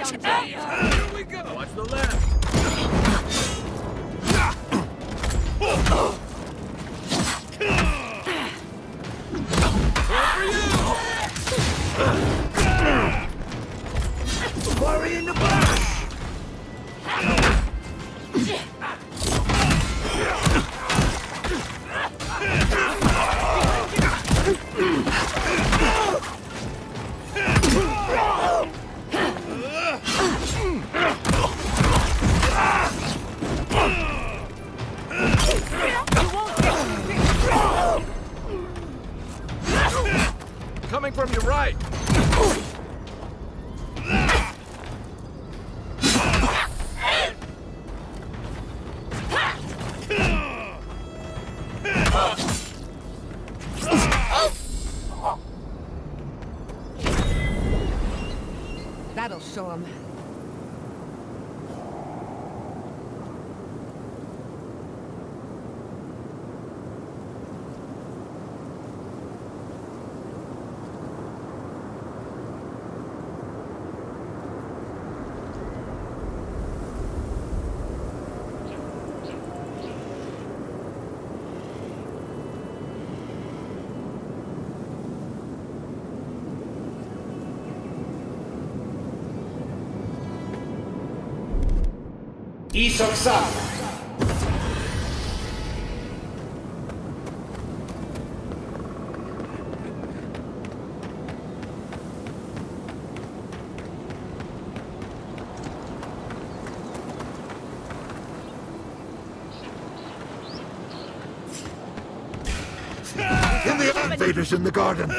Here we go! Watch the left! Quarry in the bush! Coming from your right! That'll show him. Isoksa! In the invaders in the garden!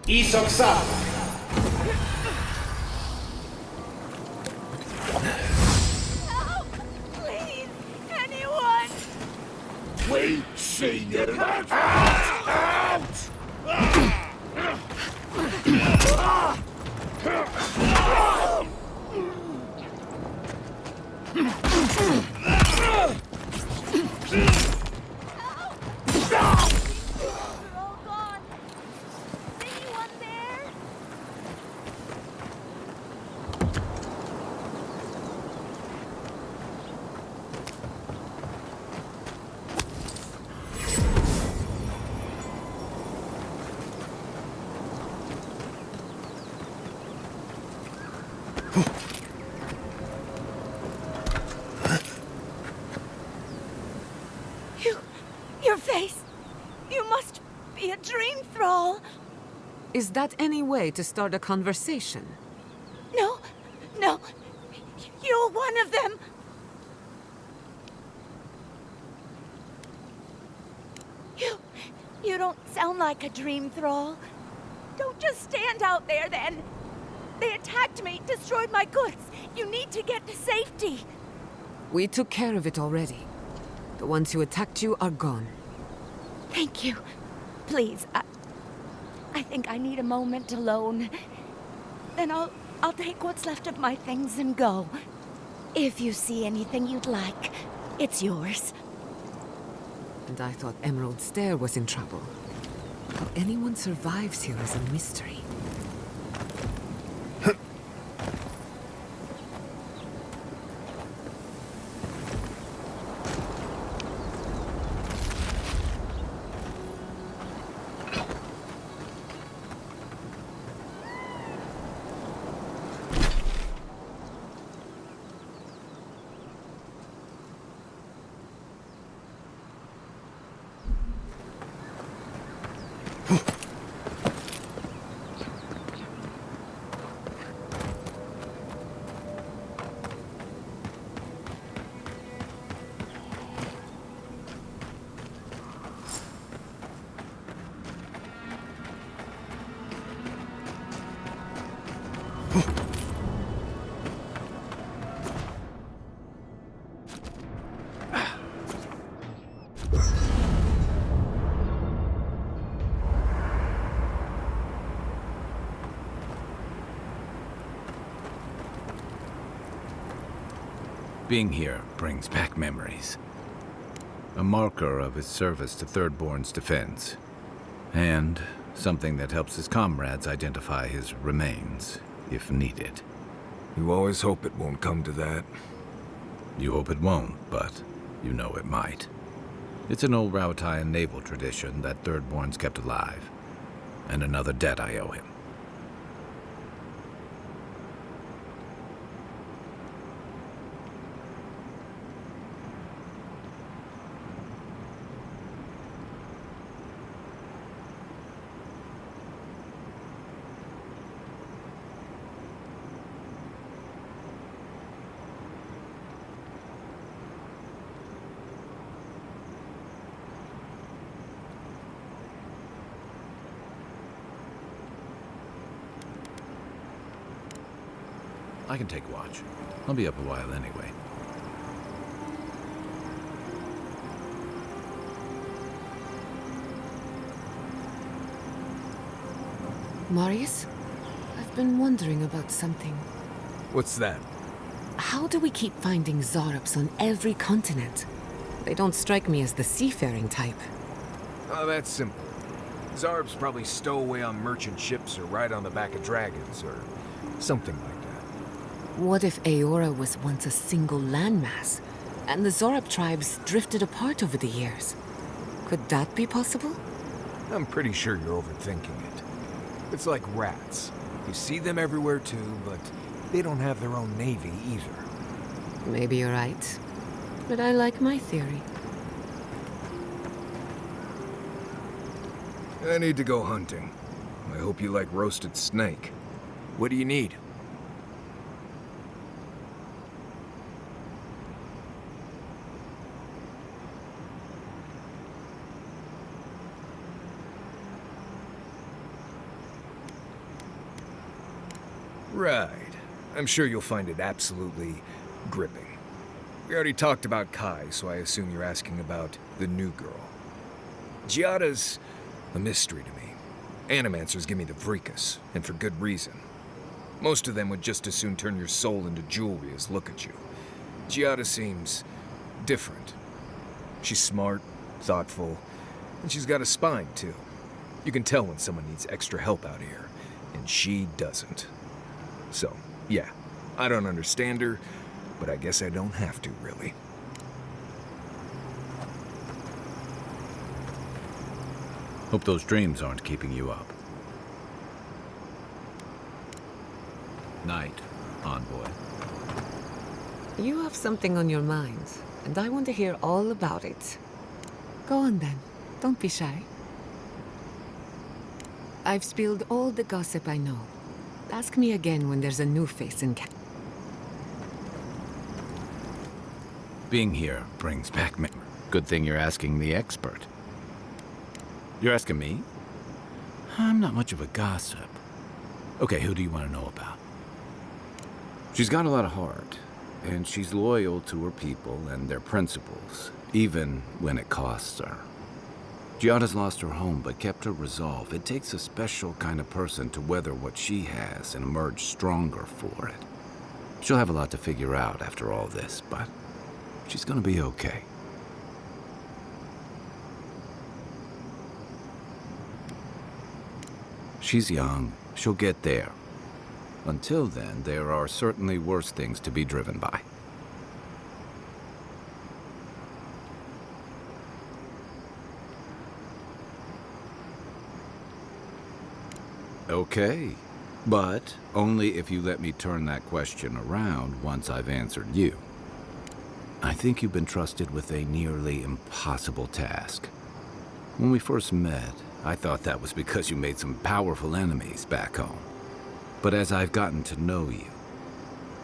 Isoksa! Help! Please! Anyone! We senior out! We're all gone. Is anyone there? Your face. You must be a dream thrall. Is that any way to start a conversation? No, no. You're one of them. You don't sound like a dream thrall. Don't just stand out there then. They attacked me, destroyed my goods. You need to get to safety. We took care of it already. The ones who attacked you are gone. Thank you. Please, I think I need a moment alone. Then I'll take what's left of my things and go. If you see anything you'd like, it's yours. And I thought Emerald Stair was in trouble. How anyone survives here is a mystery. Being here brings back memories. A marker of his service to Thirdborn's defense. And something that helps his comrades identify his remains, if needed. You always hope it won't come to that. You hope it won't, but you know it might. It's an old Rauataian naval tradition that Thirdborn's kept alive. And another debt I owe him. I can take watch. I'll be up a while anyway. Marius? I've been wondering about something. What's that? How do we keep finding Zarops on every continent? They don't strike me as the seafaring type. Oh, that's simple. Zarb's probably stowaway on merchant ships or ride on the back of dragons or something like that. What if Aora was once a single landmass, and the Zorab tribes drifted apart over the years? Could that be possible? I'm pretty sure you're overthinking it. It's like rats. You see them everywhere too, but they don't have their own navy either. Maybe you're right. But I like my theory. I need to go hunting. I hope you like roasted snake. What do you need? Right. I'm sure you'll find it absolutely gripping. We already talked about Kai, so I assume you're asking about the new girl. Giada's a mystery to me. Animancers give me the freakus, and for good reason. Most of them would just as soon turn your soul into jewelry as look at you. Giada seems different. She's smart, thoughtful, and she's got a spine, too. You can tell when someone needs extra help out here, and she doesn't. So, yeah, I don't understand her, but I guess I don't have to, really. Hope those dreams aren't keeping you up. Night, envoy. You have something on your mind, and I want to hear all about it. Go on then. Don't be shy. I've spilled all the gossip I know. Ask me again when there's a new face in camp. Being here brings back memories. Good thing you're asking the expert. You're asking me? I'm not much of a gossip. Okay, who do you want to know about? She's got a lot of heart, and she's loyal to her people and their principles, even when it costs her. Giada's lost her home, but kept her resolve. It takes a special kind of person to weather what she has and emerge stronger for it. She'll have a lot to figure out after all this, but she's gonna be okay. She's young. She'll get there. Until then, there are certainly worse things to be driven by. Okay, but only if you let me turn that question around once I've answered you. I think you've been trusted with a nearly impossible task. When we first met, I thought that was because you made some powerful enemies back home. But as I've gotten to know you,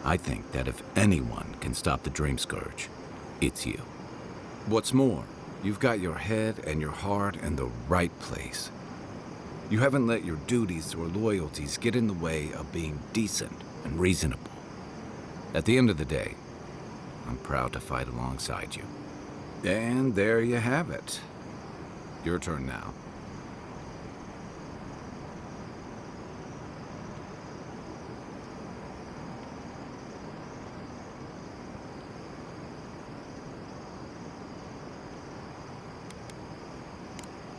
I think that if anyone can stop the Dream Scourge, it's you. What's more, you've got your head and your heart in the right place. You haven't let your duties or loyalties get in the way of being decent and reasonable. At the end of the day, I'm proud to fight alongside you. And there you have it. Your turn now.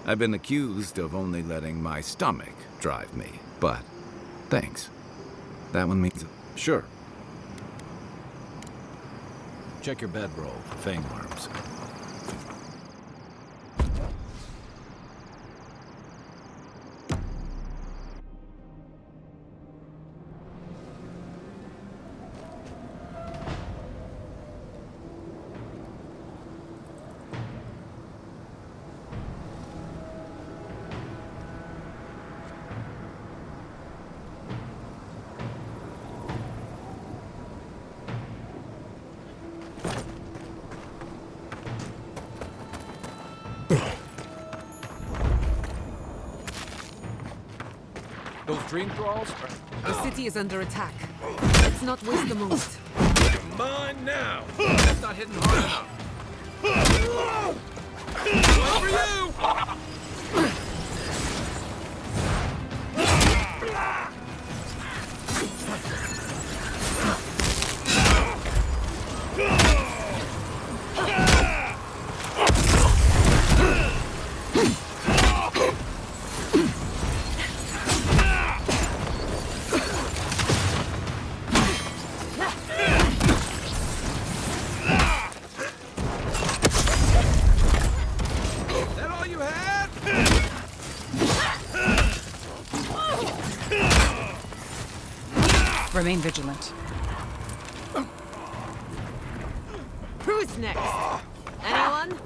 I've been accused of only letting my stomach drive me, but thanks. That one means... Sure. Check your bedroll for fangworms. Those dream thralls are... The city is under attack. Let's not waste the moment. Mine now! That's not hitting hard enough. One for you! Remain vigilant. Who's next? Anyone?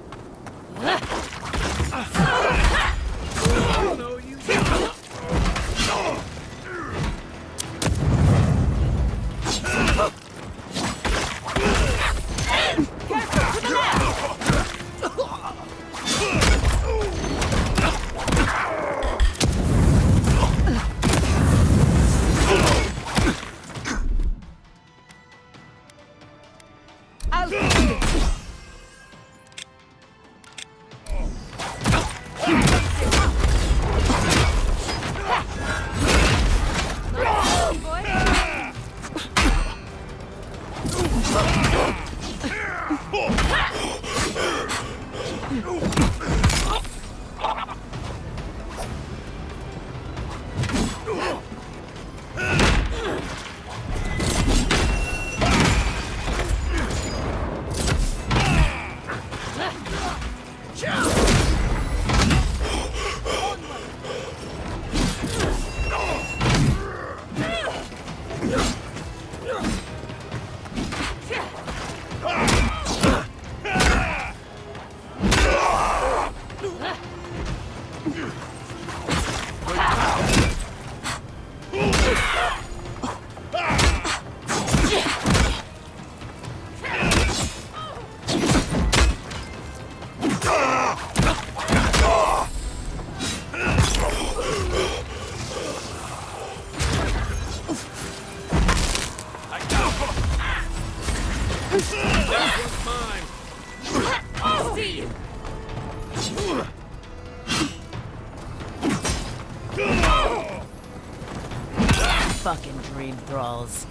Fucking dream thralls.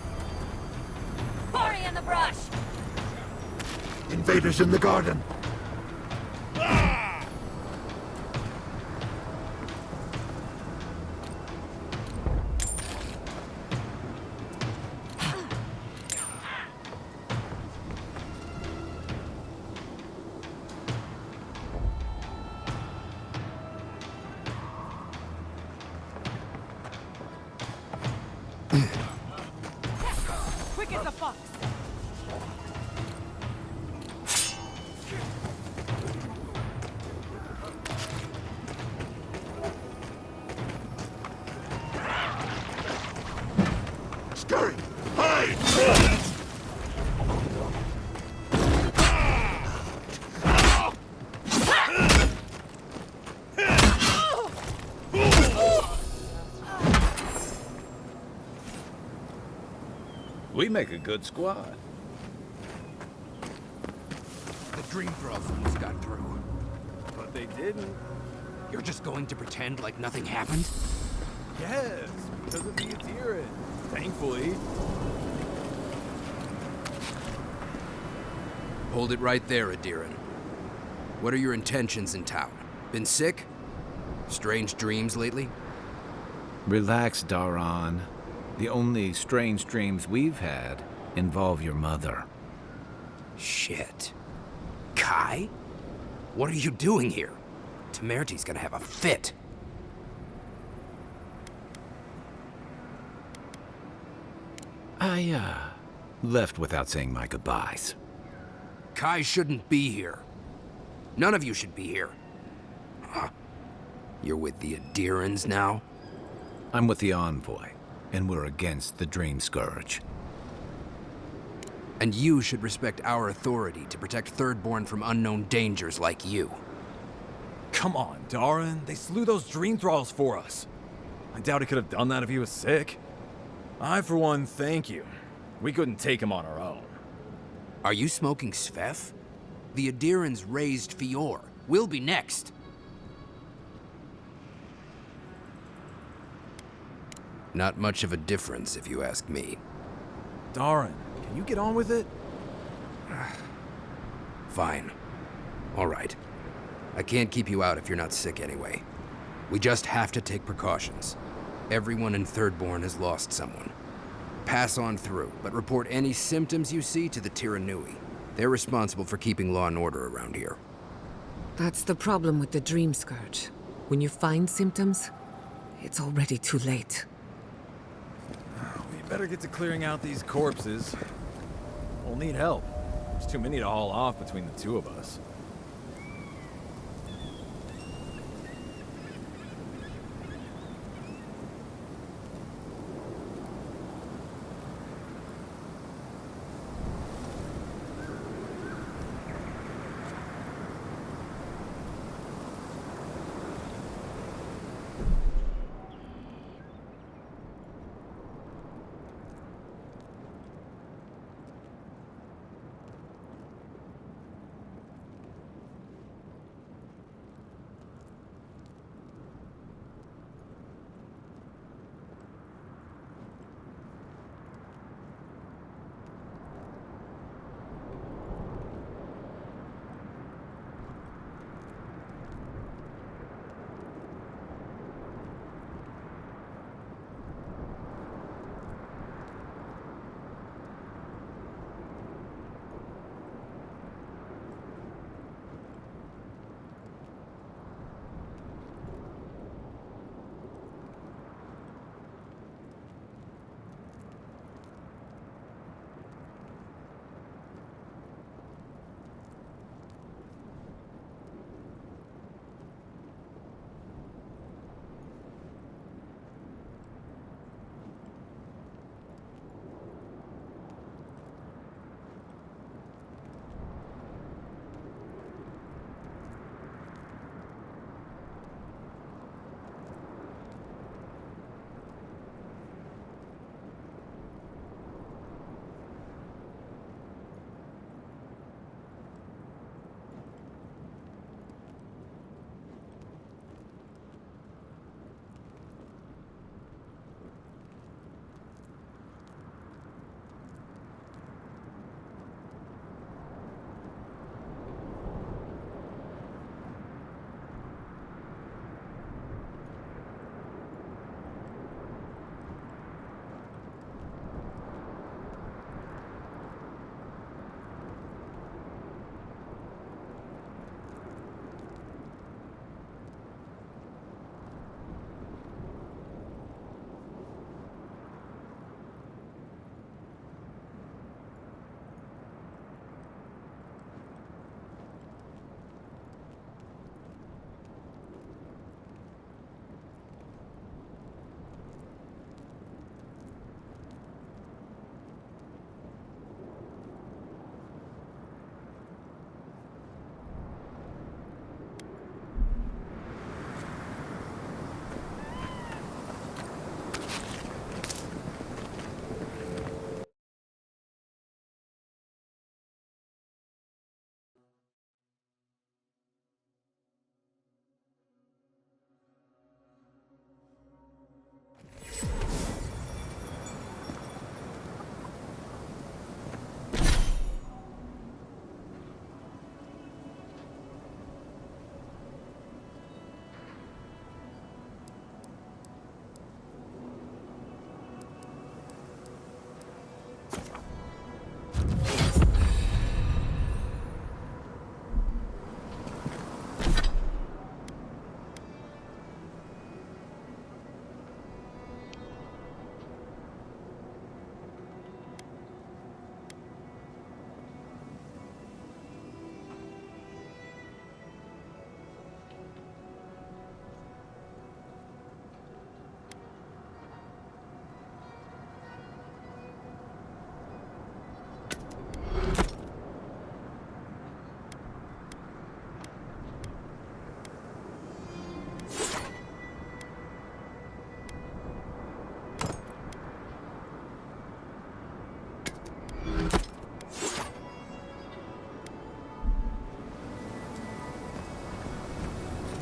Party in the brush! Invaders in the garden. Quick as a fox. Scurry! Hide! We make a good squad. The dream thralls almost got through. But they didn't. You're just going to pretend like nothing happened? Yes, because of the Adiran. Thankfully. Hold it right there, Adiran. What are your intentions in town? Been sick? Strange dreams lately? Relax, Daran. The only strange dreams we've had involve your mother. Shit. Kai? What are you doing here? Temerty's gonna have a fit. I, left without saying my goodbyes. Kai shouldn't be here. None of you should be here. Huh. You're with the Adirans now? I'm with the Envoy, and we're against the Dream Scourge. And you should respect our authority to protect Thirdborn from unknown dangers like you. Come on, Daran. They slew those dream thralls for us. I doubt he could have done that if he was sick. I, for one, thank you. We couldn't take him on our own. Are you smoking Svef? The Adirans raised Fior. We'll be next. Not much of a difference, if you ask me. Daran, can you get on with it? Fine. All right. I can't keep you out if you're not sick anyway. We just have to take precautions. Everyone in Thirdborn has lost someone. Pass on through, but report any symptoms you see to the Tiranui. They're responsible for keeping law and order around here. That's the problem with the Dream Scourge. When you find symptoms, it's already too late. We better get to clearing out these corpses. We'll need help. There's too many to haul off between the two of us.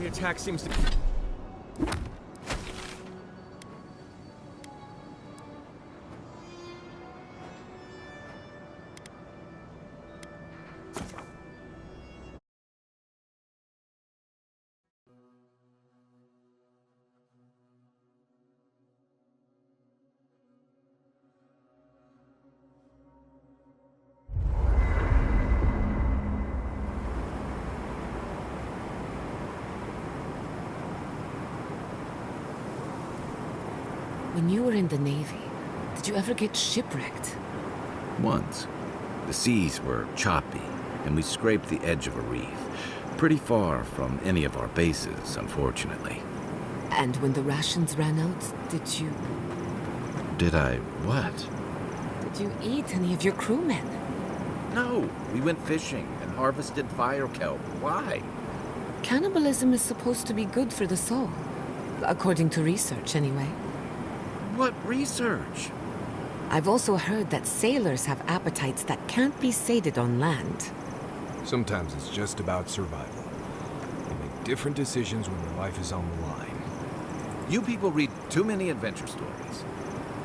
The attack seems to... When you were in the Navy, Did you ever get shipwrecked? Once. The seas were choppy, and we scraped the edge of a reef. Pretty far from any of our bases, unfortunately. And when the rations ran out, did you Did I what? eat any of your crewmen? No, we went fishing and harvested fire kelp. Why? Cannibalism is supposed to be good for the soul. According to research, anyway. What research? I've also heard that sailors have appetites that can't be sated on land. Sometimes it's just about survival. You make different decisions when your life is on the line. You people read too many adventure stories.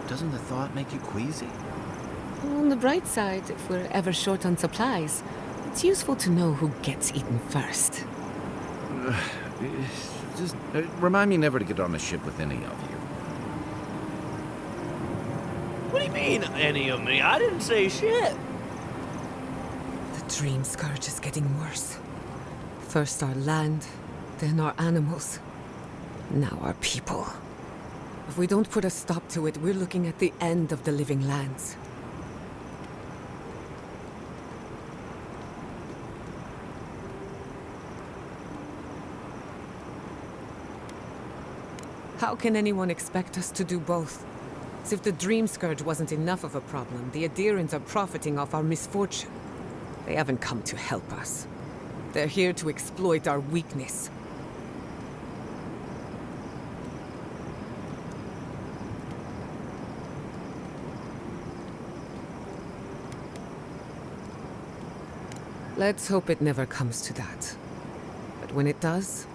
Doesn't the thought make you queasy? On the bright side, if we're ever short on supplies, it's useful to know who gets eaten first. Just remind me never to get on a ship with any of you. What do you mean, any of me? I didn't say shit. The dream scourge is getting worse. First our land, then our animals. Now our people. If we don't put a stop to it, we're looking at the end of the living lands. How can anyone expect us to do both? As if the dream scourge wasn't enough of a problem, the Adherents are profiting off our misfortune. They haven't come to help us. They're here to exploit our weakness. Let's hope it never comes to that. But when it does,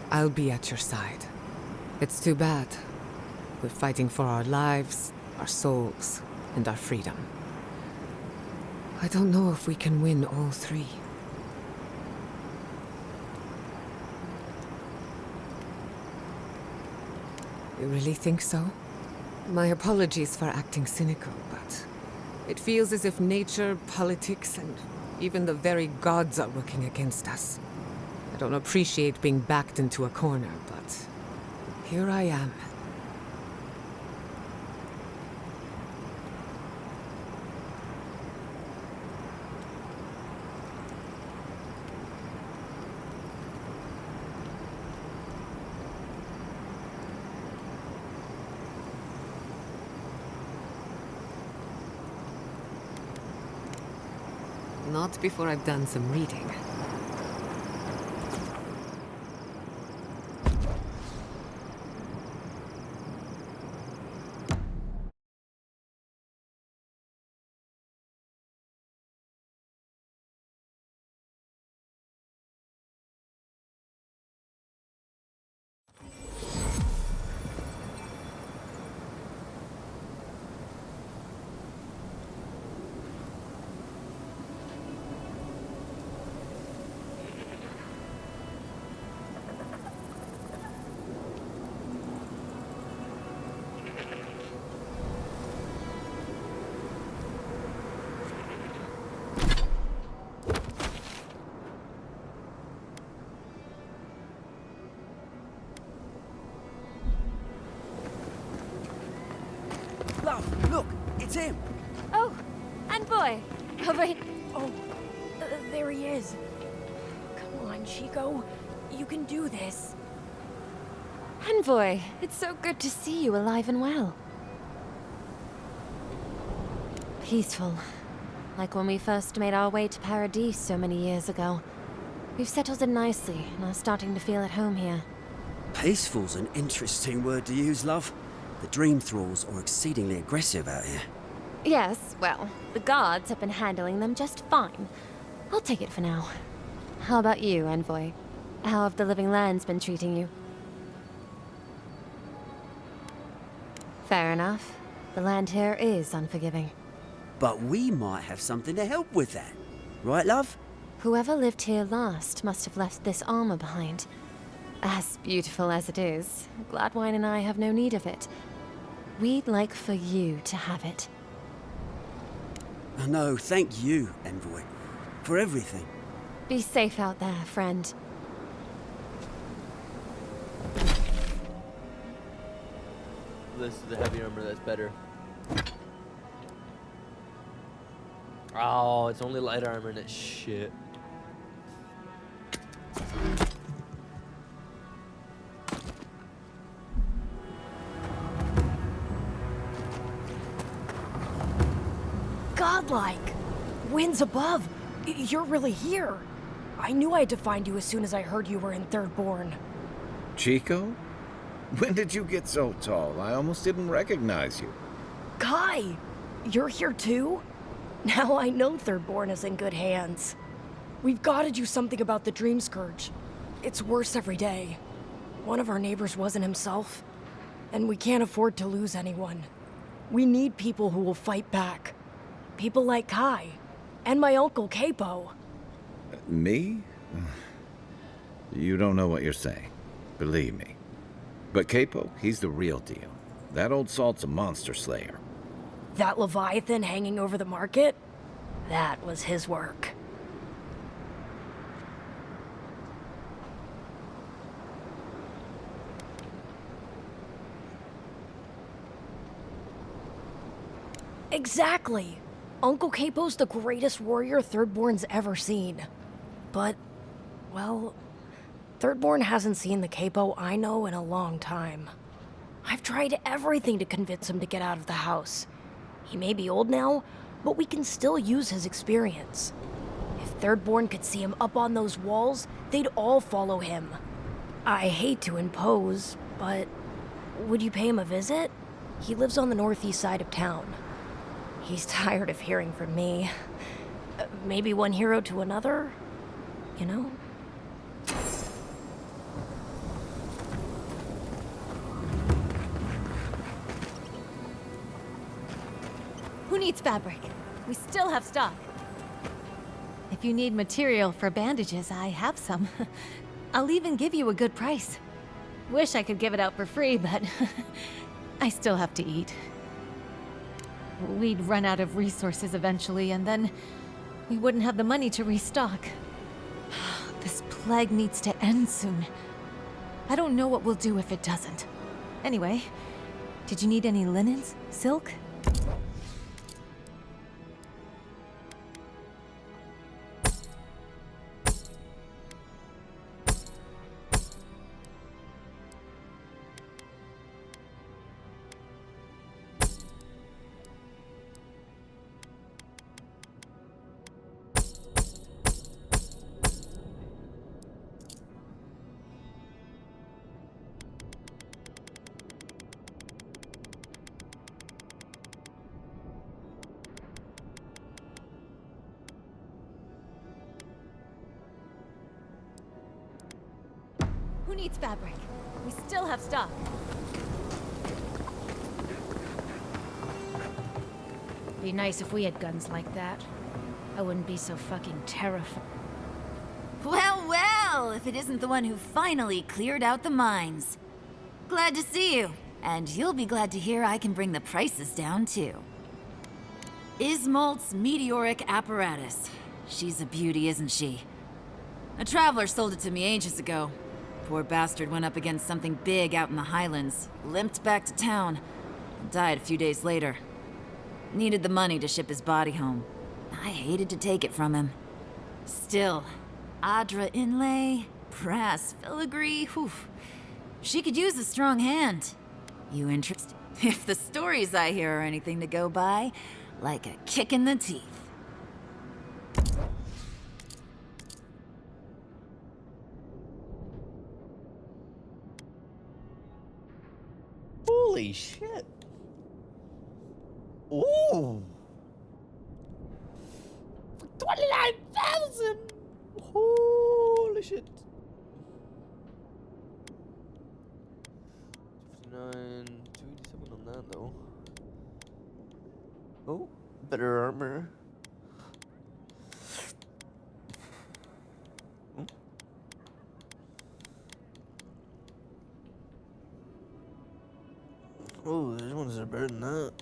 I'll be at your side. It's too bad. We're fighting for our lives, our souls, and our freedom. I don't know if we can win all three. You really think so? My apologies for acting cynical, but it feels as if nature, politics, and even the very gods are working against us. I don't appreciate being backed into a corner, but here I am. Not before I've done some reading. Love, look, it's him. Oh, Envoy! Oh, wait. Oh, there he is. Come on, Chico. You can do this. Envoy, it's so good to see you alive and well. Peaceful. Like when we first made our way to Paradise so many years ago. We've settled in nicely and are starting to feel at home here. Peaceful's an interesting word to use, love. The dream thralls are exceedingly aggressive out here. Yes, well, the guards have been handling them just fine. I'll take it for now. How about you, Envoy? How have the living lands been treating you? Fair enough. The land here is unforgiving. But we might have something to help with that. Right, love? Whoever lived here last must have left this armor behind. As beautiful as it is, Gladwine and I have no need of it. We'd like for you to have it. No, thank you, Envoy, for everything. Be safe out there, friend. This is the heavy armor that's better. Oh, it's only light armor and it's shit. Godlike! Winds above! You're really here! I knew I had to find you as soon as I heard you were in Thirdborn. Chico? When did you get so tall? I almost didn't recognize you. Kai! You're here too? Now I know Thirdborn is in good hands. We've got to do something about the Dream Scourge. It's worse every day. One of our neighbors wasn't himself, and we can't afford to lose anyone. We need people who will fight back. People like Kai, and my uncle Capo. Me? You don't know what you're saying. Believe me. But Capo, he's the real deal. That old salt's a monster slayer. That Leviathan hanging over the market? That was his work. Exactly! Uncle Capo's the greatest warrior Thirdborn's ever seen. But, well, Thirdborn hasn't seen the Capo I know in a long time. I've tried everything to convince him to get out of the house. He may be old now, but we can still use his experience. If Thirdborn could see him up on those walls, they'd all follow him. I hate to impose, but would you pay him a visit? He lives on the northeast side of town. He's tired of hearing from me. Maybe one hero to another, you know? Who needs fabric? We still have stock. If you need material for bandages, I have some. I'll even give you a good price. Wish I could give it out for free, but I still have to eat. We'd run out of resources eventually, and then we wouldn't have the money to restock. This plague needs to end soon. I don't know what we'll do if it doesn't. Anyway, did you need any linens? Silk? Who needs fabric? We still have stock. Be nice if we had guns like that. I wouldn't be so fucking terrified. Well, well, if it isn't the one who finally cleared out the mines. Glad to see you. And you'll be glad to hear I can bring the prices down, too. Ismolt's meteoric apparatus. She's a beauty, isn't she? A traveler sold it to me ages ago. Poor bastard went up against something big out in the Highlands, limped back to town, and died a few days later. Needed the money to ship his body home. I hated to take it from him. Still, Adra inlay, brass filigree, whew. She could use a strong hand. You interested? If the stories I hear are anything to go by, like a kick in the teeth. Holy shit. Ooh. 29,000! Holy shit. 59, 287 on that though. Oh, better armor. Oh. Oh, these ones are better than that.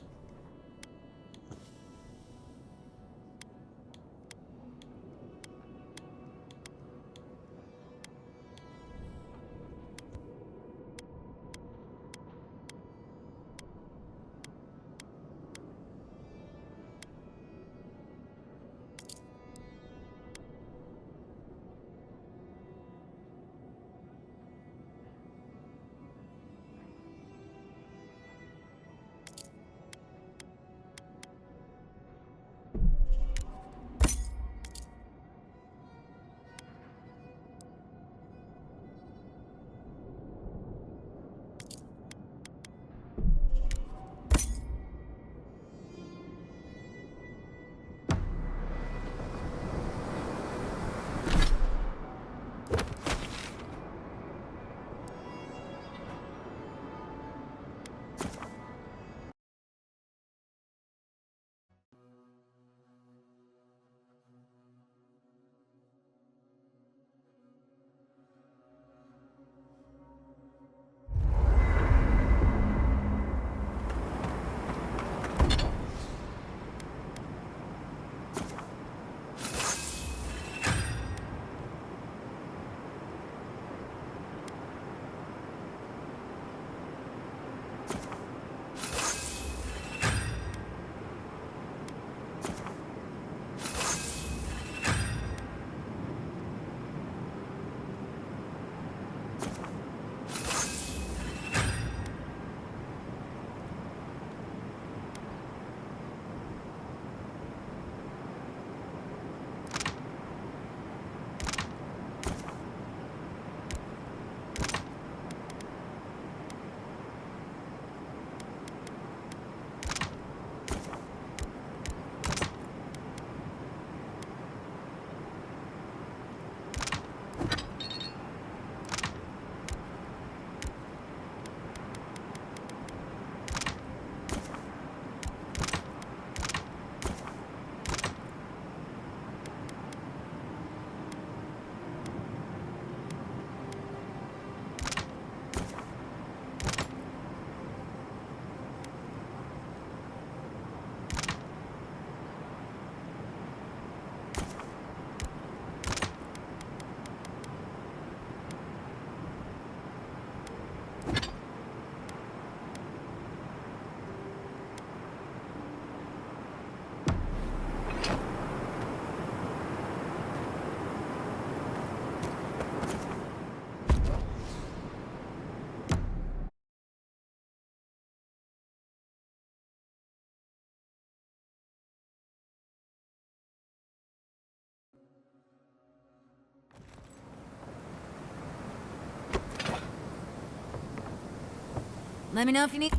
Let me know if you need.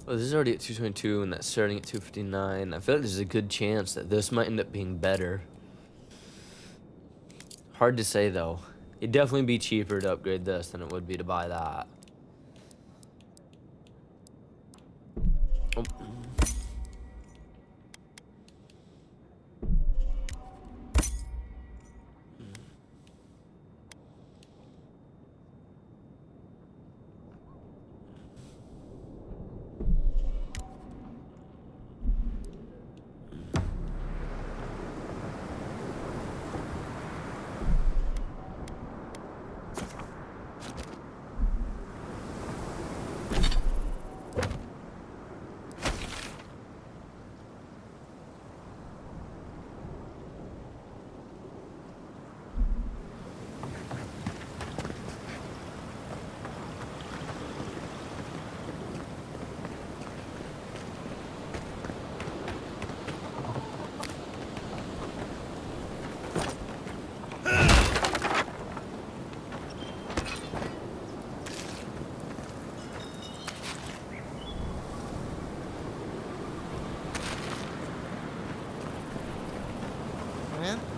Well, this is already at 222, and that's starting at 259. I feel like there's a good chance that this might end up being better. Hard to say, though. It'd definitely be cheaper to upgrade this than it would be to buy that. Oh.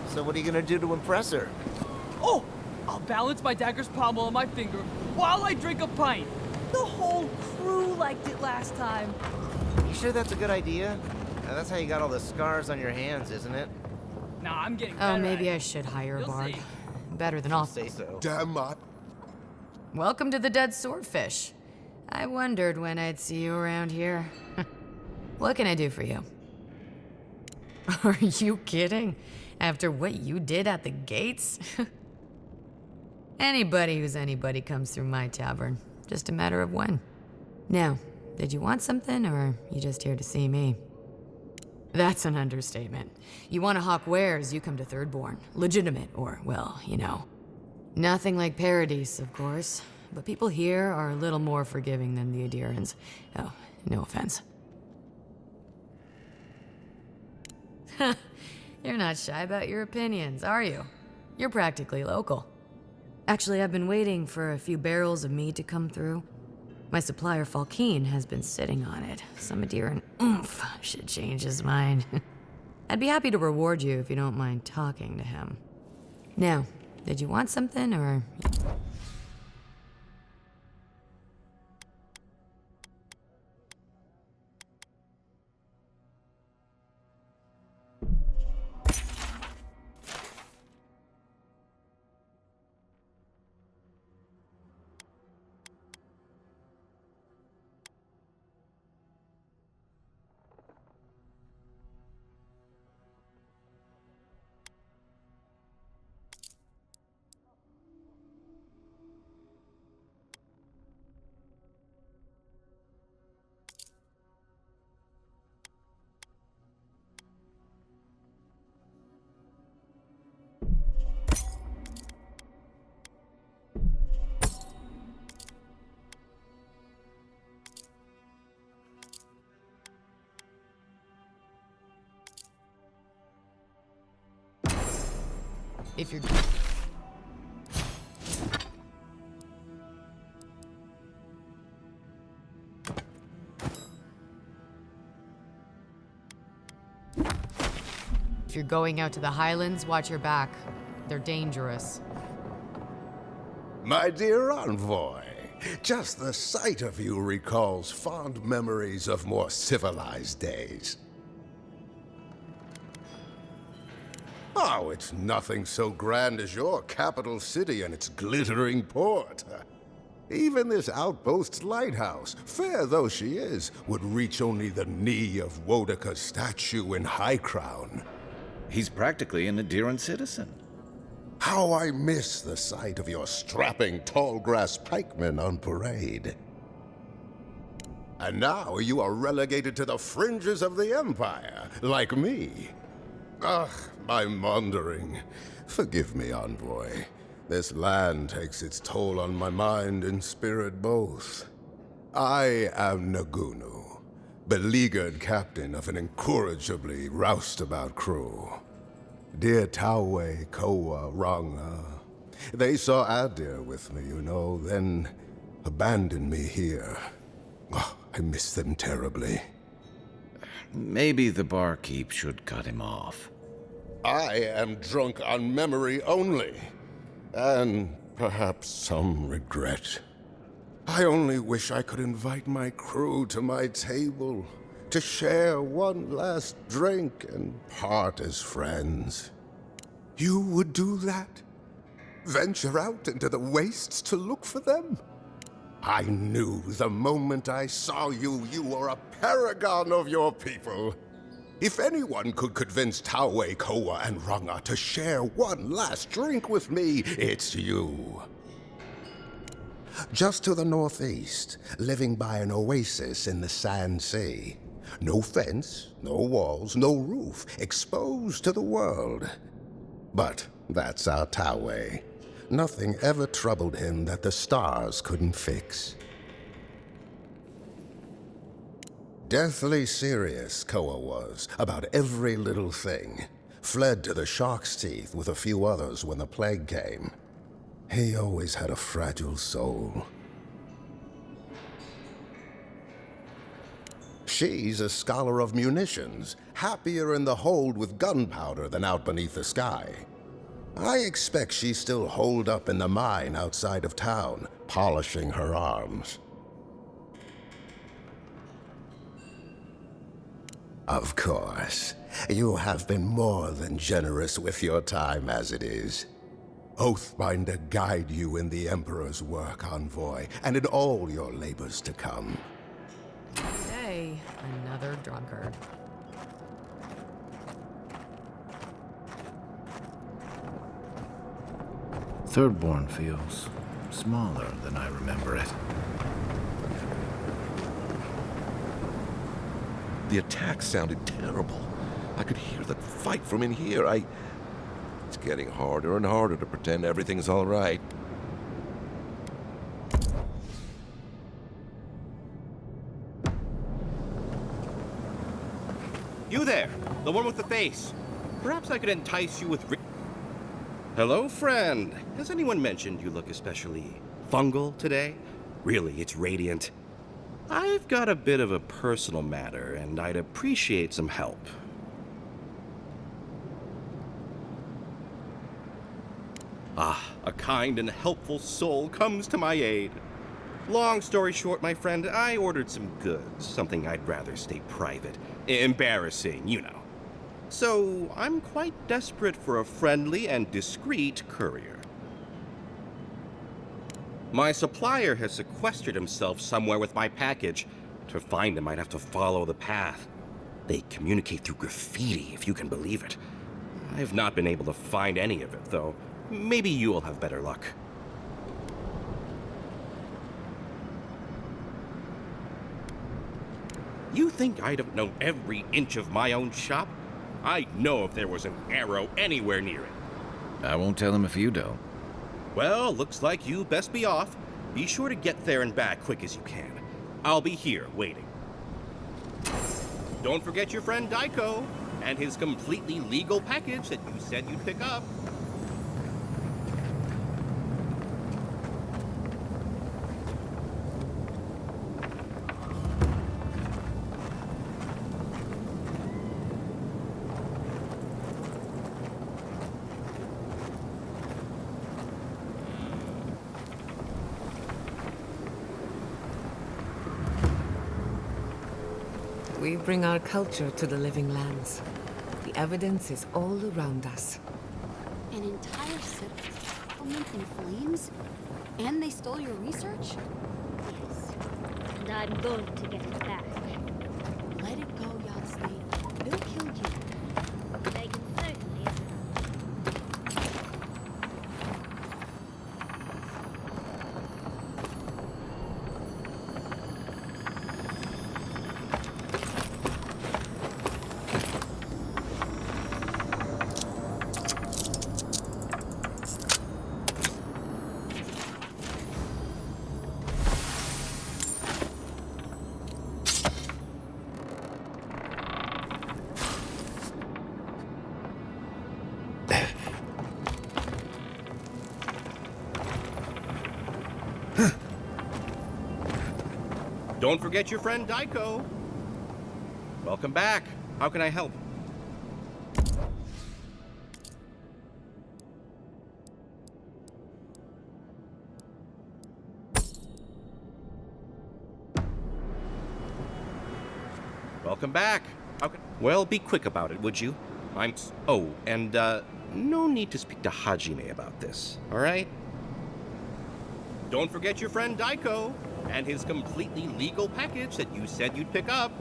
So what are you gonna do to impress her? Oh! I'll balance my dagger's pommel on my finger while I drink a pint. The whole crew liked it last time. You sure that's a good idea? That's how you got all the scars on your hands, isn't it? Nah, I'm getting Oh, better maybe at I it. should hire a You'll bard. see. Better than I'll say so. Damn it. Welcome to the Dead Swordfish. I wondered when I'd see you around here. What can I do for you? Are you kidding? After what you did at the gates? Anybody who's anybody comes through my tavern. Just a matter of when. Now, did you want something, or are you just here to see me? That's an understatement. You want to hawk wares, you come to Thirdborn. Legitimate, or, well, you know. Nothing like Paradise, of course. But people here are a little more forgiving than the Adirans. Oh, no offense. You're not shy about your opinions, are you? You're practically local. Actually, I've been waiting for a few barrels of mead to come through. My supplier, Falkeen, has been sitting on it. Some Adiran oomph should change his mind. I'd be happy to reward you if you don't mind talking to him. Now, did you want something, or... If you're... If you're going out to the Highlands, watch your back. They're dangerous. My dear envoy, just the sight of you recalls fond memories of more civilized days. Oh, it's nothing so grand as your capital city and its glittering port. Even this outpost's lighthouse, fair though she is, would reach only the knee of Wodaka's statue in High Crown. He's practically an Adiran citizen. How I miss the sight of your strapping tall-grass pikemen on parade. And now you are relegated to the fringes of the Empire, like me. Ugh, my maundering. Forgive me, Envoy. This land takes its toll on my mind and spirit both. I am Nagunu, beleaguered captain of an incorrigibly roustabout crew. Dear Taue, Koa, Ranga. They saw Adir with me, you know, then abandoned me here. Oh, I miss them terribly. Maybe the barkeep should cut him off. I am drunk on memory only, and perhaps some regret. I only wish I could invite my crew to my table, to share one last drink and part as friends. You would do that? Venture out into the wastes to look for them? I knew the moment I saw you, you were a paragon of your people. If anyone could convince Taue, Koa, and Ranga to share one last drink with me, it's you. Just to the northeast, living by an oasis in the Sand Sea. No fence, no walls, no roof, exposed to the world. But that's our Taue. Nothing ever troubled him that the stars couldn't fix. Deathly serious, Koa was, about every little thing. Fled to the shark's teeth with a few others when the plague came. He always had a fragile soul. She's a scholar of munitions, happier in the hold with gunpowder than out beneath the sky. I expect she's still holed up in the mine outside of town, polishing her arms. Of course, you have been more than generous with your time as it is. Oathbinder guide you in the Emperor's work, Envoy, and in all your labors to come. Hey, another drunkard. Thirdborn feels smaller than I remember it. The attack sounded terrible. I could hear the fight from in here. It's getting harder and harder to pretend everything's all right. You there, the one with the face. Perhaps I could entice you with... Hello, friend. Has anyone mentioned you look especially fungal today? Really, it's radiant. I've got a bit of a personal matter, and I'd appreciate some help. Ah, a kind and helpful soul comes to my aid. Long story short, my friend, I ordered some goods, something I'd rather stay private. Embarrassing, you know. So, I'm quite desperate for a friendly and discreet courier. My supplier has sequestered himself somewhere with my package. To find him, I'd have to follow the path. They communicate through graffiti, if you can believe it. I've not been able to find any of it, though. Maybe you'll have better luck. You think I don't know every inch of my own shop? I'd know if there was an arrow anywhere near it. I won't tell him if you don't. Well, looks like you best be off. Be sure to get there and back quick as you can. I'll be here waiting. Don't forget your friend Daiko and his completely legal package that you said you'd pick up. We bring our culture to the living lands. The evidence is all around us. An entire settlement in flames? And they stole your research? Yes. And I'm going to get it back. Let it go, Yardsley. They'll kill you. They can certainly interrupt. Don't forget your friend Daiko. Welcome back. How can I help? Welcome back. How can... Well, be quick about it, would you? Oh, and, no need to speak to Hajime about this, all right? Don't forget your friend Daiko and his completely legal package that you said you'd pick up.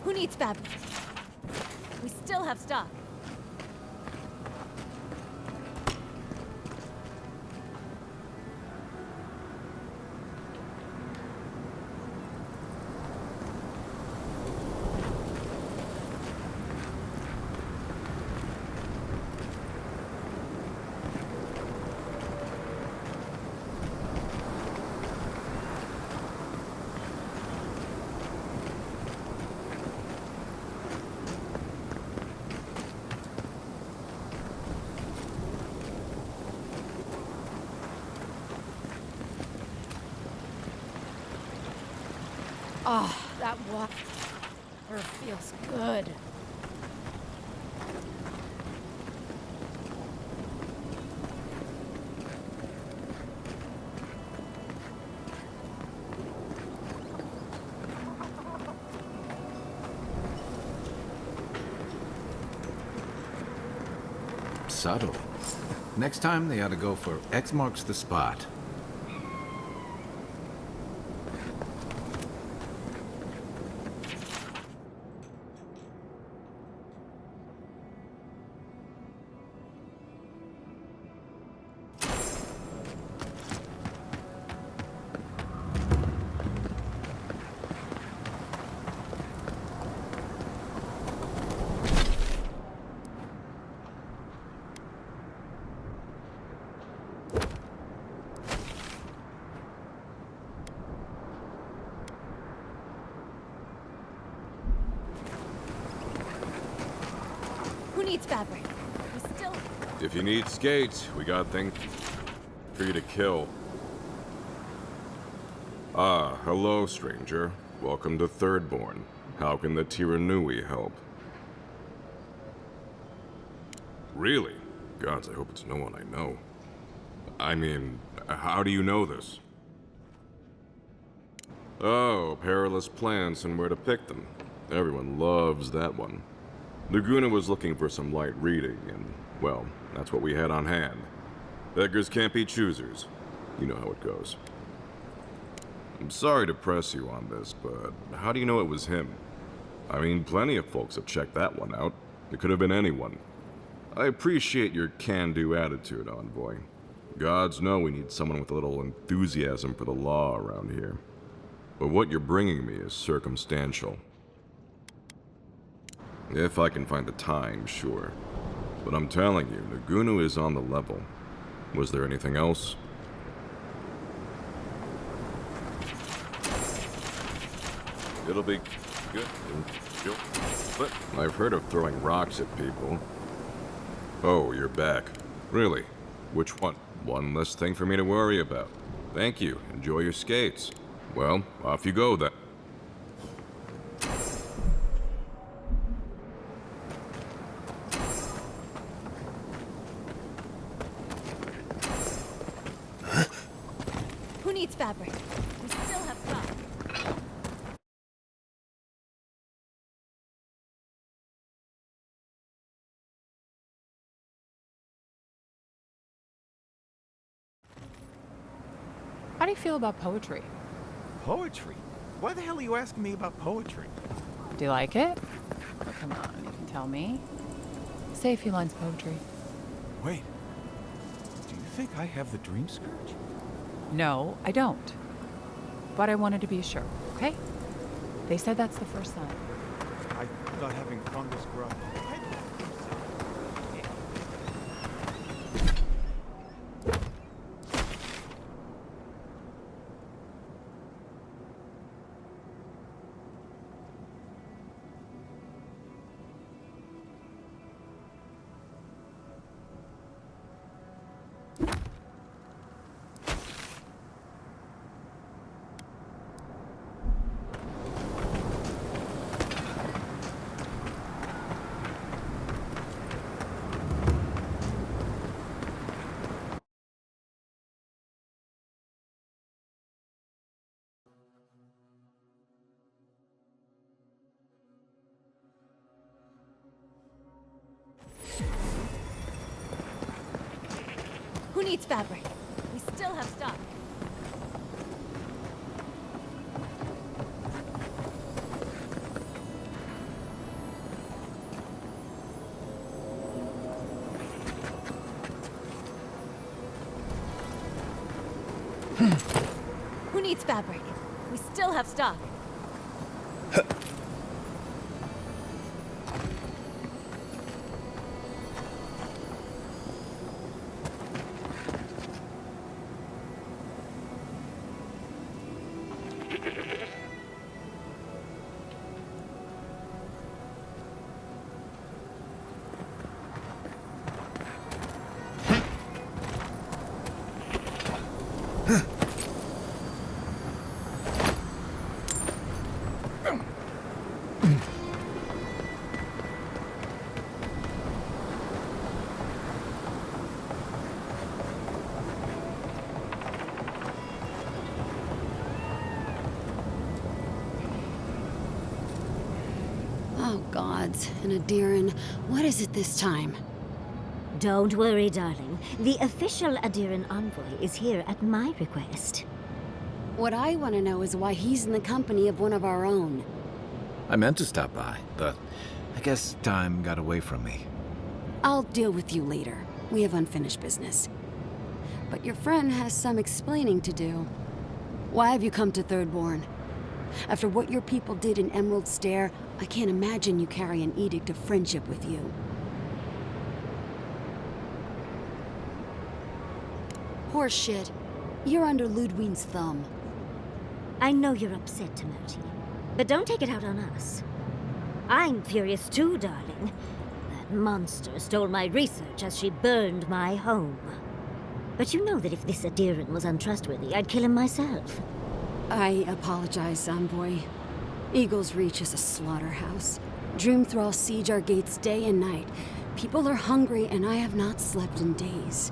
Who needs fabric? We still have stock. Oh, that water feels good. Subtle. Next time they ought to go for X marks the spot. Who needs fabric? We still... If you need skates, we got things for you to kill. Ah, hello, stranger. Welcome to Thirdborn. How can the Tiranui help? Really? Gods, I hope it's no one I know. I mean, how do you know this? Oh, perilous plants and where to pick them. Everyone loves that one. Laguna was looking for some light reading, and, well, that's what we had on hand. Beggars can't be choosers. You know how it goes. I'm sorry to press you on this, but how do you know it was him? I mean, plenty of folks have checked that one out. It could have been anyone. I appreciate your can-do attitude, Envoy. Gods know we need someone with a little enthusiasm for the law around here. But what you're bringing me is circumstantial. If I can find the time, sure. But I'm telling you, Nagunu is on the level. Was there anything else? It'll be good. But I've heard of throwing rocks at people. Oh, you're back. Really? Which one? One less thing for me to worry about. Thank you. Enjoy your skates. Well, off you go then. Who needs fabric? We still have stock. How do you feel about poetry? Poetry? Why the hell are you asking me about poetry? Do you like it? Come on, you can tell me. Say a few lines of poetry. Wait. Do you think I have the dream scourge? No, I don't. But I wanted to be sure, okay? They said that's the first sign. I thought having fungus grow. Who needs fabric? We still have stock. Who needs fabric? We still have stock. Oh, gods. And Adiran, what is it this time? Don't worry, darling. The official Adiran envoy is here at my request. What I want to know is why he's in the company of one of our own. I meant to stop by, but I guess time got away from me. I'll deal with you later. We have unfinished business. But your friend has some explaining to do. Why have you come to Thirdborn? After what your people did in Emerald Stair, I can't imagine you carry an edict of friendship with you. Horseshit. You're under Ludwine's thumb. I know you're upset, Timothy, but don't take it out on us. I'm furious too, darling. That monster stole my research as she burned my home. But you know that if this Adiran was untrustworthy, I'd kill him myself. I apologize, Envoy. Eagle's Reach is a slaughterhouse. Dreamthrall siege our gates day and night. People are hungry, and I have not slept in days.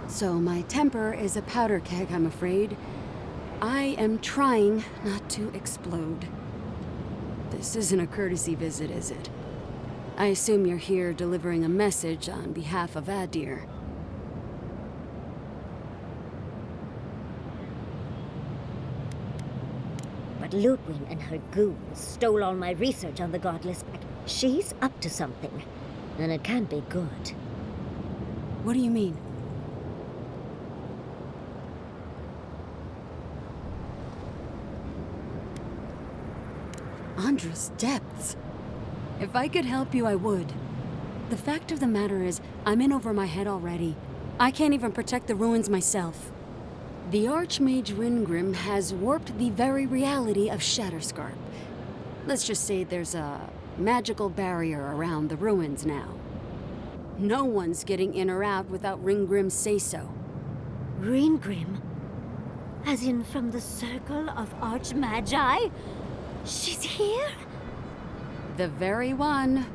So my temper is a powder keg, I'm afraid. I am trying not to explode. This isn't a courtesy visit, is it? I assume you're here delivering a message on behalf of Adir. but Ludwig and her goons stole all my research on the Godless Pack. She's up to something, and it can't be good. What do you mean? Andra's depths. If I could help you, I would. The fact of the matter is, I'm in over my head already. I can't even protect the ruins myself. The Archmage Ringrim has warped the very reality of Shatterscarp. Let's just say there's a magical barrier around the ruins now. No one's getting in or out without Ringgrim's say-so. Ringgrim? As in from the Circle of Archmagi? She's here? The very one.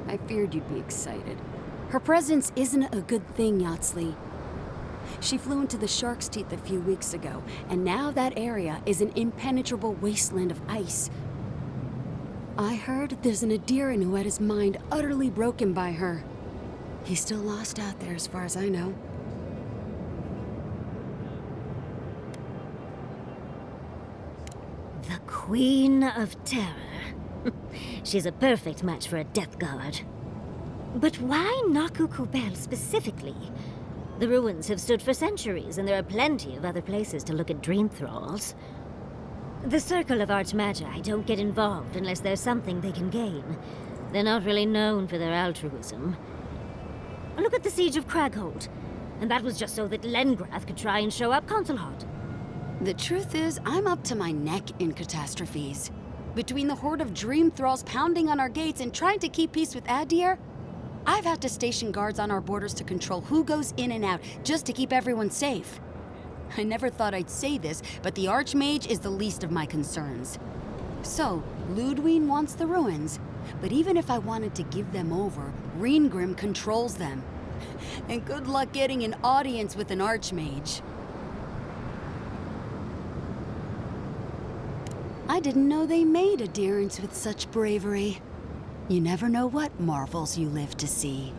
I feared you'd be excited. Her presence isn't a good thing, Yatsley. She flew into the Shark's Teeth a few weeks ago, and now that area is an impenetrable wasteland of ice. I heard there's an Adiran who had his mind utterly broken by her. He's still lost out there as far as I know. The Queen of Terror. She's a perfect match for a Death Guard. But why Naku Kubel specifically? The ruins have stood for centuries, and there are plenty of other places to look at dream thralls. The Circle of Archmagi don't get involved unless there's something they can gain. They're not really known for their altruism. Look at the Siege of Craghold. And that was just so that Lengrath could try and show up Consulhot. The truth is, I'm up to my neck in catastrophes. Between the horde of dream thralls pounding on our gates and trying to keep peace with Adir, I've had to station guards on our borders to control who goes in and out, just to keep everyone safe. I never thought I'd say this, but the Archmage is the least of my concerns. So, Ludwig wants the ruins, but even if I wanted to give them over, Ringrim controls them. And good luck getting an audience with an Archmage. I didn't know they made adherents with such bravery. You never know what marvels you live to see.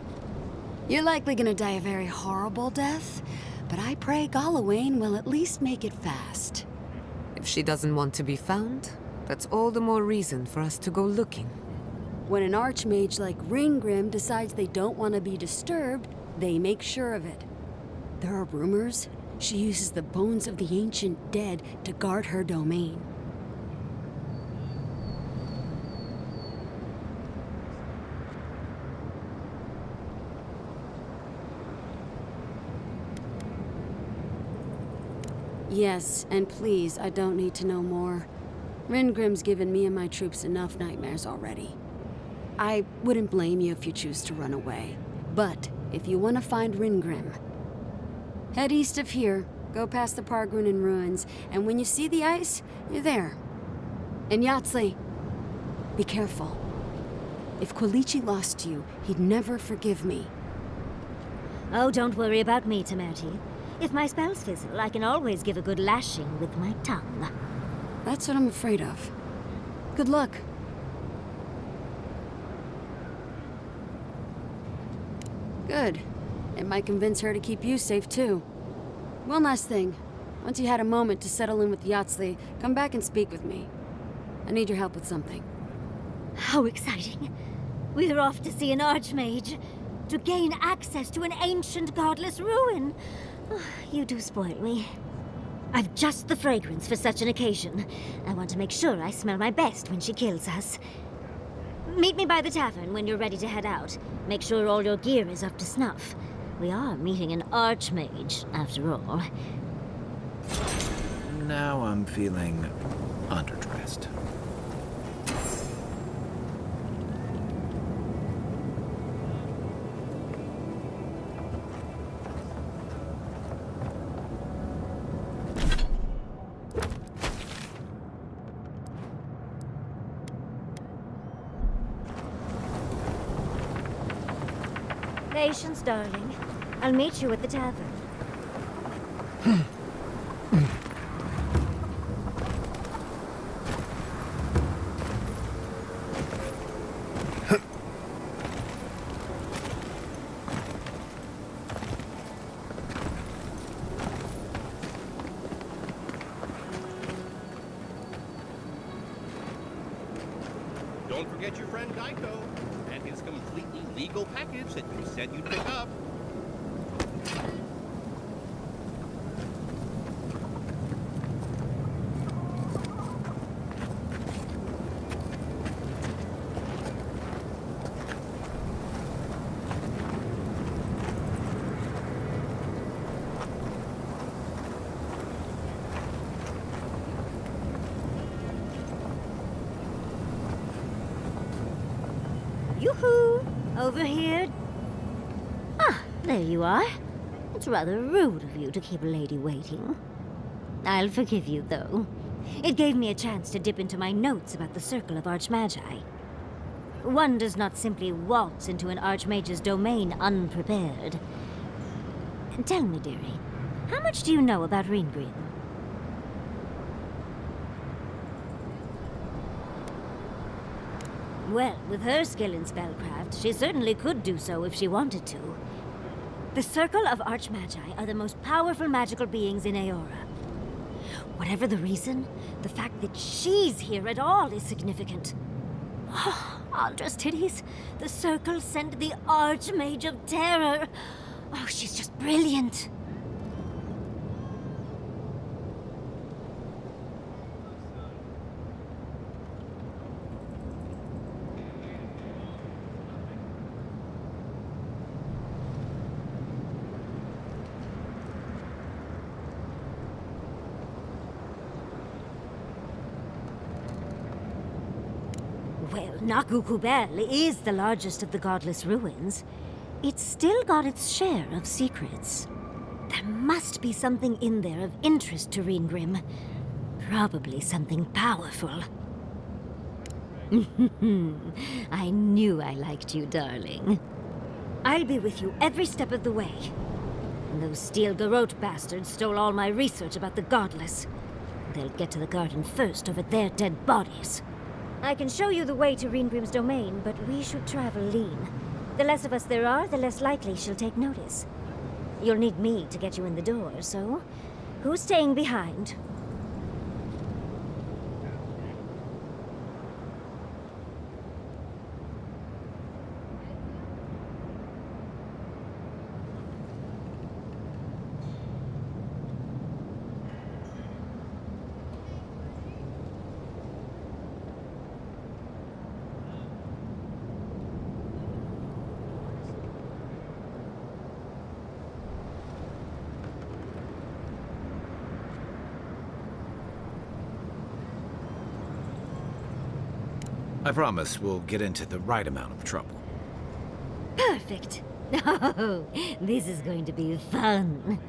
You're likely gonna die a very horrible death, but I pray Galawain will at least make it fast. If she doesn't want to be found, that's all the more reason for us to go looking. When an Archmage like Ringgrim decides they don't want to be disturbed, they make sure of it. There are rumors she uses the bones of the ancient dead to guard her domain. Yes, and please, I don't need to know more. Ringrim's given me and my troops enough nightmares already. I wouldn't blame you if you choose to run away. But if you want to find Ringgrim, head east of here, go past the Pargrunen ruins, and when you see the ice, you're there. And Yatsley, be careful. If Quilichi lost you, he'd never forgive me. Oh, don't worry about me, Temerti. If my spells fizzle, I can always give a good lashing with my tongue. That's what I'm afraid of. Good luck. Good. It might convince her to keep you safe, too. One last thing. Once you had a moment to settle in with Yatsley, come back and speak with me. I need your help with something. How exciting. We're off to see an Archmage. To gain access to an ancient godless ruin. You do spoil me. I've just the fragrance for such an occasion. I want to make sure I smell my best when she kills us. Meet me by the tavern when you're ready to head out. Make sure all your gear is up to snuff. We are meeting an Archmage, after all. Now I'm feeling underdressed. Patience, darling. I'll meet you at the tavern. don't forget your friend Geico and his completely legal package that you said you'd pick up. Yoo-hoo! Over here. Ah, there you are. It's rather rude of you to keep a lady waiting. I'll forgive you, though. It gave me a chance to dip into my notes about the Circle of Archmagi. One does not simply waltz into an Archmage's domain unprepared. Tell me, dearie, how much do you know about Reengrim? Well, with her skill in spellcraft, she certainly could do so if she wanted to. The Circle of Archmagi are the most powerful magical beings in Aora. Whatever the reason, the fact that she's here at all is significant. Oh, Aldra's titties. The Circle sent the Archmage of Terror. Oh, she's just brilliant. Well, Nakukubel is the largest of the godless ruins. It's still got its share of secrets. There must be something in there of interest to Reengrim. Probably something powerful. I knew I liked you, darling. I'll be with you every step of the way. Those Steel Garrote bastards stole all my research about the godless. They'll get to the garden first over their dead bodies. I can show you the way to Reengrim's domain, but we should travel lean. The less of us there are, the less likely she'll take notice. You'll need me to get you in the door, so who's staying behind? I promise we'll get into the right amount of trouble. Perfect. Oh, this is going to be fun.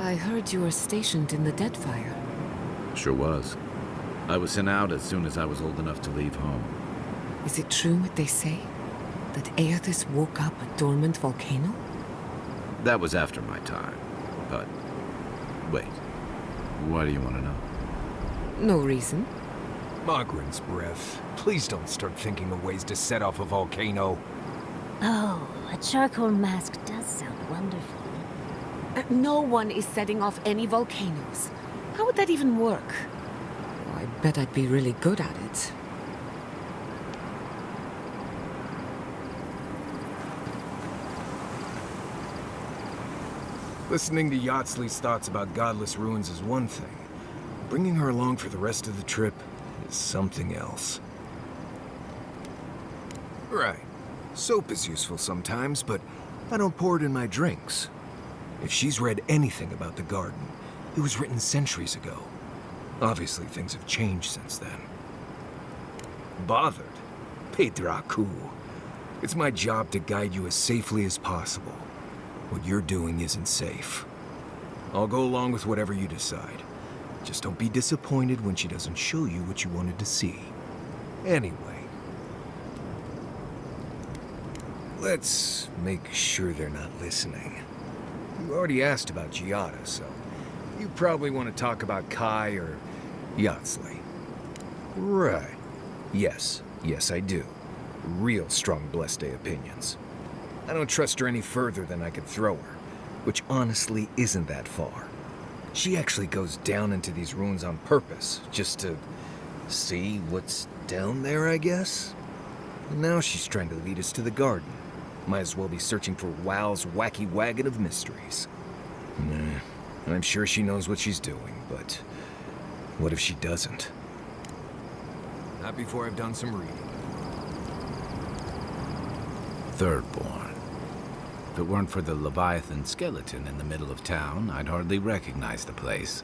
I heard you were stationed in the Deadfire. Sure was. I was sent out as soon as I was old enough to leave home. Is it true what they say? That Aethys woke up a dormant volcano? That was after my time. But wait, why do you want to know? No reason. Margaret's breath. Please don't start thinking of ways to set off a volcano. Oh, a charcoal mask does sound wonderful. No one is setting off any volcanoes. How would that even work? Oh, I bet I'd be really good at it. Listening to Yardsley's thoughts about godless ruins is one thing. Bringing her along for the rest of the trip is something else. Right. Soap is useful sometimes, but I don't pour it in my drinks. If she's read anything about the garden, it was written centuries ago. Obviously, things have changed since then. Bothered? Pedraku. It's my job to guide you as safely as possible. What you're doing isn't safe. I'll go along with whatever you decide. Just don't be disappointed when she doesn't show you what you wanted to see. Anyway. Let's make sure they're not listening. You already asked about Giada, so you probably want to talk about Kai or Yardsley. Right. Yes, I do. Real strong Blessed Day opinions. I don't trust her any further than I could throw her, which honestly isn't that far. She actually goes down into these ruins on purpose, just to see what's down there, I guess? And now she's trying to lead us to the garden. Might as well be searching for WoW's wacky wagon of mysteries. Nah, I'm sure she knows what she's doing, but what if she doesn't? Not before I've done some reading. Thirdborn. If it weren't for the Leviathan skeleton in the middle of town, I'd hardly recognize the place.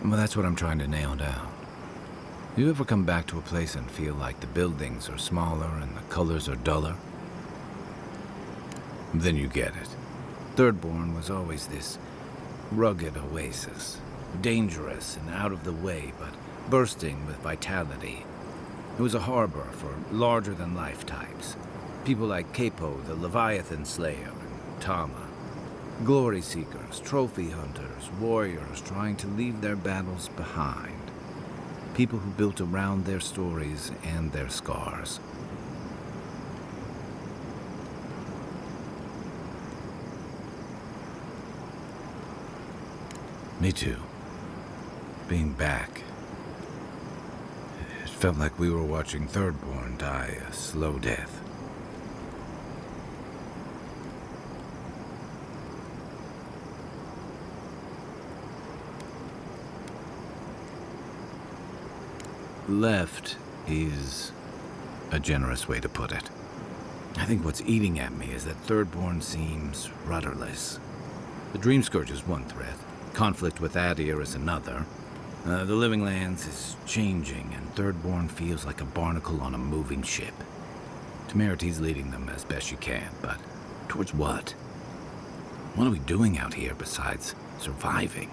Well, that's what I'm trying to nail down. You ever come back to a place and feel like the buildings are smaller and the colors are duller? Then you get it. Thirdborn was always this rugged oasis. Dangerous and out of the way, but bursting with vitality. It was a harbor for larger-than-life types. People like Capo, the Leviathan Slayer, and Tama. Glory seekers, trophy hunters, warriors trying to leave their battles behind. People who built around their stories and their scars. Me too. Being back. It felt like we were watching Thirdborn die a slow death. Left is a generous way to put it. I think what's eating at me is that Thirdborn seems rudderless. The Dream Scourge is one threat. Conflict with Adir is another. The Living Lands is changing, and Thirdborn feels like a barnacle on a moving ship. Temerity's leading them as best she can, but towards what? What are we doing out here besides surviving?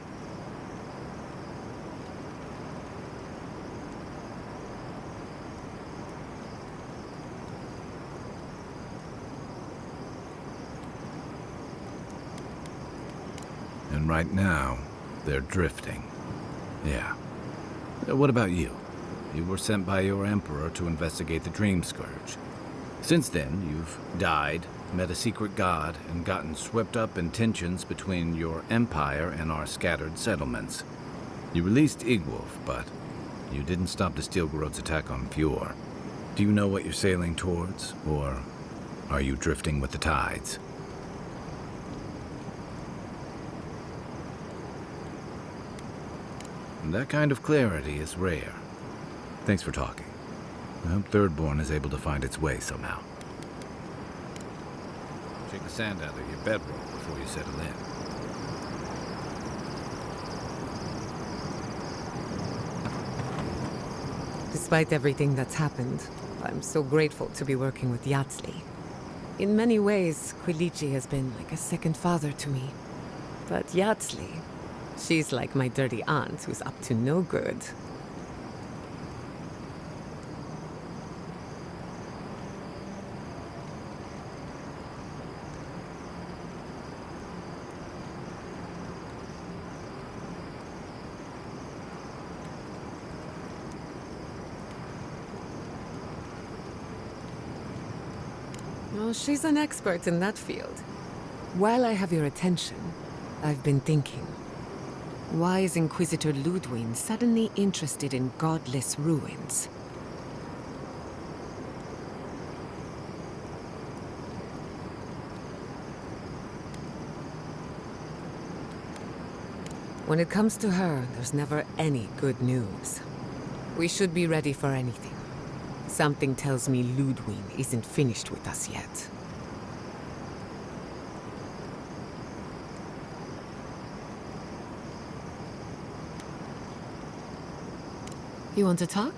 And right now, they're drifting. Yeah. What about you? You were sent by your Emperor to investigate the Dream Scourge. Since then, you've died, met a secret god, and gotten swept up in tensions between your empire and our scattered settlements. You released Igwolf, but you didn't stop the Stilgarod's attack on Fjord. Do you know what you're sailing towards, or are you drifting with the tides? That kind of clarity is rare. Thanks for talking. I hope Thirdborn is able to find its way somehow. Shake the sand out of your bedroll before you settle in. Despite everything that's happened, I'm so grateful to be working with Yardsley. In many ways, Quilichi has been like a second father to me. But Yatsley, she's like my dirty aunt who's up to no good. Oh, she's an expert in that field. While I have your attention, I've been thinking. Why is Inquisitor Ludwig suddenly interested in godless ruins? When it comes to her, there's never any good news. We should be ready for anything. Something tells me Ludwig isn't finished with us yet. You want to talk?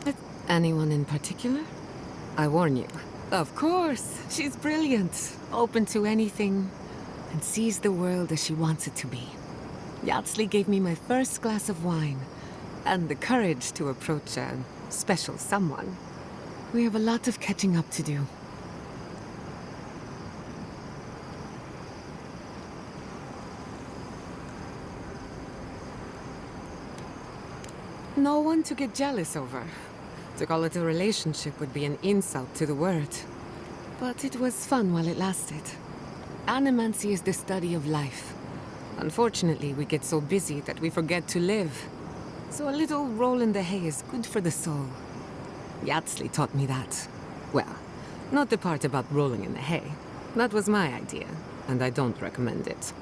With anyone in particular? I warn you. Of course, she's brilliant, open to anything, and sees the world as she wants it to be. Yatsley gave me my first glass of wine, and the courage to approach a special someone. We have a lot of catching up to do. No one to get jealous over. To call it a relationship would be an insult to the word. But it was fun while it lasted. Animancy is the study of life. Unfortunately, we get so busy that we forget to live. So a little roll in the hay is good for the soul. Yatsley taught me that. Well, not the part about rolling in the hay. That was my idea, and I don't recommend it.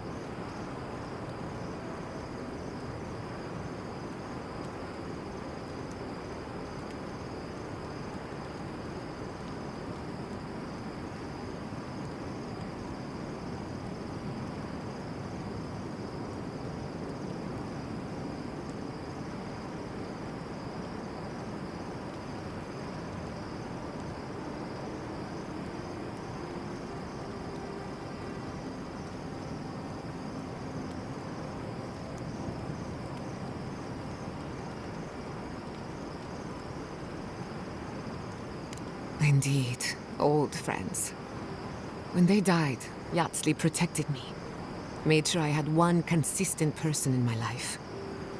Indeed, old friends. When they died, Yatsley protected me. Made sure I had one consistent person in my life.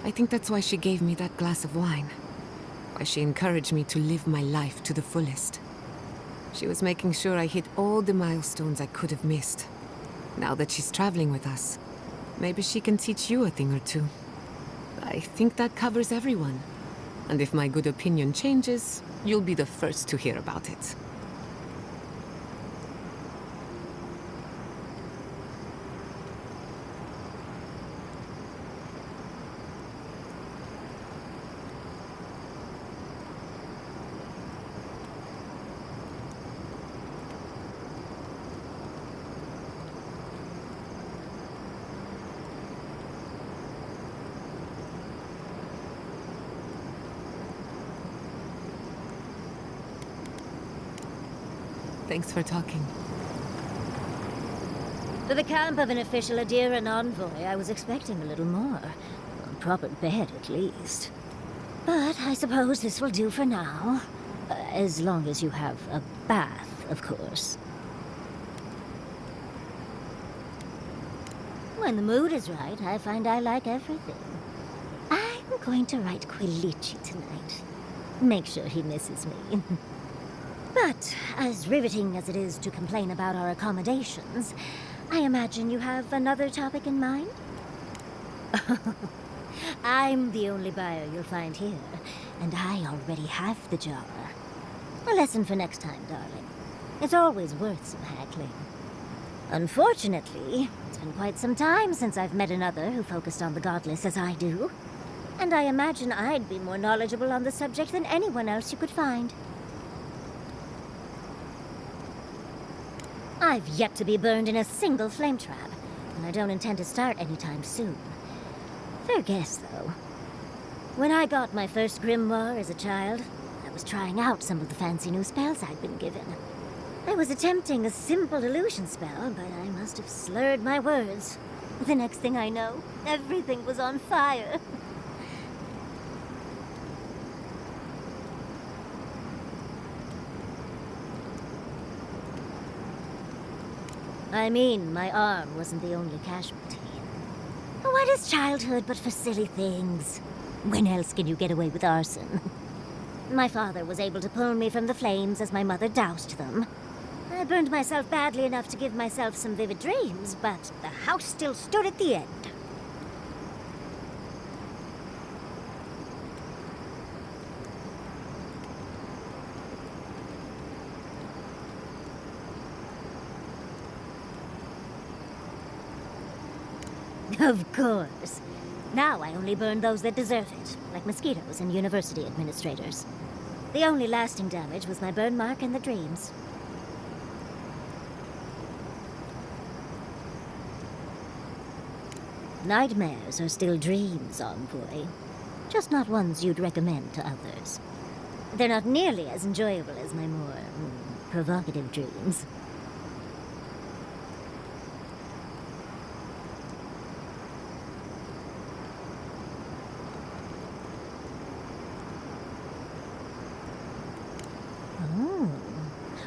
I think that's why she gave me that glass of wine. Why she encouraged me to live my life to the fullest. She was making sure I hit all the milestones I could have missed. Now that she's traveling with us, maybe she can teach you a thing or two. I think that covers everyone. And if my good opinion changes, you'll be the first to hear about it. Thanks for talking. For the camp of an official Adiran envoy, I was expecting a little more. A proper bed, at least. But I suppose this will do for now. As long as you have a bath, of course. When the mood is right, I find I like everything. I'm going to write Quilichi tonight. Make sure he misses me. But, as riveting as it is to complain about our accommodations, I imagine you have another topic in mind? I'm the only buyer you'll find here, and I already have the jar. A lesson for next time, darling. It's always worth some haggling. Unfortunately, it's been quite some time since I've met another who focused on the godless as I do. And I imagine I'd be more knowledgeable on the subject than anyone else you could find. I've yet to be burned in a single flame trap, and I don't intend to start anytime soon. Fair guess, though. When I got my first grimoire as a child, I was trying out some of the fancy new spells I'd been given. I was attempting a simple illusion spell, but I must have slurred my words. The next thing I know, everything was on fire. I mean, my arm wasn't the only casualty. What is childhood but for silly things? When else can you get away with arson? My father was able to pull me from the flames as my mother doused them. I burned myself badly enough to give myself some vivid dreams, but the house still stood at the end. Of course. Now I only burn those that deserve it, like mosquitoes and university administrators. The only lasting damage was my burn mark and the dreams. Nightmares are still dreams, Envoy. Just not ones you'd recommend to others. They're not nearly as enjoyable as my more provocative dreams. Oh.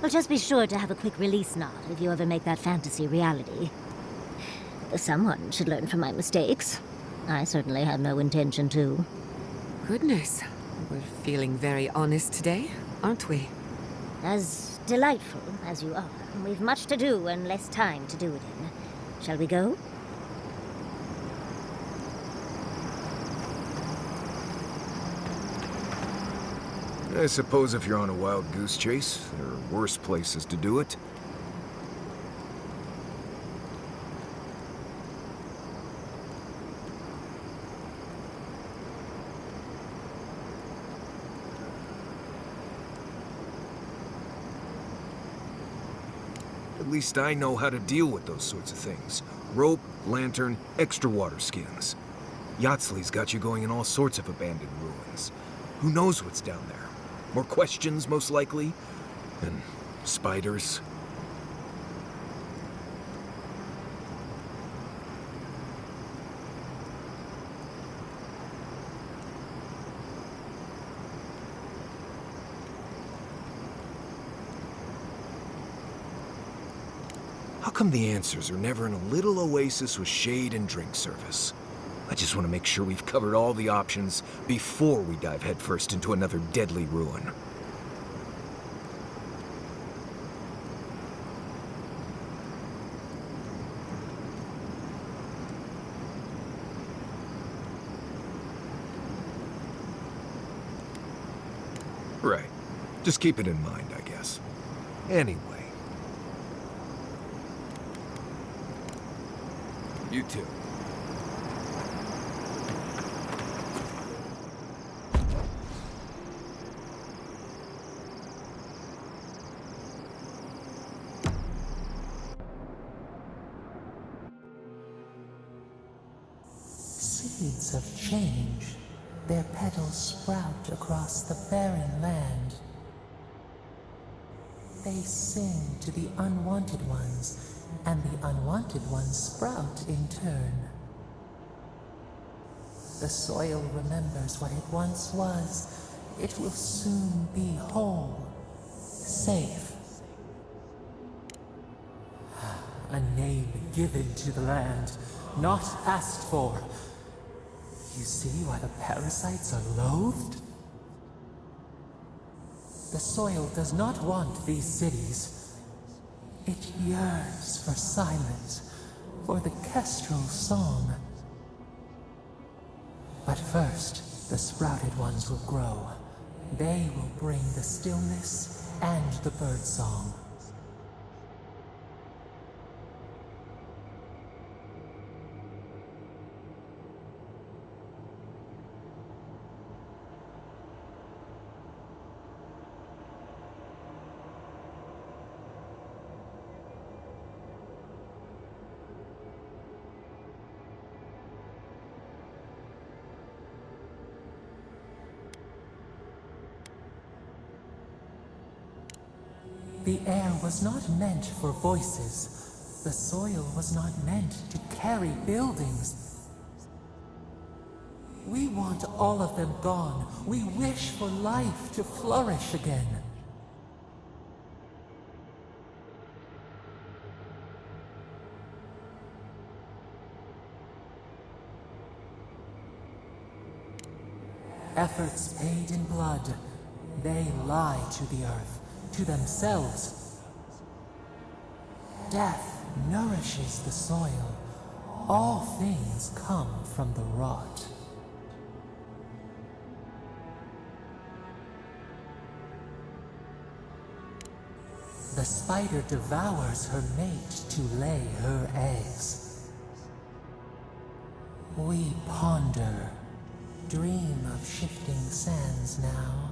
Well, just be sure to have a quick release knot if you ever make that fantasy reality. Someone should learn from my mistakes. I certainly have no intention to. Goodness. We're feeling very honest today, aren't we? As delightful as you are, we've much to do and less time to do it in. Shall we go? I suppose if you're on a wild goose chase, there are worse places to do it. At least I know how to deal with those sorts of things. Rope, lantern, extra water skins. Yatsley's got you going in all sorts of abandoned ruins. Who knows what's down there? More questions, most likely. And spiders. How come the answers are never in a little oasis with shade and drink service? I just want to make sure we've covered all the options before we dive headfirst into another deadly ruin. Right. Just keep it in mind, I guess. Anyway. You too. Seeds of change, their petals sprout across the barren land. They sing to the unwanted ones, and the unwanted ones sprout in turn. The soil remembers what it once was. It will soon be whole, safe. A name given to the land, not asked for. You see why the parasites are loathed? The soil does not want these cities. It yearns for silence, for the kestrel song. But first, the sprouted ones will grow. They will bring the stillness and the bird song. The air was not meant for voices. The soil was not meant to carry buildings. We want all of them gone. We wish for life to flourish again. Efforts paid in blood, they lie to the earth, to themselves. Death nourishes the soil. All things come from the rot. The spider devours her mate to lay her eggs. We ponder, dream of shifting sands now.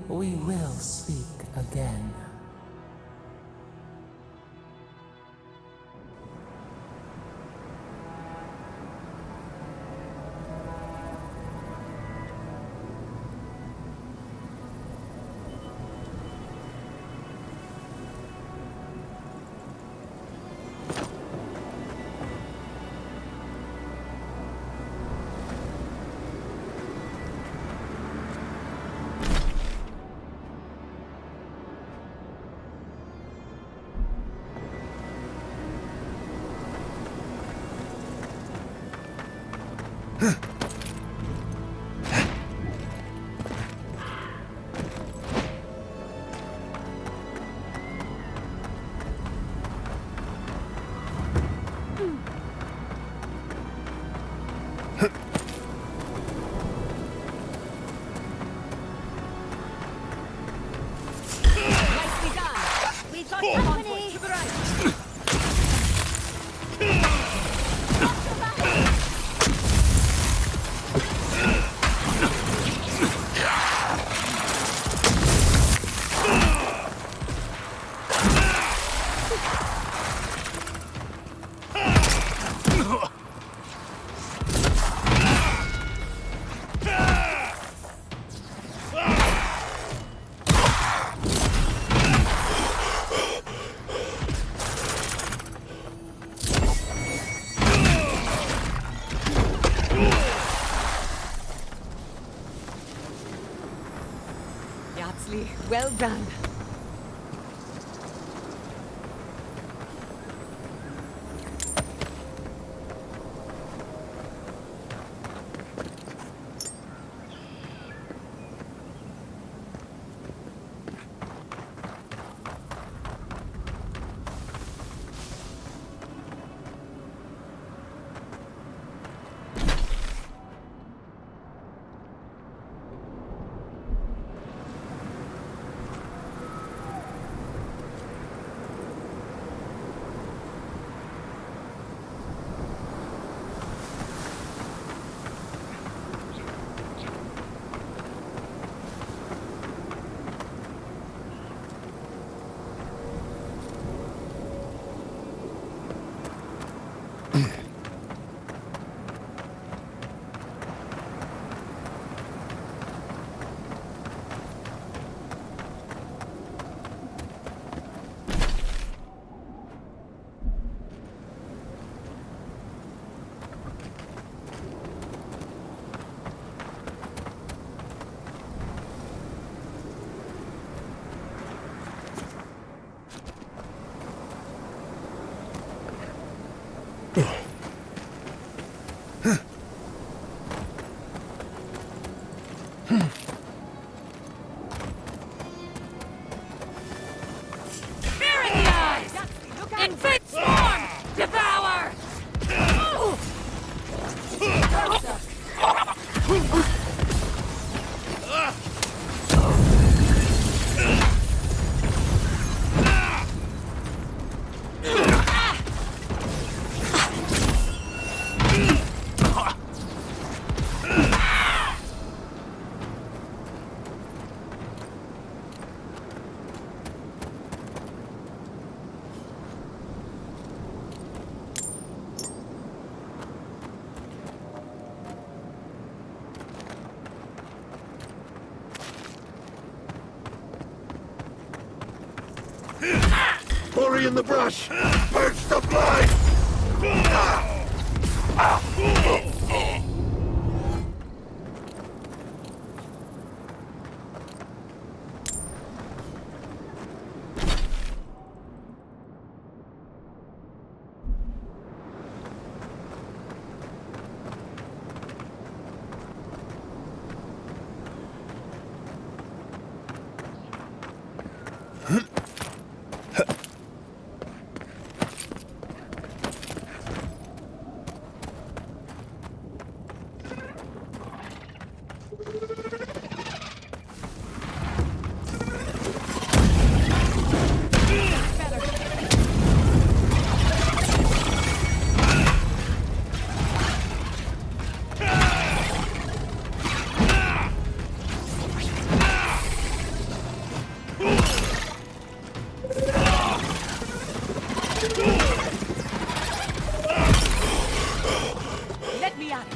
We will speak again. Well done. Hurry in the brush! Purge the blood! Let me out.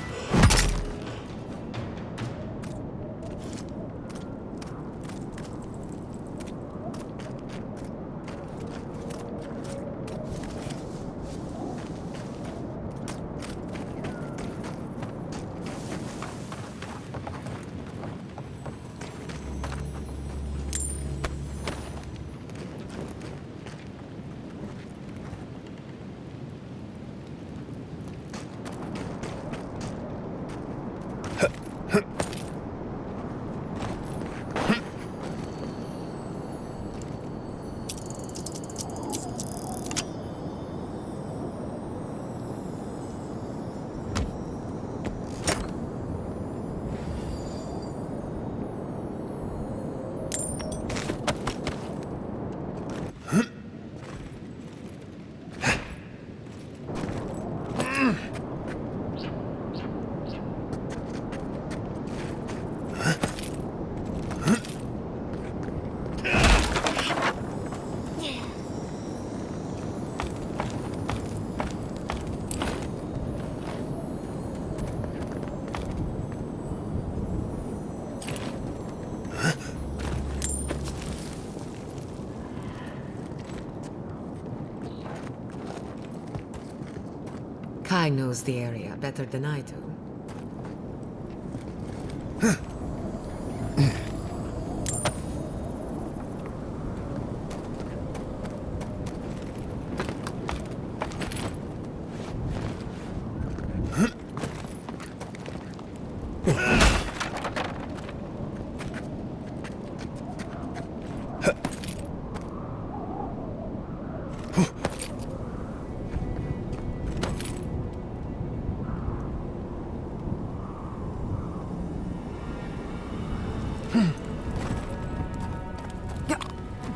Kai knows the area better than I do.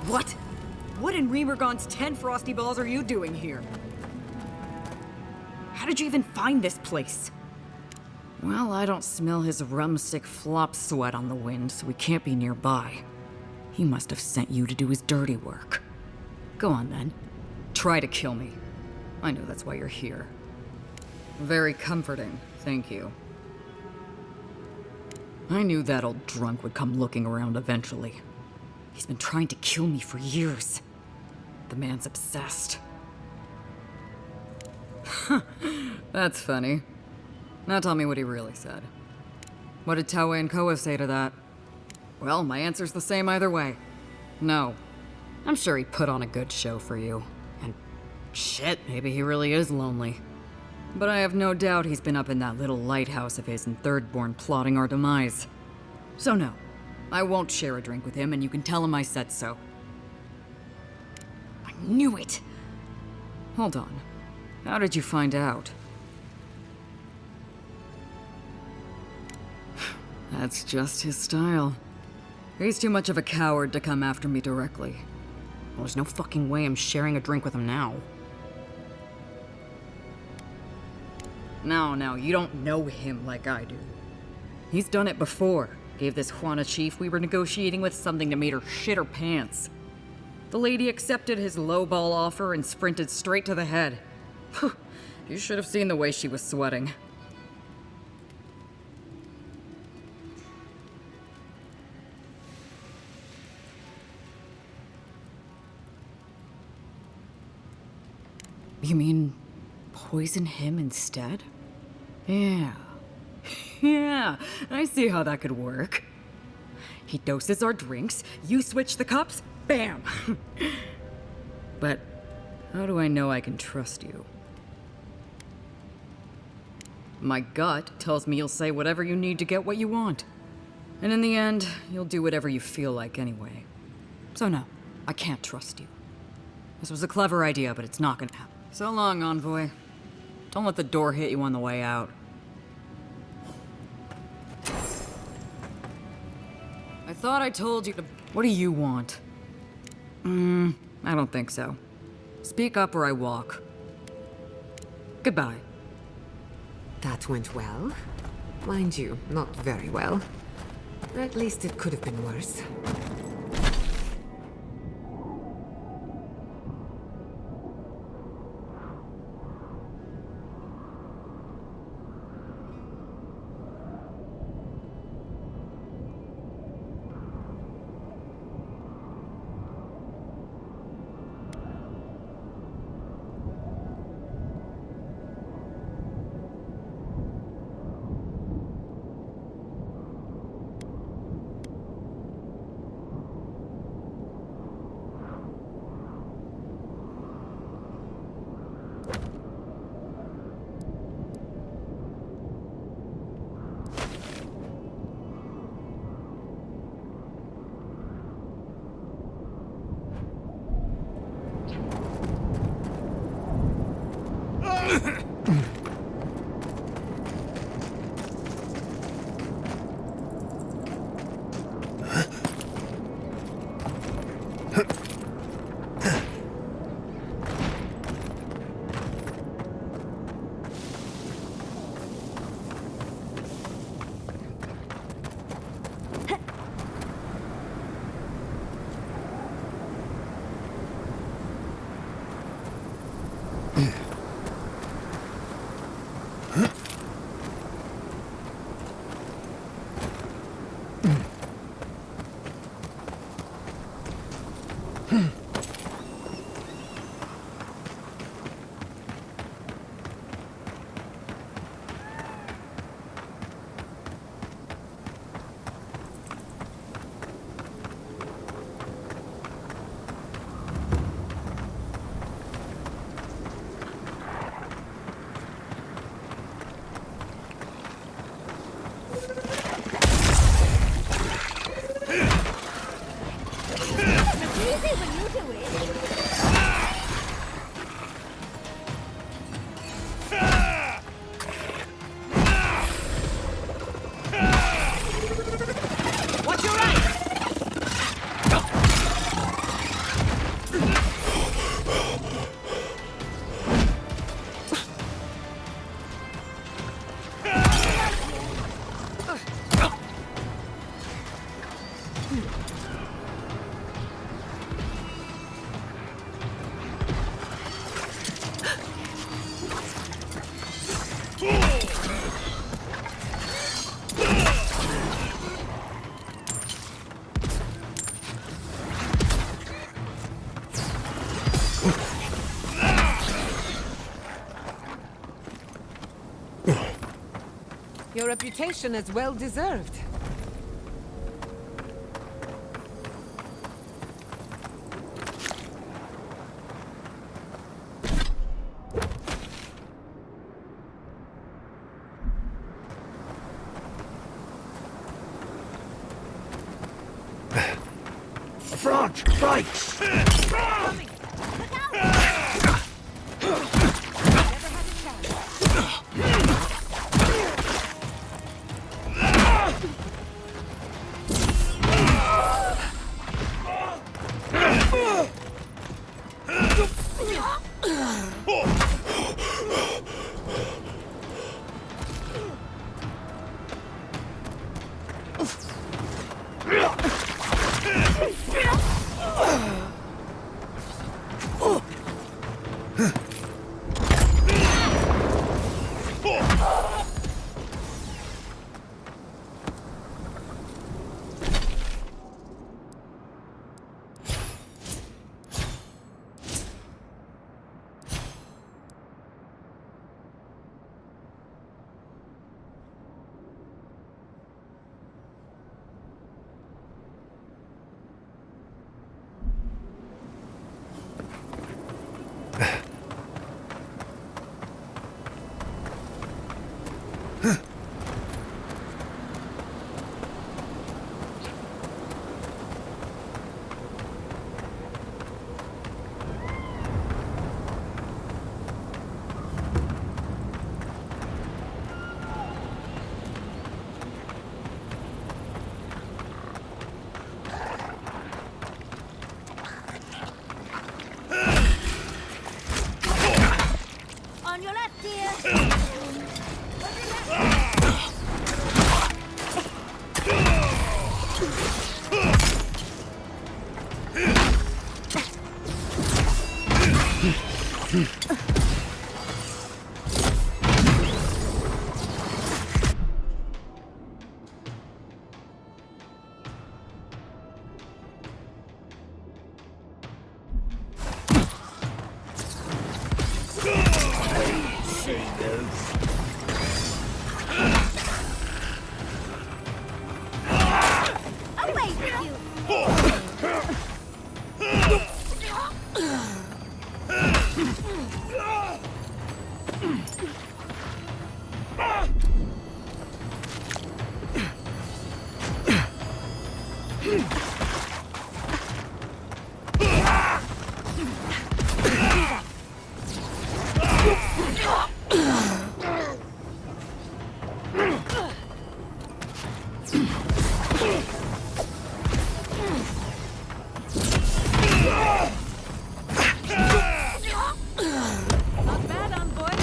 What? What in Remergon's 10 frosty balls are you doing here? How did you even find this place? Well, I don't smell his rumstick flop sweat on the wind, so he can't be nearby. He must have sent you to do his dirty work. Go on then. Try to kill me. I know that's why you're here. Very comforting, thank you. I knew that old drunk would come looking around eventually. He's been trying to kill me for years. The man's obsessed. That's funny. Now tell me what he really said. What did Taue and Koa say to that? Well, my answer's the same either way. No. I'm sure he put on a good show for you. And shit, maybe he really is lonely. But I have no doubt he's been up in that little lighthouse of his in Thirdborn plotting our demise. So no, I won't share a drink with him, and you can tell him I said so. I knew it! Hold on. How did you find out? That's just his style. He's too much of a coward to come after me directly. Well, there's no fucking way I'm sharing a drink with him now. No, you don't know him like I do. He's done it before. Gave this Juana chief we were negotiating with something that made her shit her pants. The lady accepted his lowball offer and sprinted straight to the head. You should have seen the way she was sweating. You mean poison him instead? Yeah. Yeah, I see how that could work. He doses our drinks, you switch the cups, bam! But how do I know I can trust you? My gut tells me you'll say whatever you need to get what you want. And in the end, you'll do whatever you feel like anyway. So no, I can't trust you. This was a clever idea, but it's not gonna happen. So long, Envoy. Don't let the door hit you on the way out. I thought I told you to... What do you want? I don't think so. Speak up or I walk. Goodbye. That went well. Mind you, not very well. At least it could have been worse. Your reputation is well deserved. Front! Right! Not bad, envoy.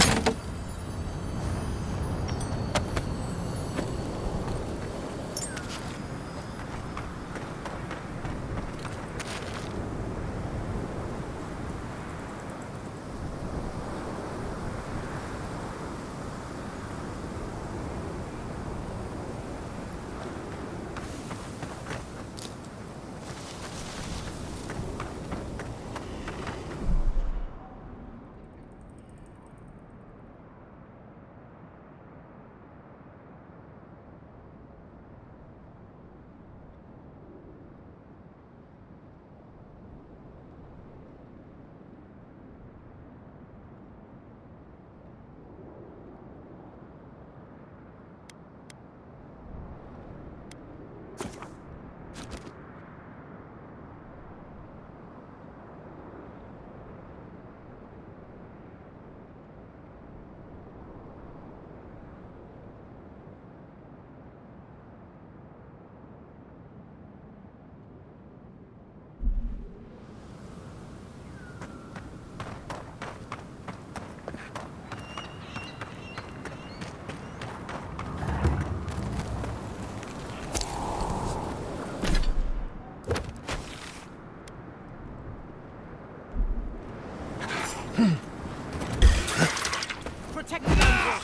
Protect the envoy.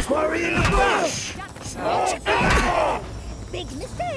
Quarry in the bush! Big mistake!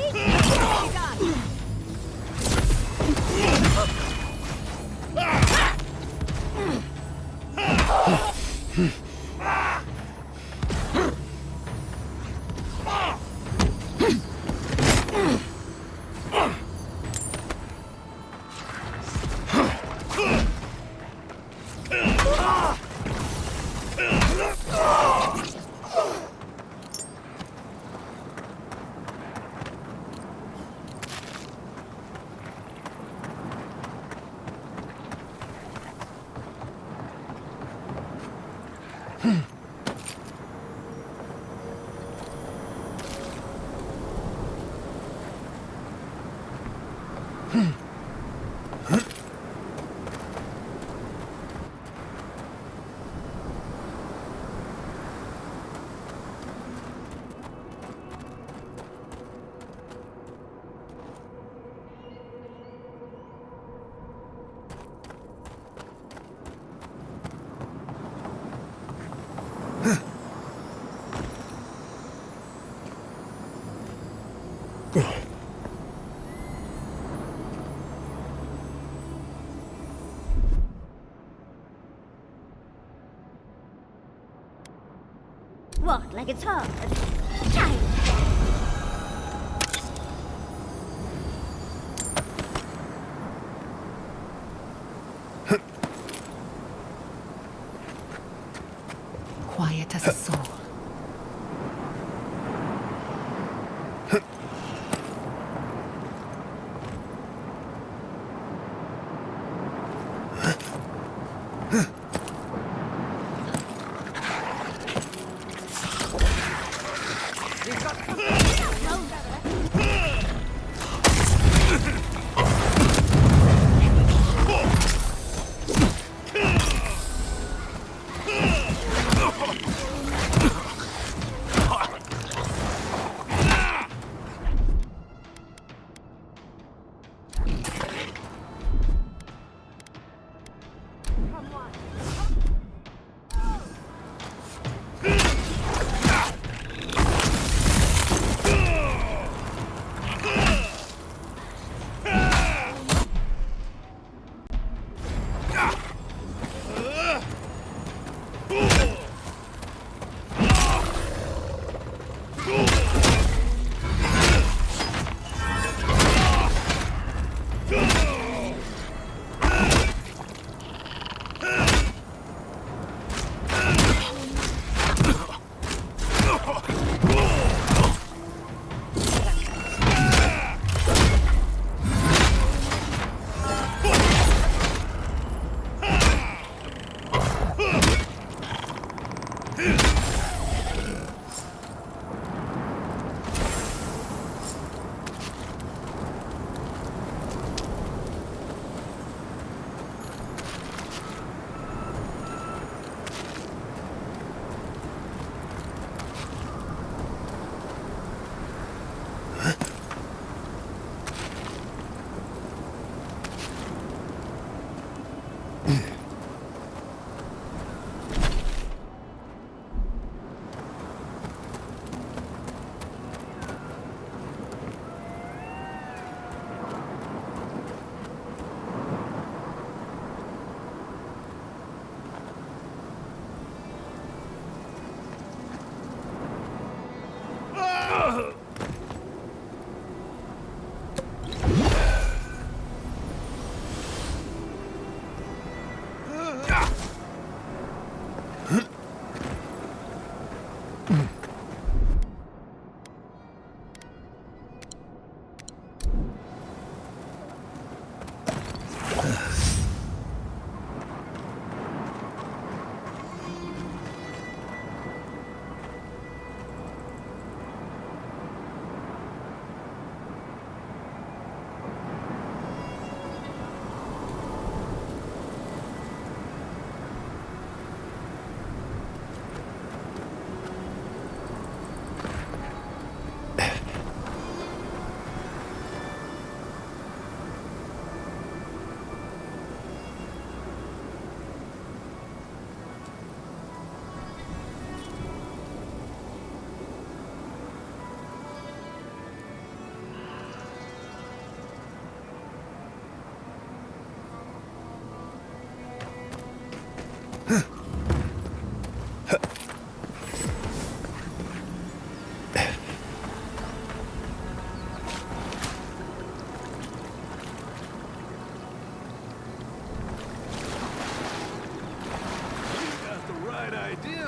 What, like it's hard? Try it. Quiet as a soul.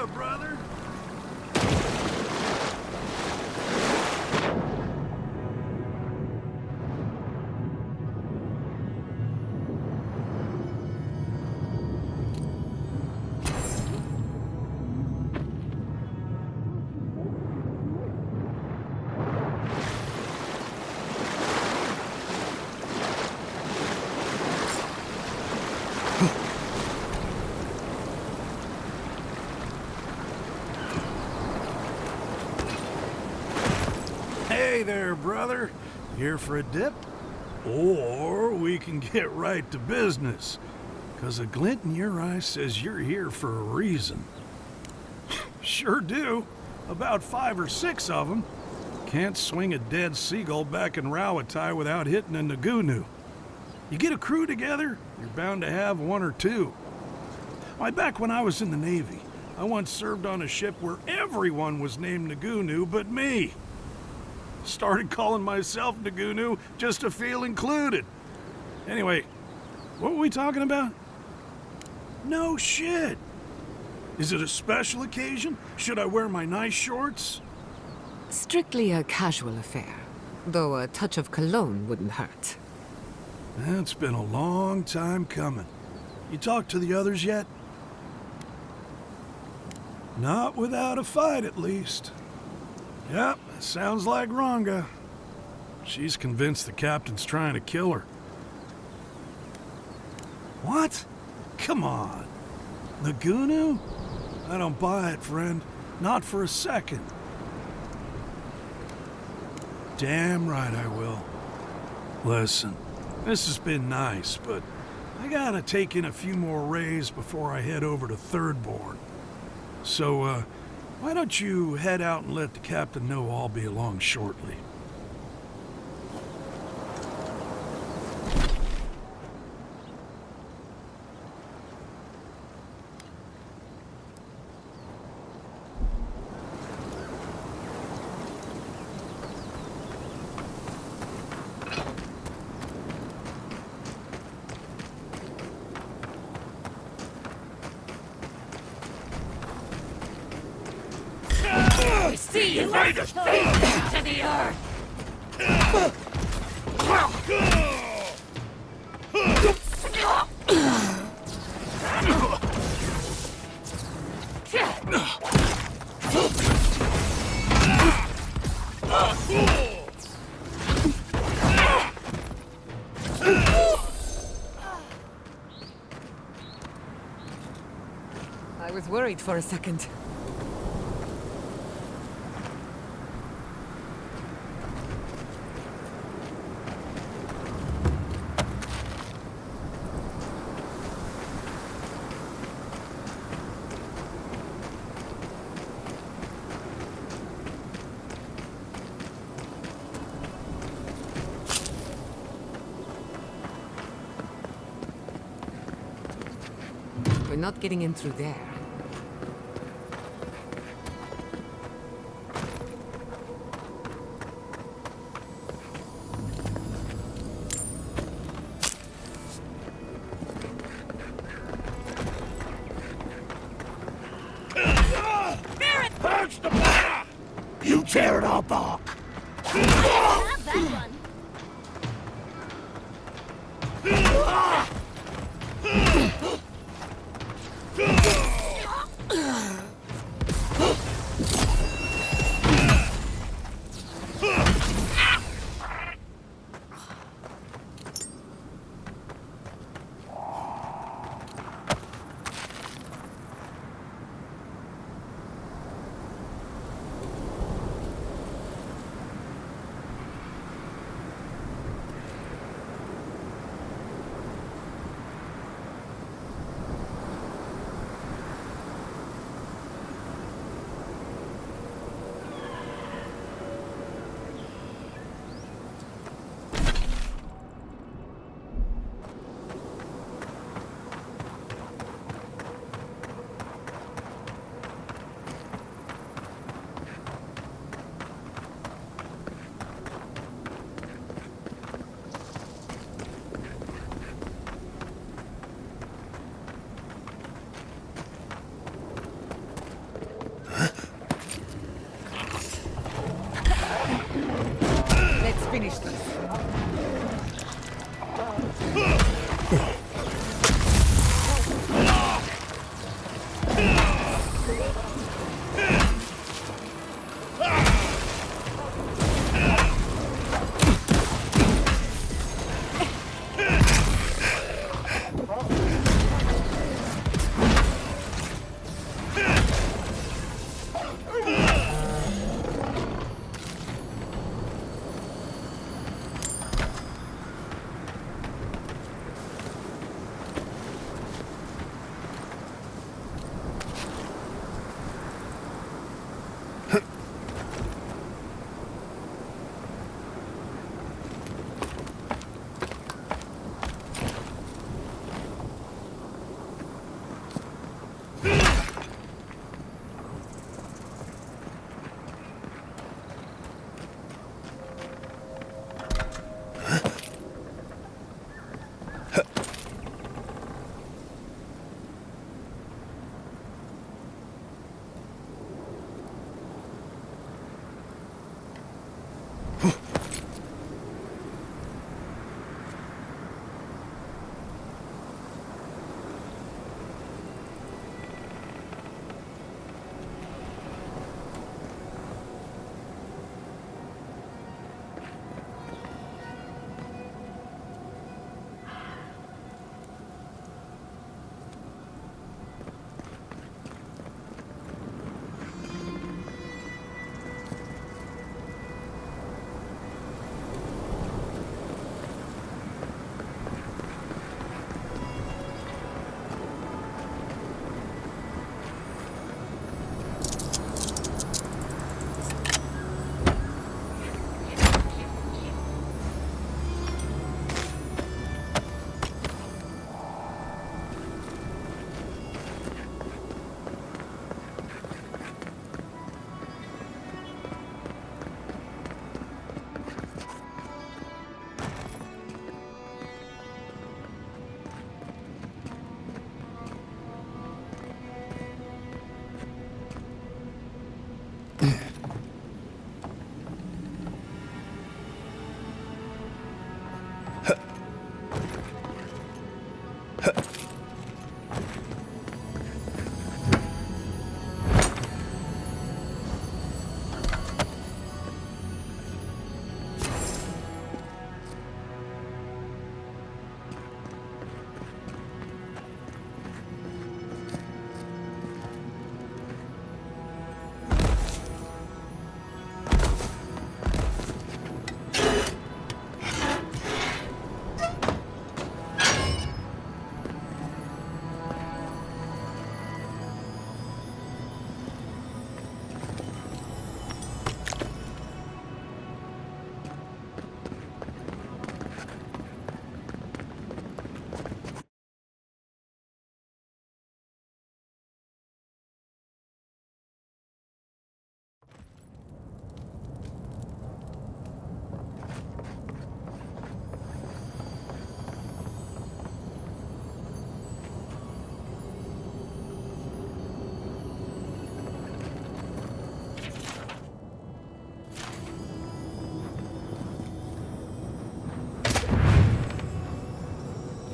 brother. Hey there, brother. Here for a dip? Or we can get right to business. 'Cause a glint in your eye says you're here for a reason. Sure do. About 5 or 6 of them. Can't swing a dead seagull back in Rawatai without hitting a Nagunu. You get a crew together, you're bound to have 1 or 2. Why, back when I was in the Navy, I once served on a ship where everyone was named Nagunu but me. Started calling myself Nagunu just to feel included. Anyway, what were we talking about? No shit. Is it a special occasion? Should I wear my nice shorts? Strictly a casual affair, though a touch of cologne wouldn't hurt. It's been a long time coming. You talked to the others yet? Not without a fight, at least. Yep, sounds like Ranga. She's convinced the captain's trying to kill her. What? Come on. Nagunu? I don't buy it, friend. Not for a second. Damn right I will. Listen, this has been nice, but I gotta take in a few more rays before I head over to Thirdborn. So, why don't you head out and let the captain know I'll be along shortly? I see you ready to to the earth. I was worried for a second. We're not getting in through there. Purge the banner! You tear it all bark! Have that one.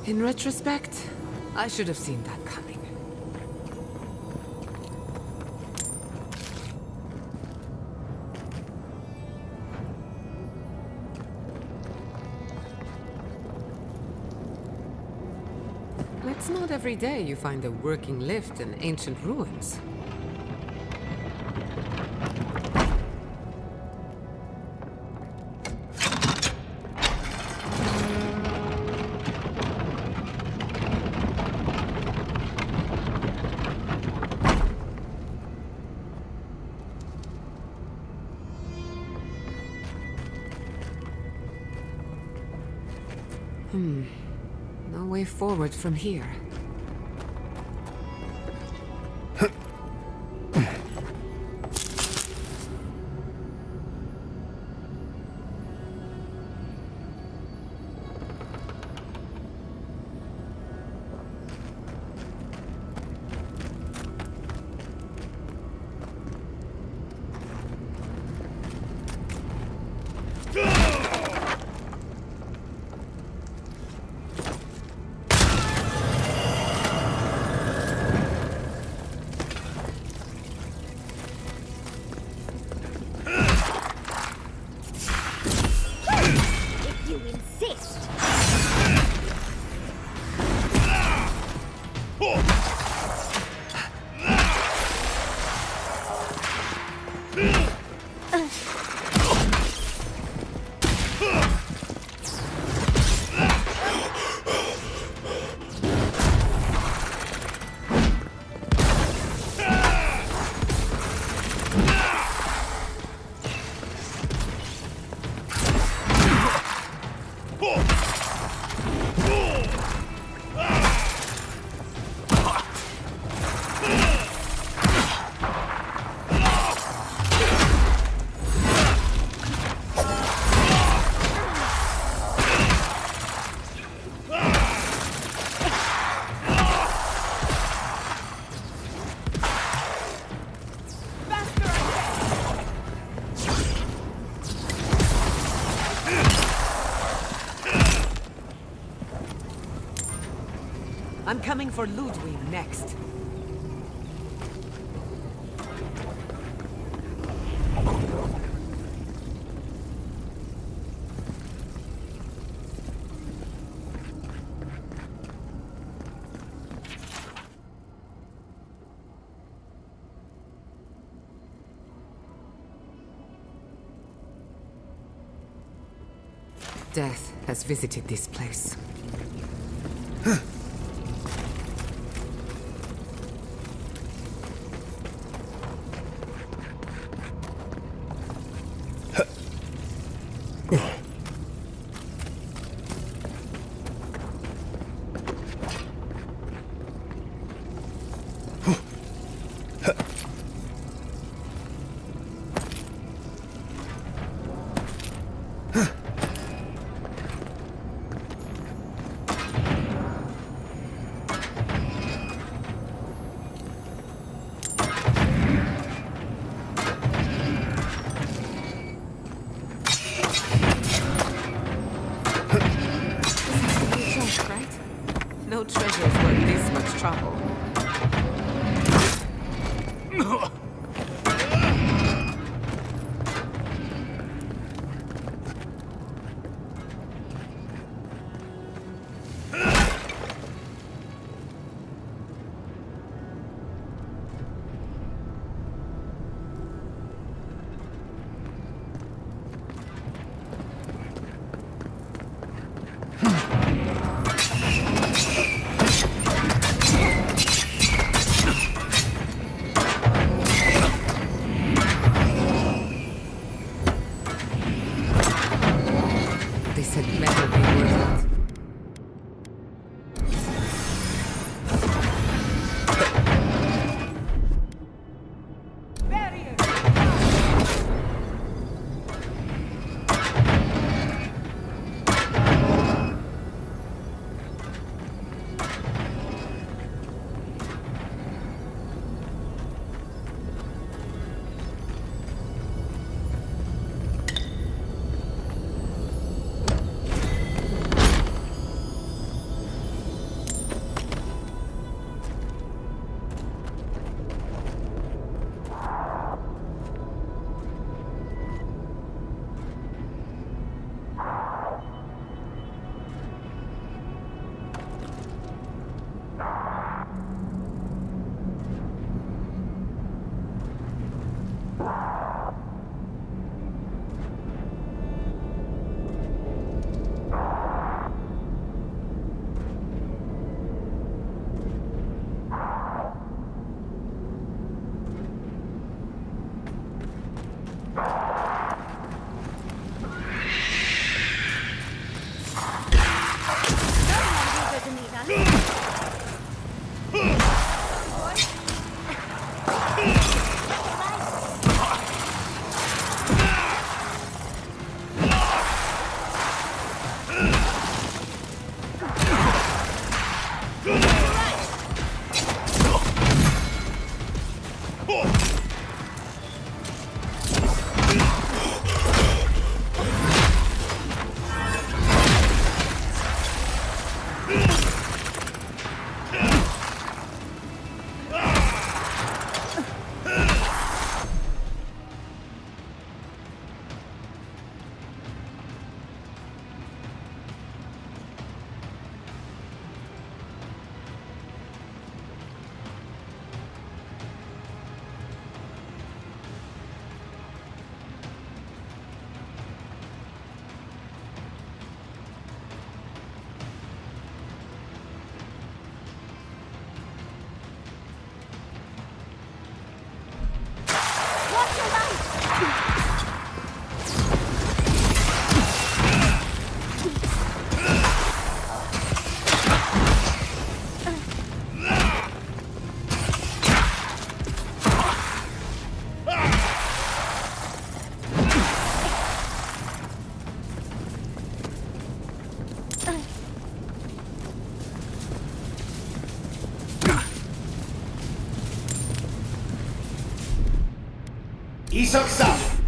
In retrospect, I should have seen that coming. It's not every day you find a working lift in ancient ruins. No way forward from here. If you insist. I'm coming for Ludwig next. Death has visited this place. 이석삼.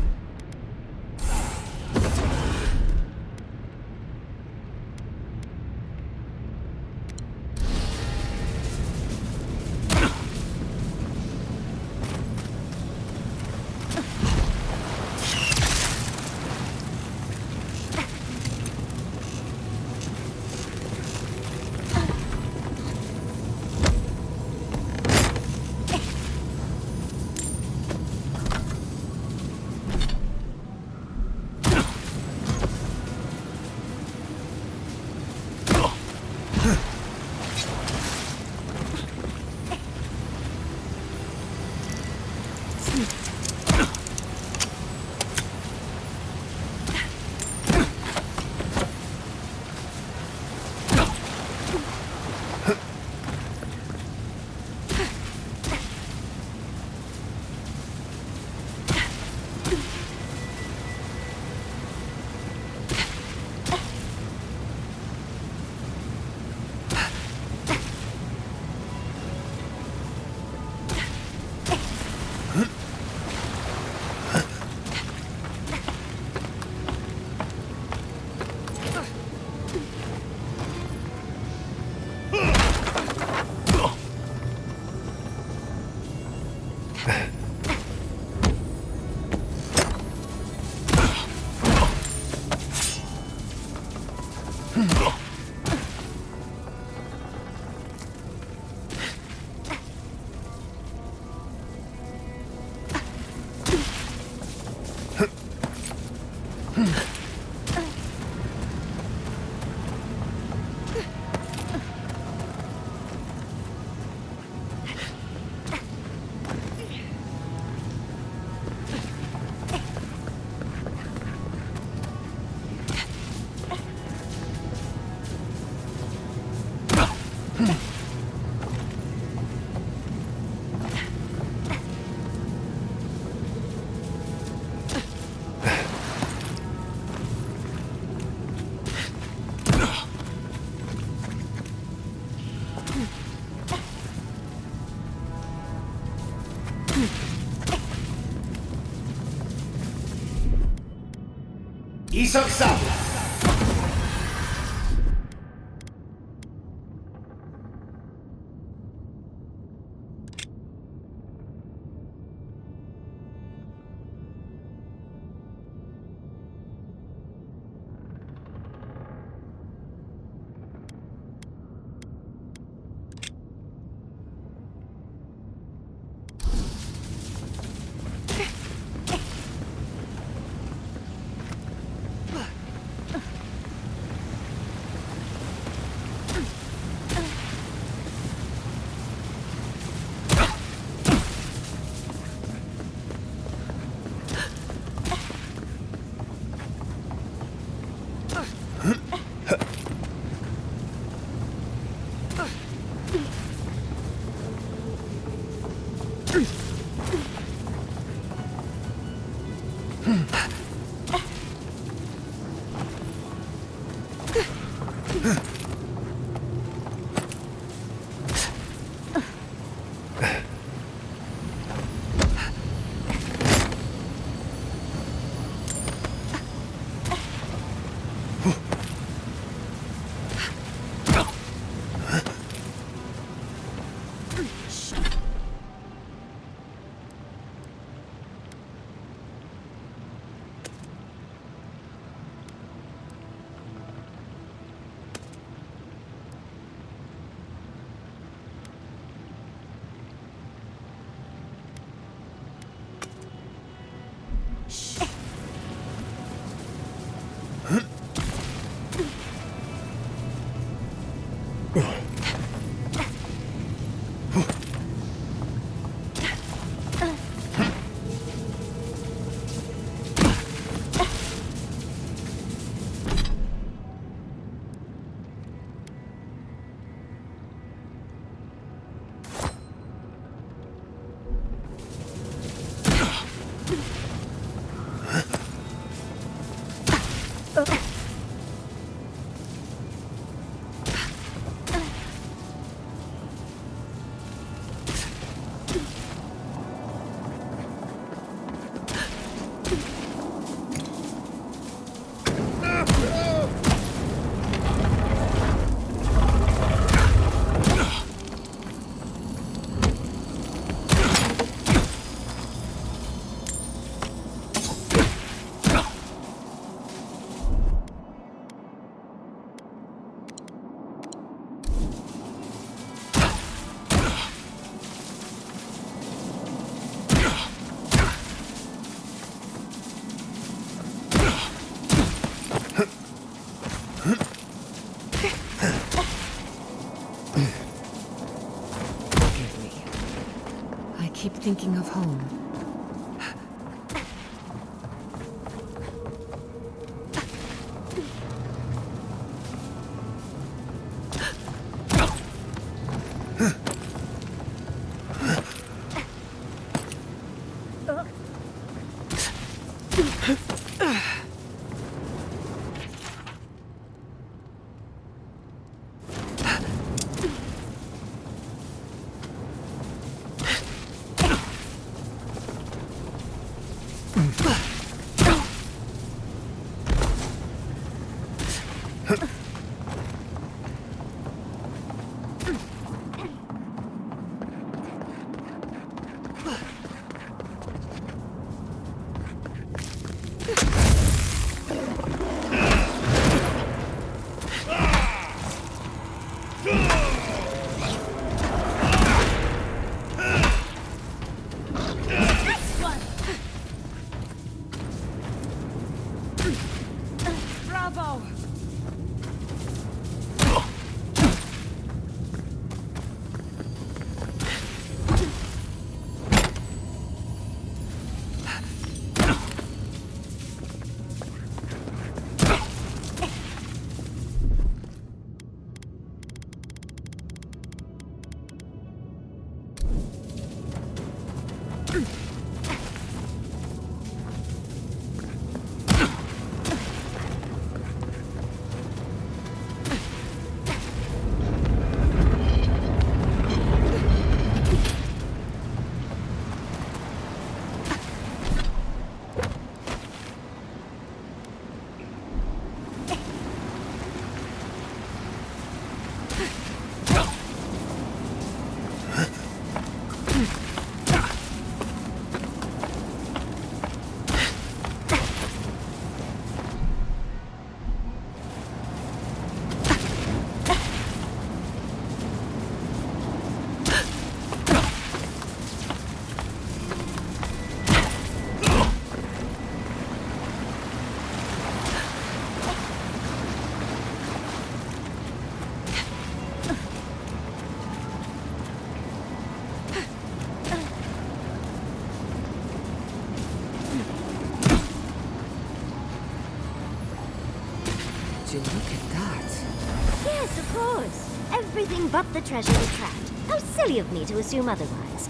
이석삼. thinking of home. Bravo! Would you look at that? Yes, of course. Everything but the treasure was trapped. How silly of me to assume otherwise.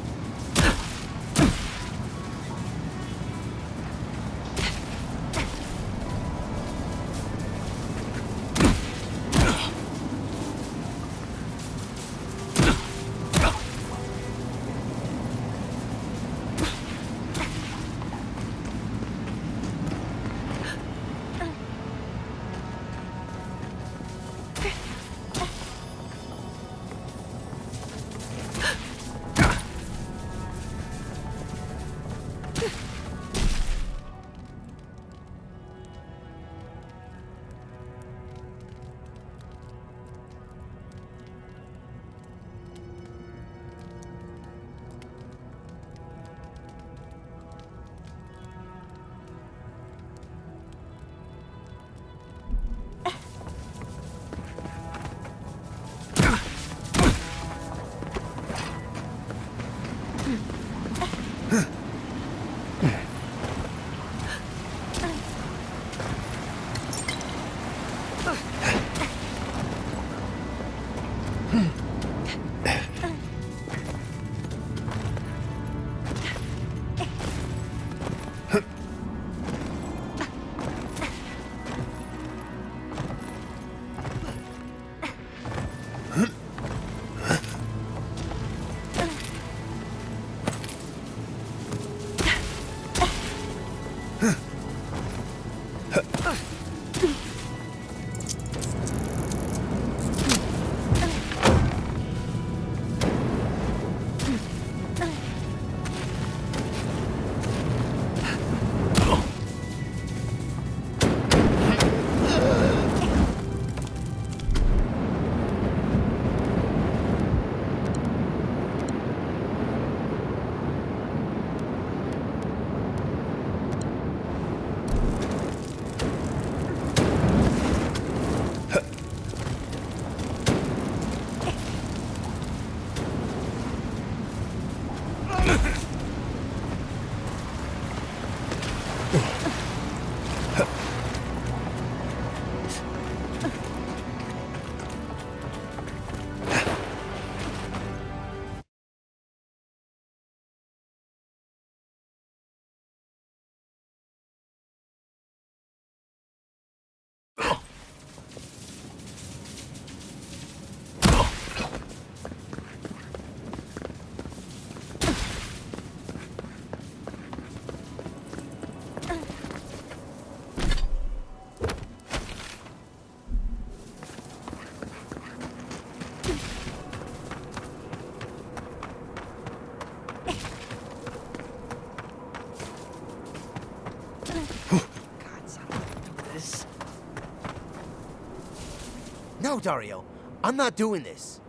No, Dario. I'm not doing this.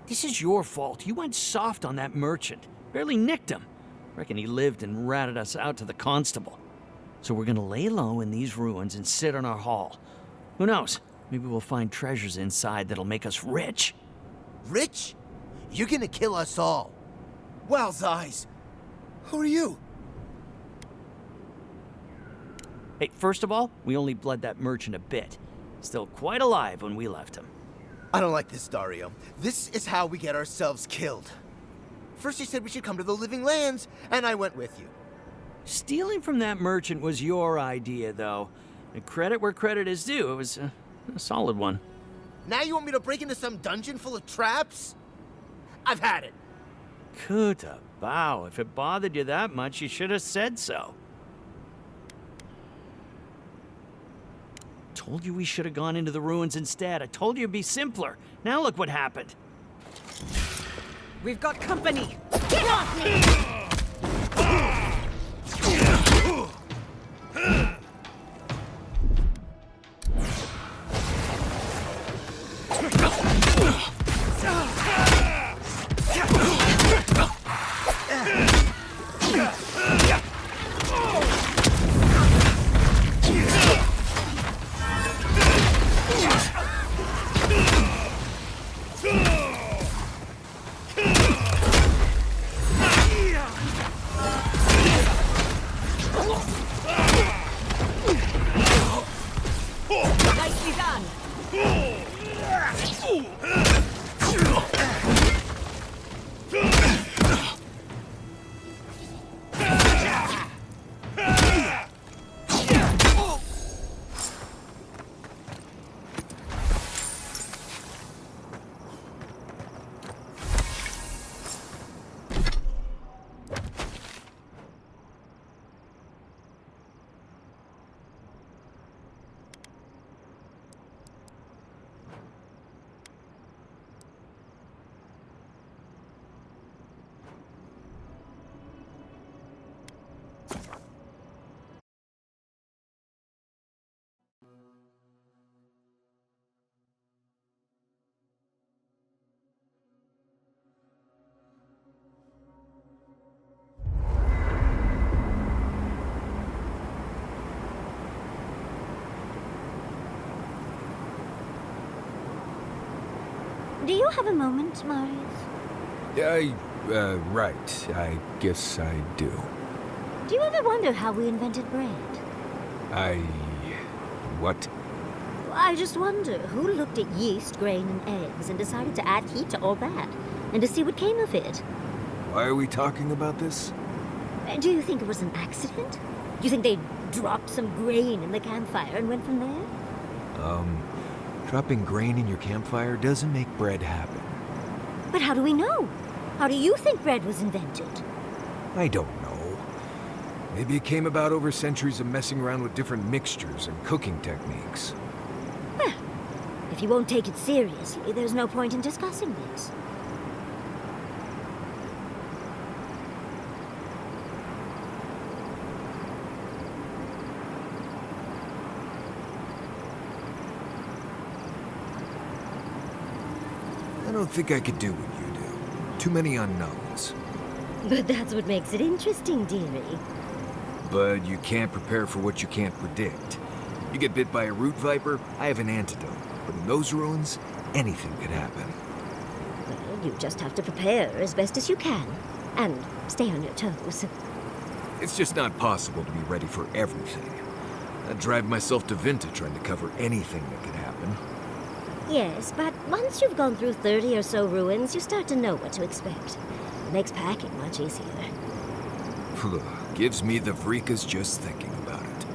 This is your fault. You went soft on that merchant. Barely nicked him. Reckon he lived and ratted us out to the constable. So we're gonna lay low in these ruins and sit on our haul. Who knows? Maybe we'll find treasures inside that'll make us rich. Rich? You're gonna kill us all. Wow's eyes. Who are you? Hey, first of all, we only bled that merchant a bit. Still quite alive when we left him. I don't like this, Dario. This is how we get ourselves killed. First you said we should come to the Living Lands, and I went with you. Stealing from that merchant was your idea, though. And credit where credit is due. It was a solid one. Now you want me to break into some dungeon full of traps? I've had it. Kuta, bow. If it bothered you that much, you should have said so. Told you we should have gone into the ruins instead. I told you it'd be simpler. Now look what happened. We've got company! Get off me! Nicely done! Do you have a moment, Marius? Right. I guess I do. Do you ever wonder how we invented bread? What? I just wonder who looked at yeast, grain, and eggs and decided to add heat to all that, and to see what came of it. Why are we talking about this? Do you think it was an accident? Do you think they dropped some grain in the campfire and went from there? Dropping grain in your campfire doesn't make bread happen. But how do we know? How do you think bread was invented? I don't know. Maybe it came about over centuries of messing around with different mixtures and cooking techniques. Well, if you won't take it seriously, there's no point in discussing this. I don't think I could do what you do. Too many unknowns. But that's what makes it interesting, dearie. But you can't prepare for what you can't predict. You get bit by a root viper, I have an antidote. But in those ruins, anything could happen. Well, you just have to prepare as best as you can. And stay on your toes. It's just not possible to be ready for everything. I'd drive myself to Vinta trying to cover anything that could happen. Yes, but once you've gone through 30 or so ruins, you start to know what to expect. It makes packing much easier. Gives me the vreekas just thinking about it.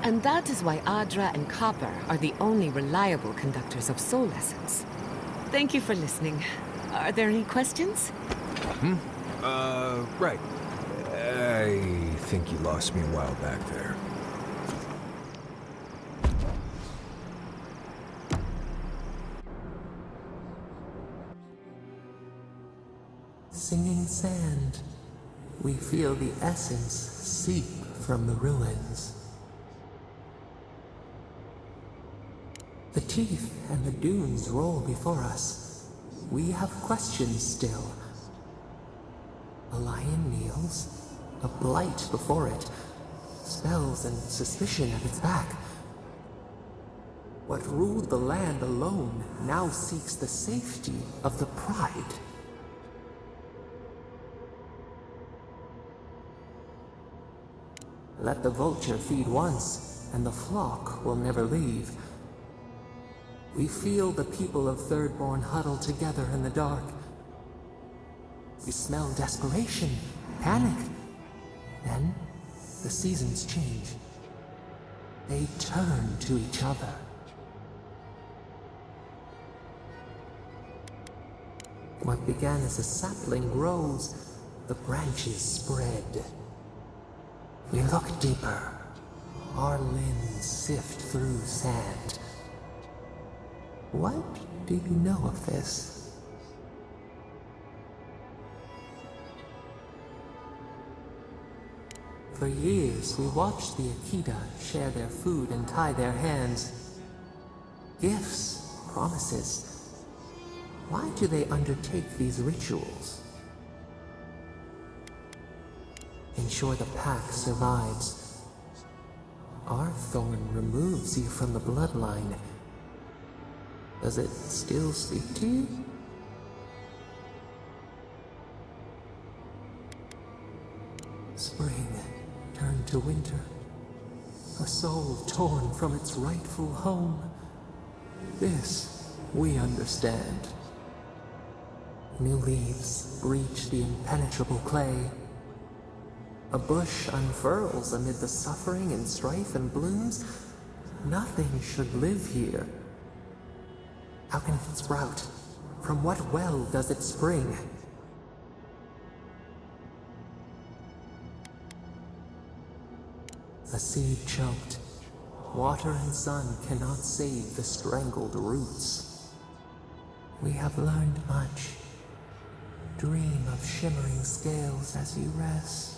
And that is why Adra and Copper are the only reliable conductors of soul essence. Thank you for listening. Are there any questions? Right. I think you lost me a while back there. Singing sand, we feel the essence seep from the ruins. The teeth and the dunes roll before us. We have questions still. A lion kneels, a blight before it, spells and suspicion at its back. What ruled the land alone now seeks the safety of the pride. Let the vulture feed once, and the flock will never leave. We feel the people of Thirdborn huddle together in the dark. We smell desperation, panic. Then, the seasons change. They turn to each other. What began as a sapling grows, the branches spread. We look deeper. Our limbs sift through sand. What do you know of this? For years, we watched the Akita share their food and tie their hands. Gifts, promises. Why do they undertake these rituals? Ensure the pack survives. Our thorn removes you from the bloodline. Does it still speak to you? Spring turned to winter. A soul torn from its rightful home. This we understand. New leaves breach the impenetrable clay. A bush unfurls amid the suffering and strife and blooms. Nothing should live here. How can it sprout? From what well does it spring? A seed choked. Water and sun cannot save the strangled roots. We have learned much. Dream of shimmering scales as you rest.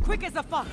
Quick as a fox!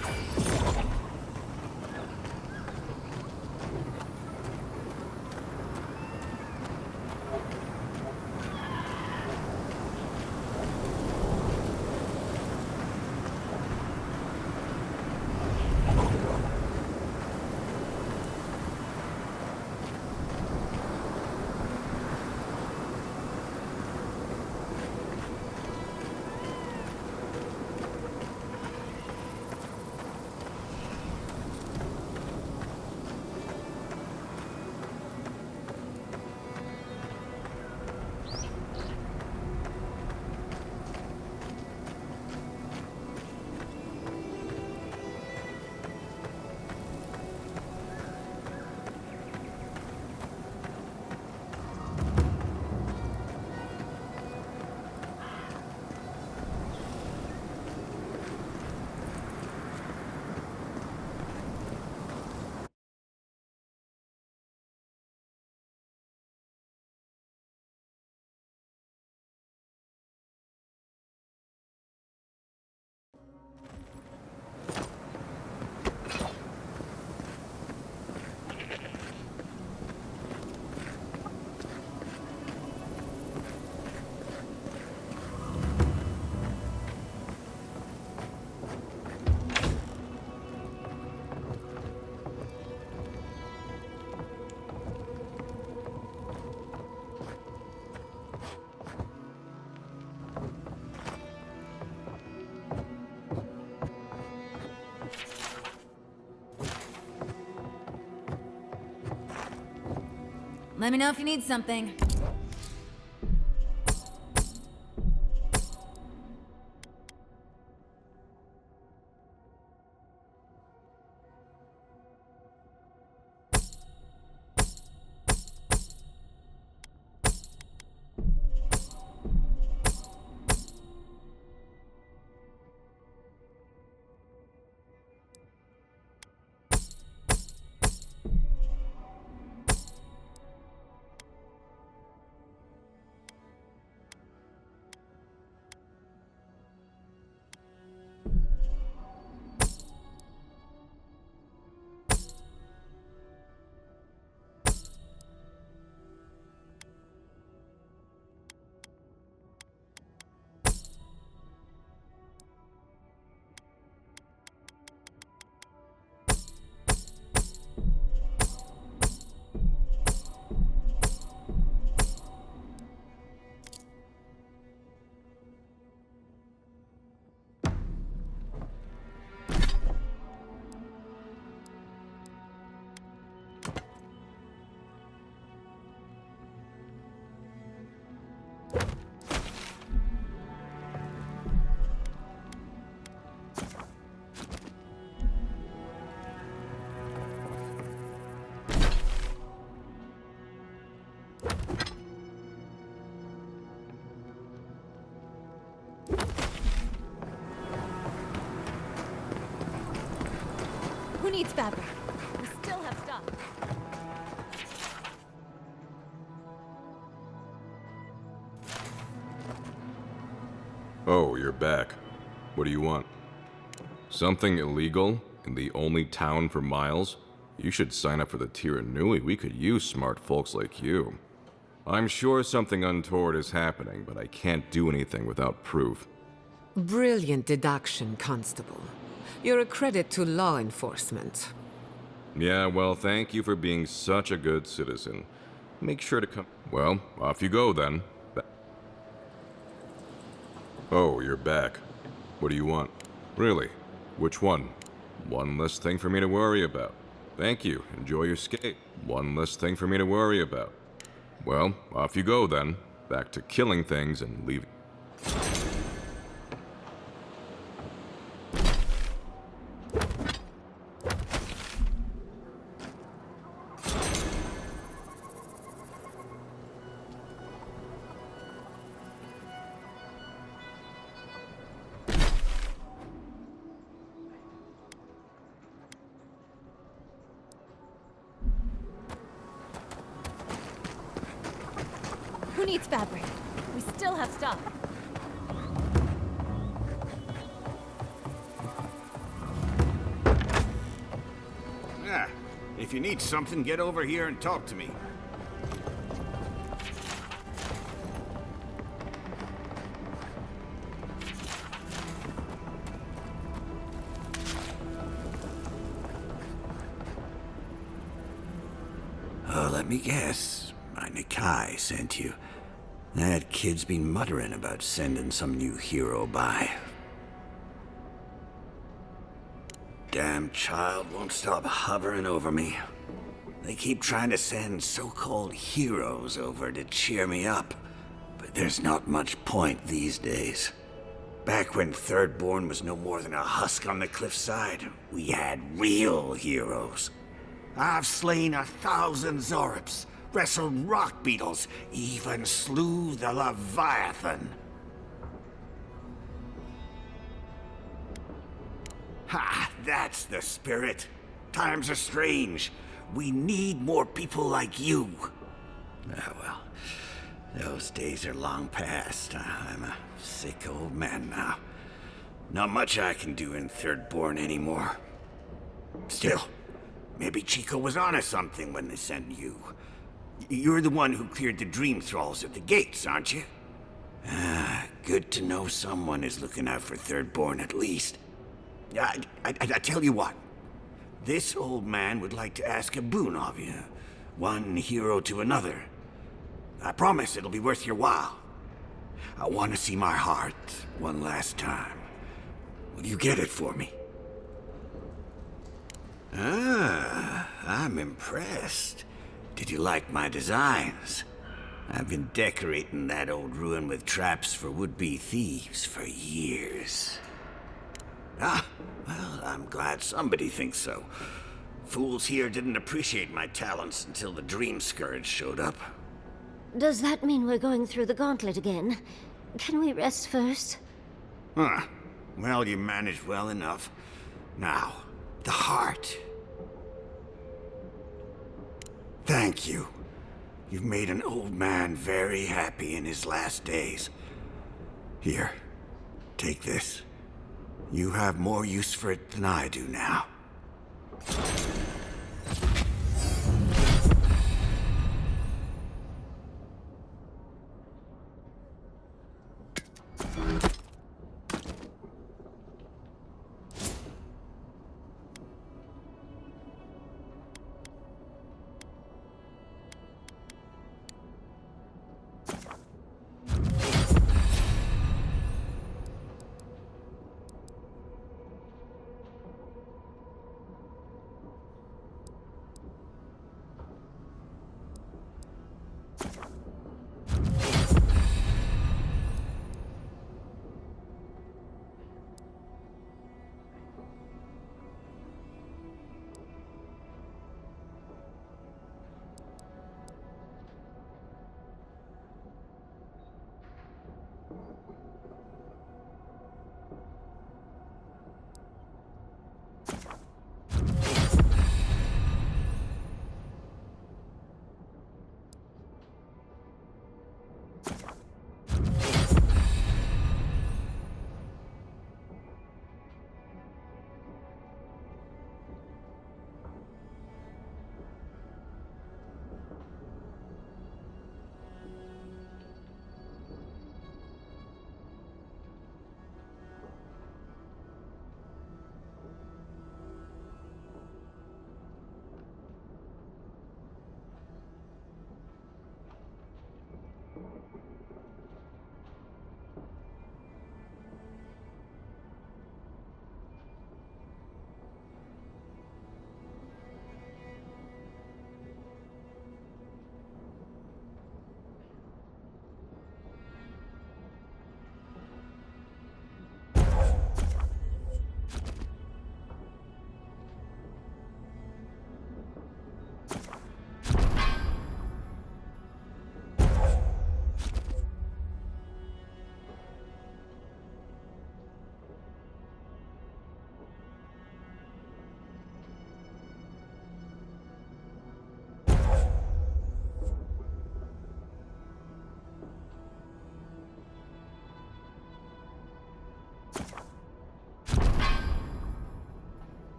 Let me know if you need something. Who needs fabric? We still have stock. Oh, you're back. What do you want? Something illegal in the only town for miles? You should sign up for the Tiranui. We could use smart folks like you. I'm sure something untoward is happening, but I can't do anything without proof. Brilliant deduction, Constable. You're a credit to law enforcement. Yeah, well, thank you for being such a good citizen. Make sure to come. Well, off you go then. Oh, you're back. What do you want? Really? Which one? One less thing for me to worry about. Thank you. Enjoy your skate. One less thing for me to worry about. Well, off you go then. Back to killing things and leaving. Who needs fabric? We still have stock. Yeah, if you need something, get over here and talk to me. Oh, let me guess. My Nikai sent you. That kid's been muttering about sending some new hero by. Damn child won't stop hovering over me. They keep trying to send so-called heroes over to cheer me up, but there's not much point these days. Back when Thirdborn was no more than a husk on the cliffside, we had real heroes. I've slain 1,000 Zorips, wrestled rock beetles, even slew the Leviathan. Ha! That's the spirit. Times are strange. We need more people like you. Ah, well, those days are long past. I'm a sick old man now. Not much I can do in Thirdborn anymore. Still, maybe Chico was onto something when they sent you. You're the one who cleared the dream thralls at the gates, aren't you? Ah, good to know someone is looking out for Thirdborn at least. I tell you what. This old man would like to ask a boon of you. One hero to another. I promise it'll be worth your while. I want to see my heart one last time. Will you get it for me? Ah, I'm impressed. Did you like my designs? I've been decorating that old ruin with traps for would-be thieves for years. Ah, well, I'm glad somebody thinks so. Fools here didn't appreciate my talents until the Dream Scourge showed up. Does that mean we're going through the gauntlet again? Can we rest first? Huh. Well, you managed well enough. Now, the heart. Thank you. You've made an old man very happy in his last days. Here, take this. You have more use for it than I do now.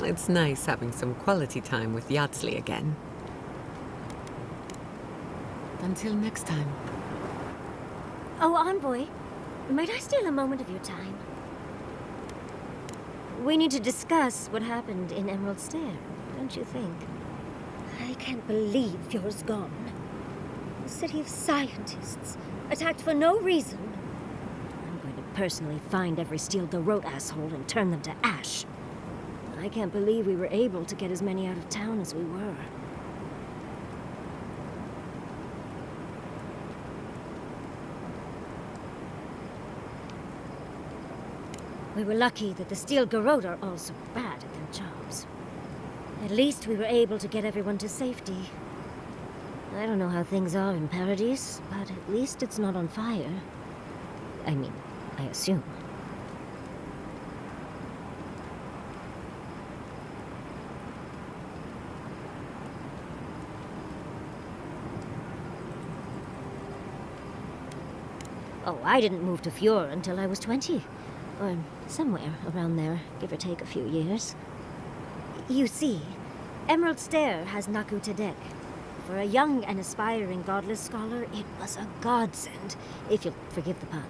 It's nice having some quality time with Yardsley again. Until next time. Oh, Envoy, might I steal a moment of your time? We need to discuss what happened in Emerald Stair, don't you think? I can't believe Fjord's gone. A city of scientists, attacked for no reason. I'm going to personally find every Steel Garrote asshole and turn them to ash. I can't believe we were able to get as many out of town as we were. We were lucky that the Steel Garrote are also bad at their jobs. At least we were able to get everyone to safety. I don't know how things are in Paradise, but at least it's not on fire. I mean, I assume. Oh, I didn't move to Fjord until I was 20. Or somewhere around there, give or take a few years. You see, Emerald Stair has Naku Tedek. For a young and aspiring godless scholar, it was a godsend, if you'll forgive the pun.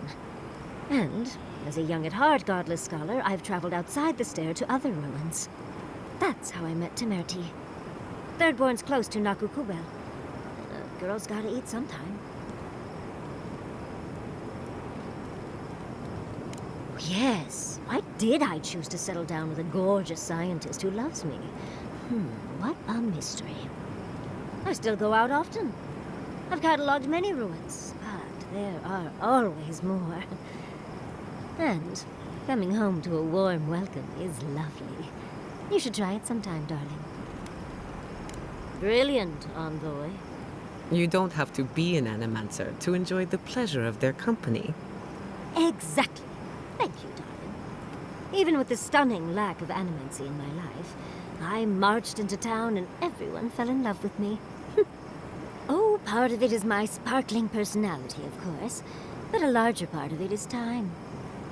And, as a young at heart godless scholar, I've traveled outside the stair to other ruins. That's how I met Temerti. Thirdborn's close to Naku Kubel. A girl's gotta eat sometime. Yes, why did I choose to settle down with a gorgeous scientist who loves me? What a mystery. I still go out often. I've catalogued many ruins, but there are always more. And coming home to a warm welcome is lovely. You should try it sometime, darling. Brilliant, Envoy. You don't have to be an animancer to enjoy the pleasure of their company. Exactly. Thank you, darling. Even with the stunning lack of animancy in my life, I marched into town and everyone fell in love with me. Oh, part of it is my sparkling personality, of course, but a larger part of it is time.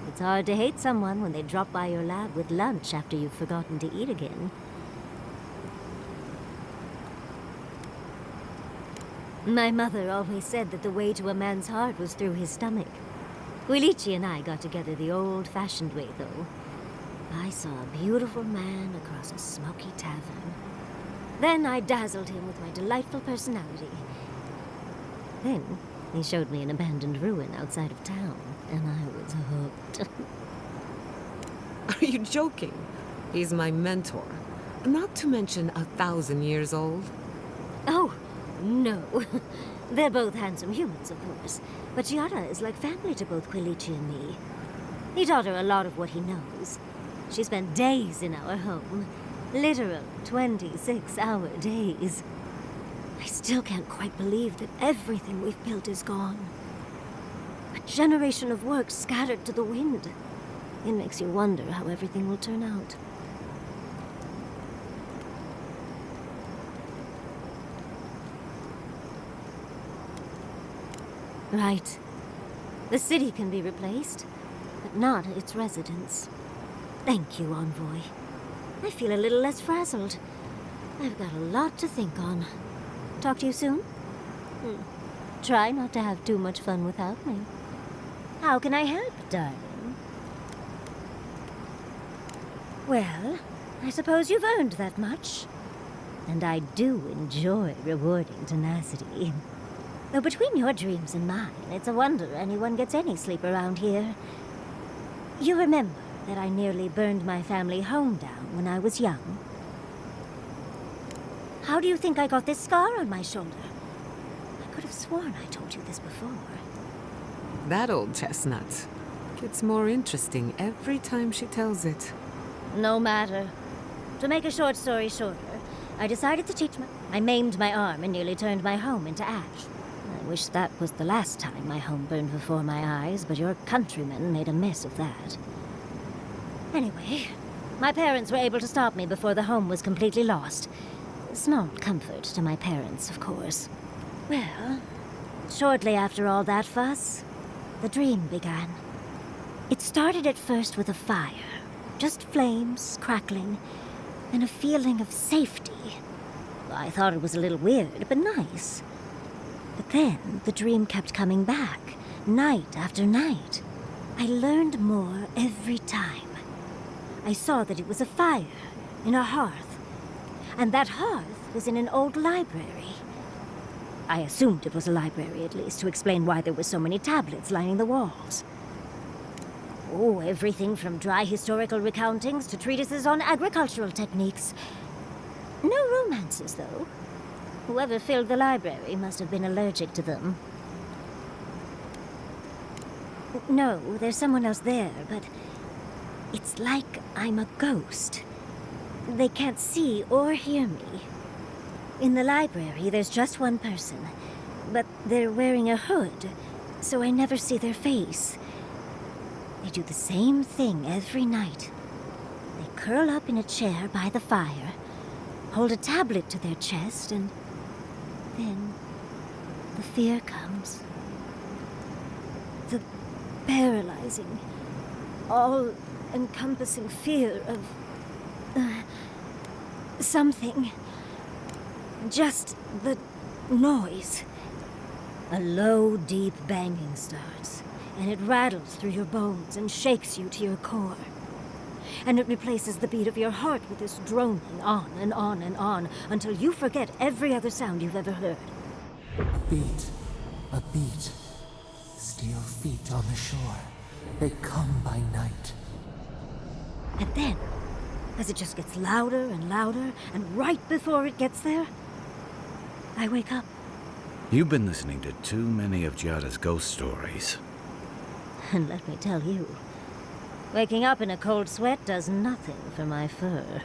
It's hard to hate someone when they drop by your lab with lunch after you've forgotten to eat again. My mother always said that the way to a man's heart was through his stomach. Quilici and I got together the old-fashioned way, though. I saw a beautiful man across a smoky tavern. Then I dazzled him with my delightful personality. Then he showed me an abandoned ruin outside of town, and I was hooked. Are you joking? He's my mentor. Not to mention 1,000 years old. Oh, no. They're both handsome humans, of course. But Giada is like family to both Quilici and me. He taught her a lot of what he knows. She spent days in our home. Literal 26-hour days. I still can't quite believe that everything we've built is gone. A generation of work scattered to the wind. It makes you wonder how everything will turn out. Right. The city can be replaced, but not its residents. Thank you, Envoy. I feel a little less frazzled. I've got a lot to think on. Talk to you soon? Try not to have too much fun without me. How can I help, darling? Well, I suppose you've earned that much. And I do enjoy rewarding tenacity. Though between your dreams and mine, it's a wonder anyone gets any sleep around here. You remember that I nearly burned my family home down when I was young? How do you think I got this scar on my shoulder? I could have sworn I told you this before. That old chestnut gets more interesting every time she tells it. No matter. To make a short story shorter, I decided to teach I maimed my arm and nearly turned my home into ash. I wish that was the last time my home burned before my eyes, but your countrymen made a mess of that. Anyway, my parents were able to stop me before the home was completely lost. Small comfort to my parents, of course. Well, shortly after all that fuss, the dream began. It started at first with a fire. Just flames, crackling, and a feeling of safety. I thought it was a little weird, but nice. But then the dream kept coming back, night after night. I learned more every time. I saw that it was a fire in a hearth, and that hearth was in an old library. I assumed it was a library, at least, to explain why there were so many tablets lining the walls. Oh, everything from dry historical recountings to treatises on agricultural techniques. No romances, though. Whoever filled the library must have been allergic to them. No, there's someone else there, but it's like I'm a ghost. They can't see or hear me. In the library, there's just one person, but they're wearing a hood, so I never see their face. They do the same thing every night. They curl up in a chair by the fire, hold a tablet to their chest, and then the fear comes. The paralyzing, all-encompassing fear of something. Just the noise. A low, deep banging starts, and it rattles through your bones and shakes you to your core. And it replaces the beat of your heart with this droning on and on and on until you forget every other sound you've ever heard. A beat. Steel feet on the shore. They come by night. And then, as it just gets louder and louder, and right before it gets there, I wake up. You've been listening to too many of Giada's ghost stories. And let me tell you, waking up in a cold sweat does nothing for my fur.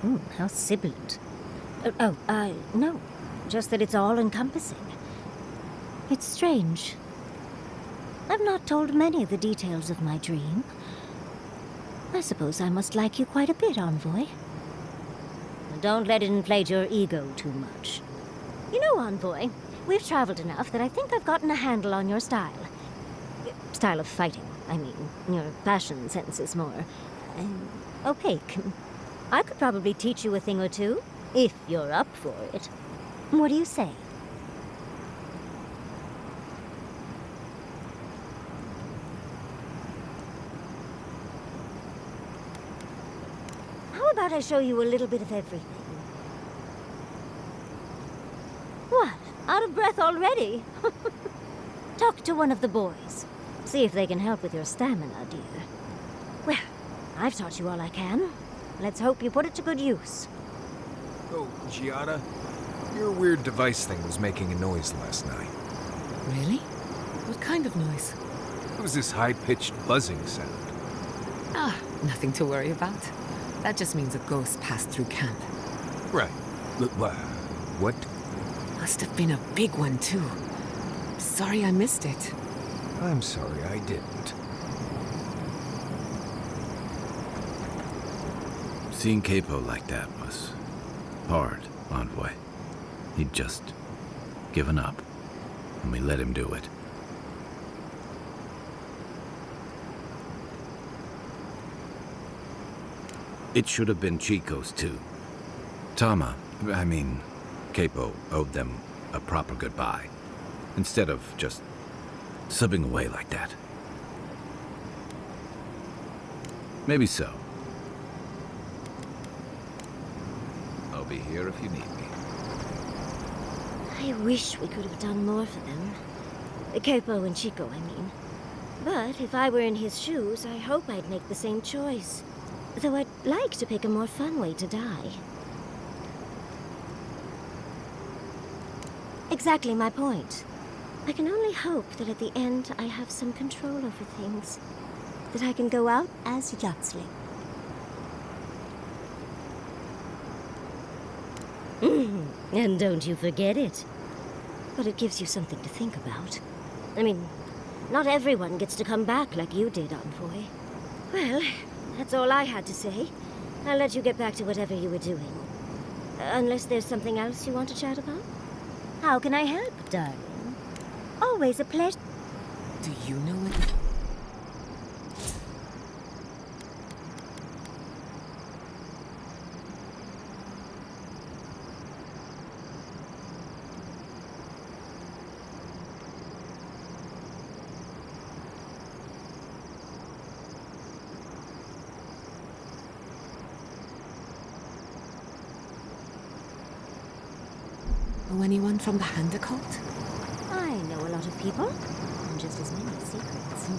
Ooh, how sibilant. No. Just that it's all-encompassing. It's strange. I've not told many of the details of my dream. I suppose I must like you quite a bit, Envoy. Don't let it inflate your ego too much. You know, Envoy, we've traveled enough that I think I've gotten a handle on your style. Style of fighting, I mean. Your fashion sense is more opaque. I could probably teach you a thing or two, if you're up for it. What do you say? How about I show you a little bit of everything? What? Out of breath already? Talk to one of the boys. See if they can help with your stamina, dear. Well, I've taught you all I can. Let's hope you put it to good use. Oh, Giada, your weird device thing was making a noise last night. Really? What kind of noise? It was this high-pitched buzzing sound. Ah, nothing to worry about. That just means a ghost passed through camp. Right. What? Must have been a big one, too. Sorry I missed it. I'm sorry I didn't. Seeing Capo like that was hard, Envoy. He'd just given up, and we let him do it. It should have been Chico's, too. Capo owed them a proper goodbye, instead of just slipping away like that. Maybe so. I'll be here if you need me. I wish we could have done more for them. Capo and Chico, I mean. But if I were in his shoes, I hope I'd make the same choice. Though I'd like to pick a more fun way to die. Exactly my point. I can only hope that at the end I have some control over things. That I can go out as Yatsley. And don't you forget it. But it gives you something to think about. I mean, not everyone gets to come back like you did, Envoy. Well, that's all I had to say. I'll let you get back to whatever you were doing. Unless there's something else you want to chat about? How can I help, darling? Always a pleasure. Do you know what? Know anyone from the Hand Occult? I know a lot of people, and just as many secrets.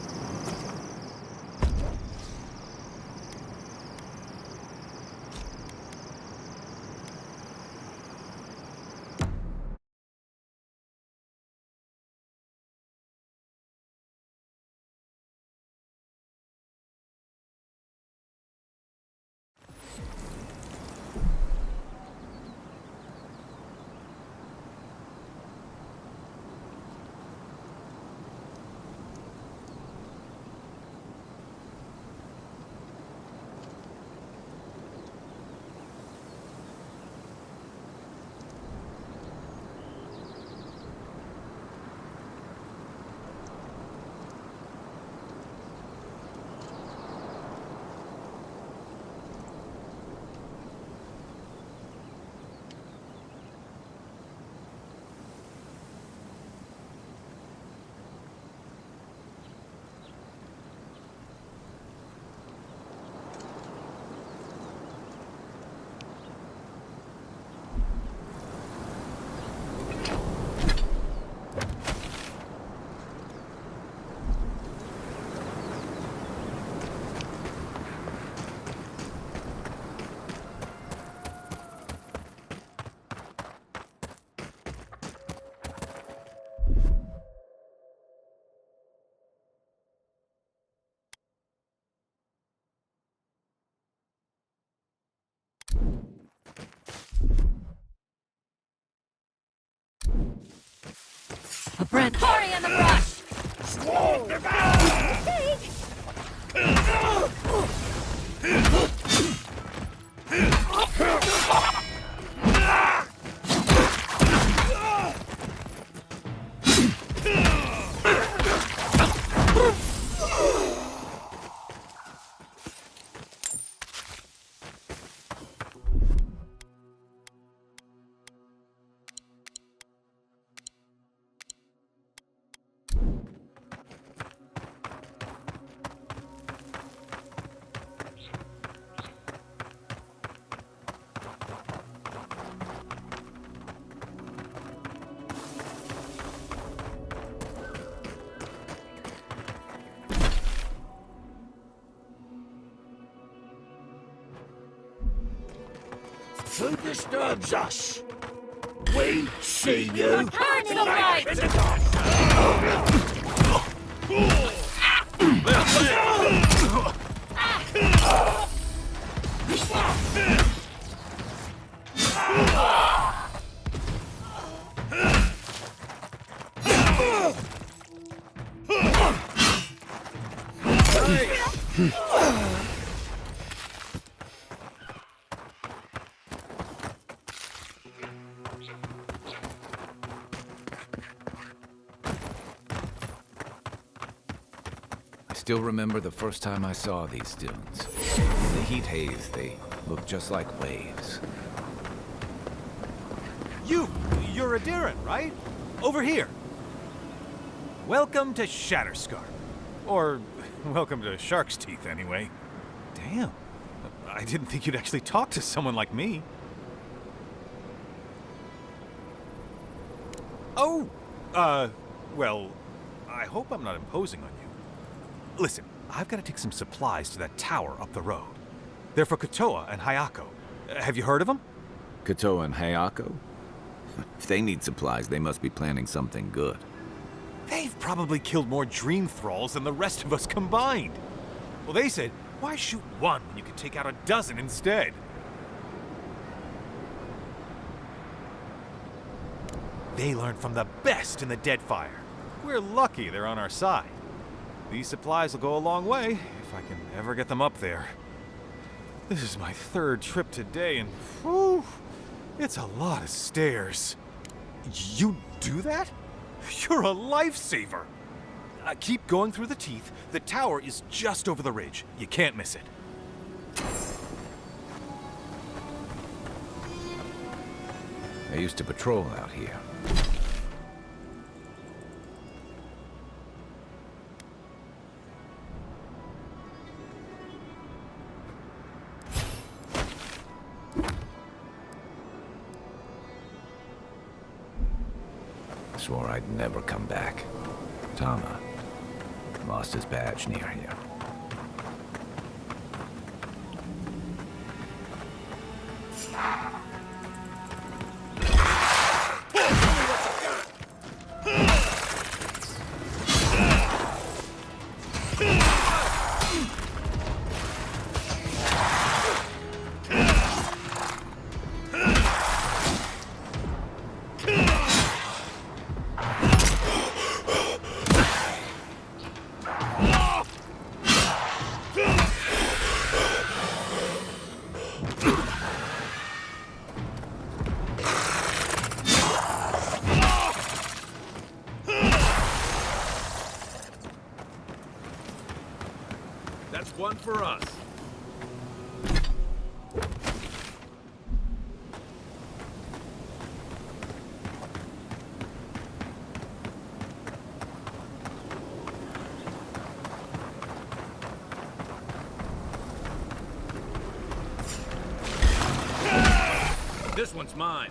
A branch. Hurry in the brush! Who disturbs us? We see you. Return to the fight! I still remember the first time I saw these dunes. In the heat haze, they looked just like waves. You're Adiran, right? Over here. Welcome to Shatterscar. Or, welcome to Shark's Teeth, anyway. Damn. I didn't think you'd actually talk to someone like me. Oh! Well, I hope I'm not imposing on you. Listen, I've got to take some supplies to that tower up the road. They're for Kotoa and Hayako. Have you heard of them? Kotoa and Hayako? If they need supplies, they must be planning something good. They've probably killed more dream thralls than the rest of us combined. Well, they said, why shoot one when you could take out a dozen instead? They learned from the best in the Deadfire. We're lucky they're on our side. These supplies will go a long way if I can ever get them up there. This is my third trip today, and whew, it's a lot of stairs. You do that? You're a lifesaver! Keep going through the teeth. The tower is just over the ridge. You can't miss it. I used to patrol out here. Swore I'd never come back. Tama lost his badge near here. That's one for us. This one's mine.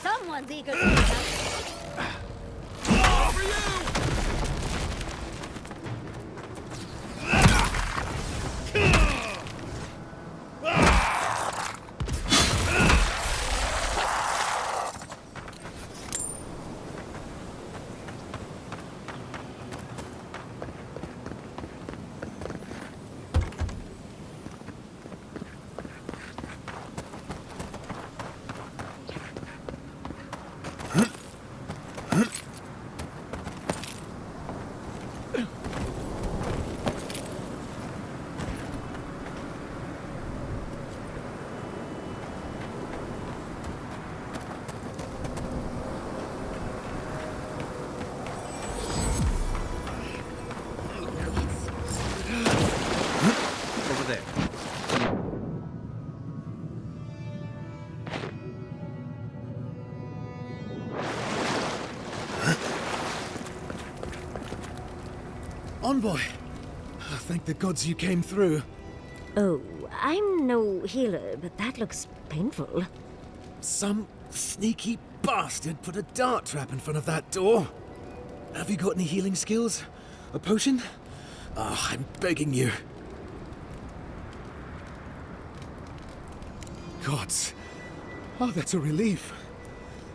Someone's eager to do something. Over you! Over there. Envoy! Thank the gods you came through. Oh, I'm no healer, but that looks painful. Some sneaky bastard put a dart trap in front of that door. Have you got any healing skills? A potion? Oh, I'm begging you. Gods. Oh, that's a relief.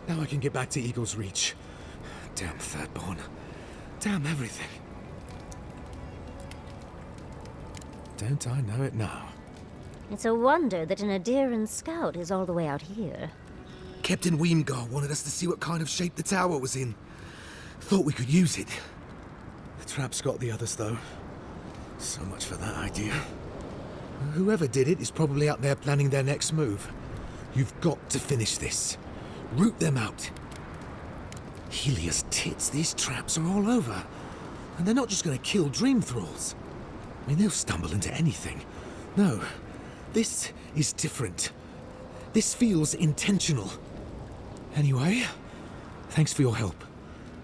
Now I can get back to Eagle's Reach. Damn Thirdborn. Damn everything. Don't I know it now? It's a wonder that an Adiran scout is all the way out here. Captain Weemgar wanted us to see what kind of shape the tower was in. Thought we could use it. The trap's got the others, though. So much for that idea. Whoever did it is probably out there planning their next move. You've got to finish this. Root them out. Helios tits, these traps are all over. And they're not just going to kill dream thralls. I mean, they'll stumble into anything. No, this is different. This feels intentional. Anyway, thanks for your help.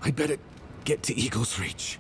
I'd better get to Eagle's Reach.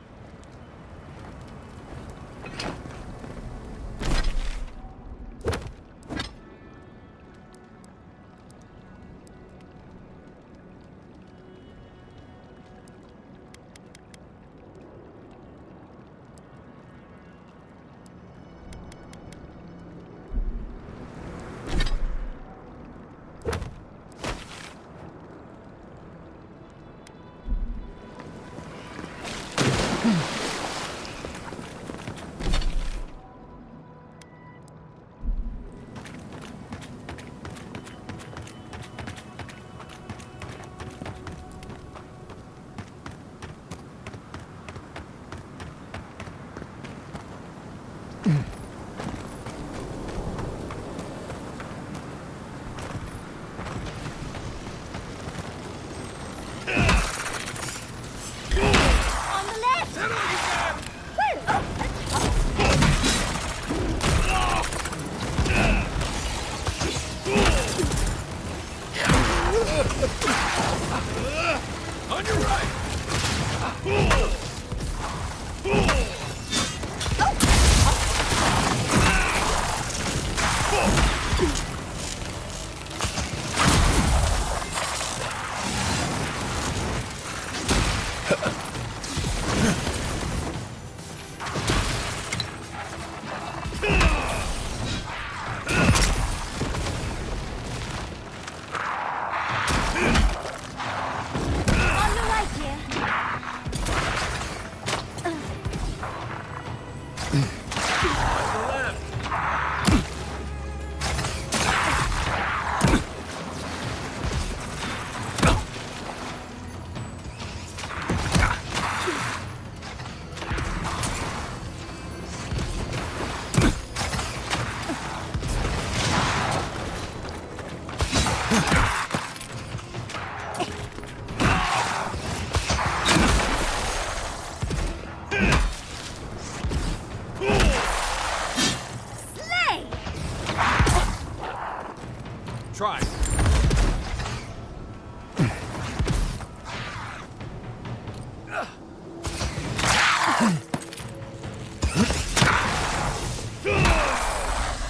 Try.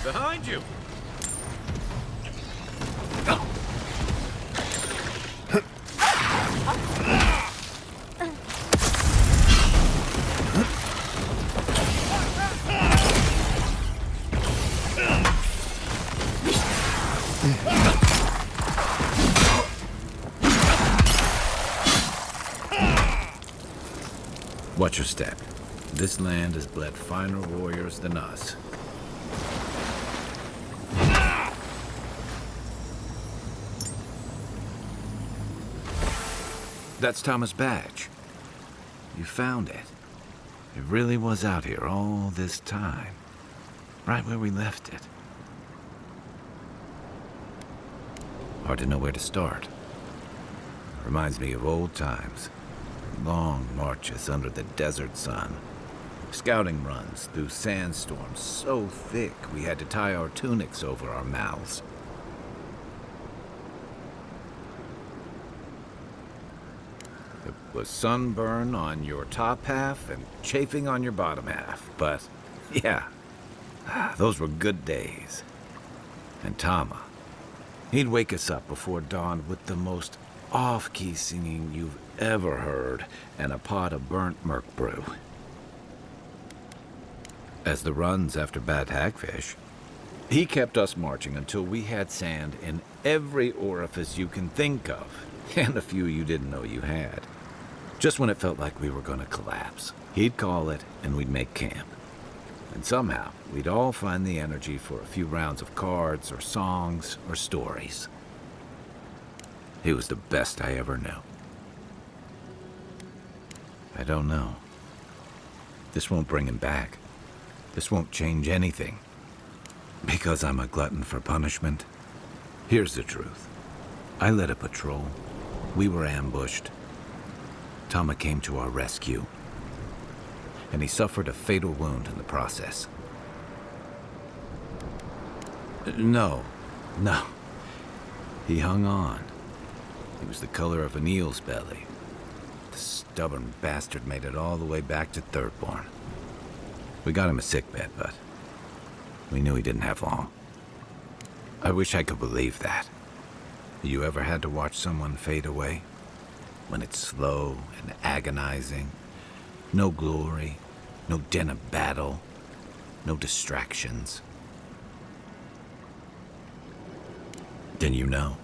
Behind you. Watch your step. This land has bled finer warriors than us. That's Thomas' badge. You found it. It really was out here all this time. Right where we left it. Hard to know where to start. Reminds me of old times. Long marches under the desert sun. Scouting runs through sandstorms so thick we had to tie our tunics over our mouths. It was sunburn on your top half and chafing on your bottom half, but yeah, those were good days. And Tama, he'd wake us up before dawn with the most off-key singing you've ever heard and a pot of burnt merc brew. As the runs after bad hagfish, he kept us marching until we had sand in every orifice you can think of, and a few you didn't know you had. Just when it felt like we were gonna collapse, he'd call it and we'd make camp. And somehow, we'd all find the energy for a few rounds of cards or songs or stories. He was the best I ever knew. I don't know. This won't bring him back. This won't change anything. Because I'm a glutton for punishment. Here's the truth. I led a patrol. We were ambushed. Tama came to our rescue. And he suffered a fatal wound in the process. No. He hung on. He was the color of an eel's belly. The stubborn bastard made it all the way back to Thirdborn. We got him a sickbed, but we knew he didn't have long. I wish I could believe that. You ever had to watch someone fade away? When it's slow and agonizing. No glory, no din of battle, no distractions. Then you know.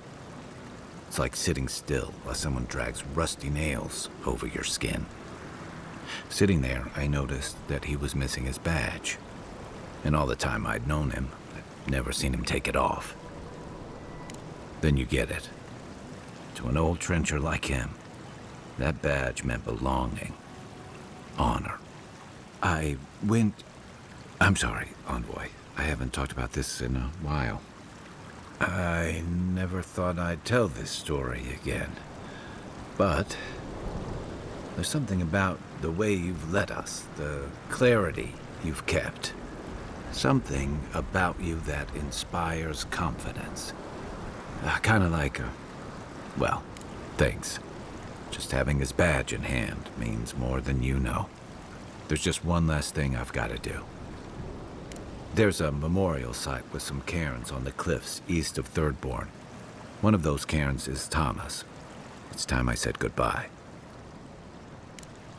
It's like sitting still while someone drags rusty nails over your skin. Sitting there, I noticed that he was missing his badge. And all the time I'd known him, I'd never seen him take it off. Then you get it. To an old trencher like him, that badge meant belonging. Honor. I'm sorry, Envoy. I haven't talked about this in a while. I never thought I'd tell this story again. But there's something about the way you've led us, the clarity you've kept. Something about you that inspires confidence. Kind of like, well, thanks. Just having his badge in hand means more than you know. There's just one last thing I've got to do. There's a memorial site with some cairns on the cliffs east of Thirdborn. One of those cairns is Tama's. It's time I said goodbye.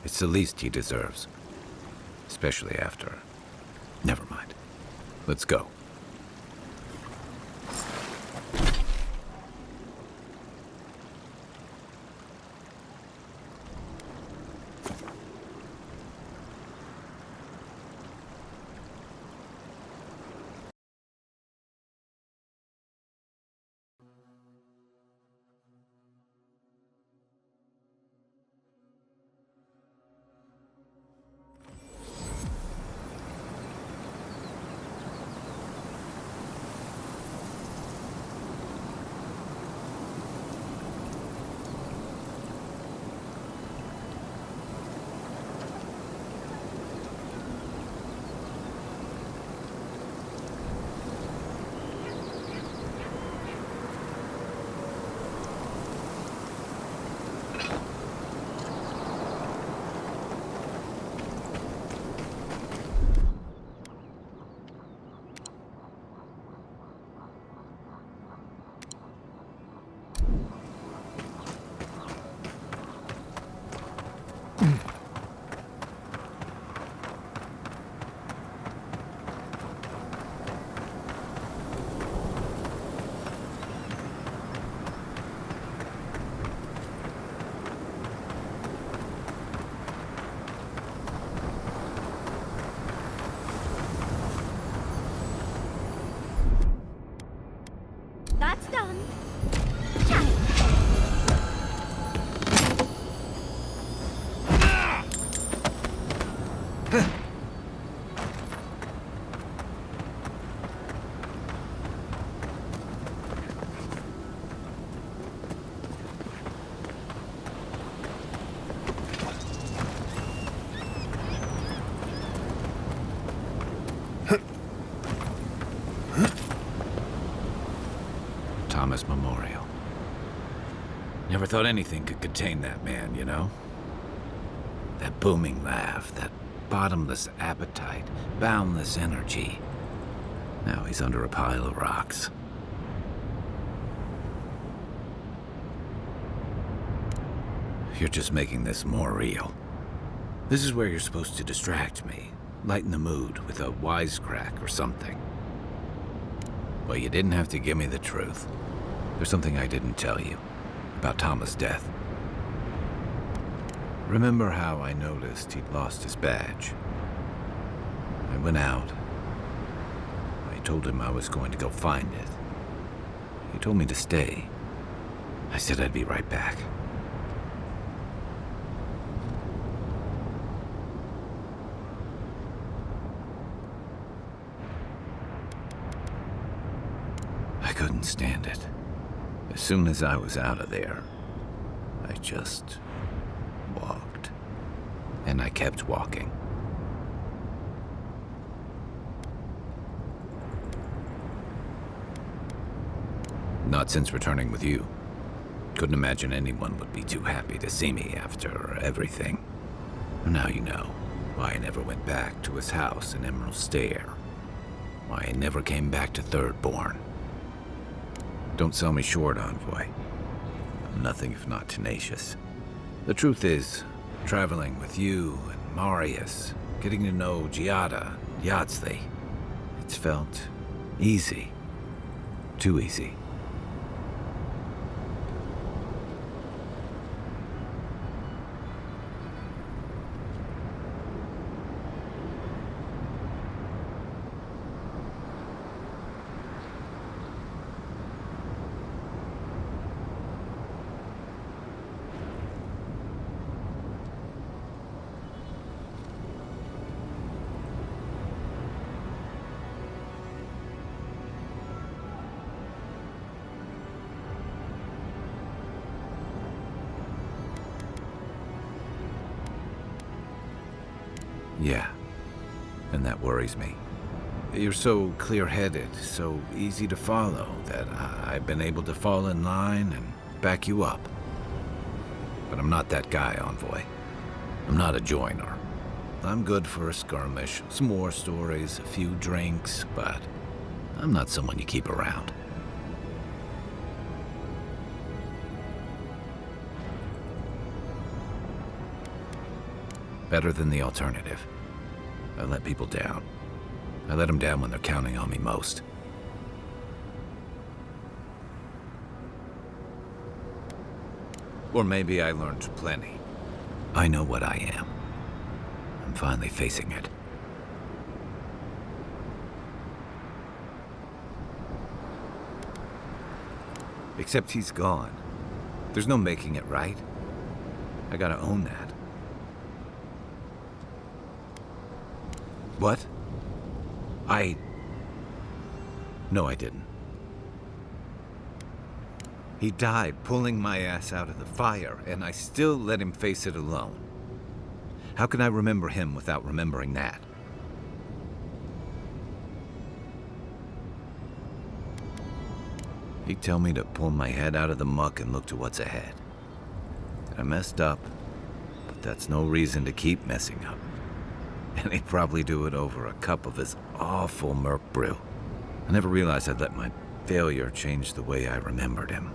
It's the least he deserves. Especially after... Never mind. Let's go. That's done. Thomas Memorial. Never thought anything could contain that man, you know? That booming laugh, that bottomless appetite, boundless energy. Now he's under a pile of rocks. You're just making this more real. This is where you're supposed to distract me, lighten the mood with a wisecrack or something. Well, you didn't have to give me the truth. There's something I didn't tell you about Thomas' death. Remember how I noticed he'd lost his badge? I went out. I told him I was going to go find it. He told me to stay. I said I'd be right back. I couldn't stand it. As soon as I was out of there, I just walked. And I kept walking. Not since returning with you. Couldn't imagine anyone would be too happy to see me after everything. Now you know why I never went back to his house in Emerald Stair. Why I never came back to Thirdborn. Don't sell me short, Envoy. I'm nothing if not tenacious. The truth is, traveling with you and Marius, getting to know Giada, Yardsley, it's felt easy. Too easy. Yeah, and that worries me. You're so clear-headed, so easy to follow, that I've been able to fall in line and back you up. But I'm not that guy, Envoy. I'm not a joiner. I'm good for a skirmish, some war stories, a few drinks, but I'm not someone you keep around. Better than the alternative. I let people down. I let them down when they're counting on me most. Or maybe I learned plenty. I know what I am. I'm finally facing it. Except he's gone. There's no making it right. I gotta own that. What? No, I didn't. He died pulling my ass out of the fire, and I still let him face it alone. How can I remember him without remembering that? He'd tell me to pull my head out of the muck and look to what's ahead. I messed up, but that's no reason to keep messing up. And he'd probably do it over a cup of his awful merc brew. I never realized I'd let my failure change the way I remembered him.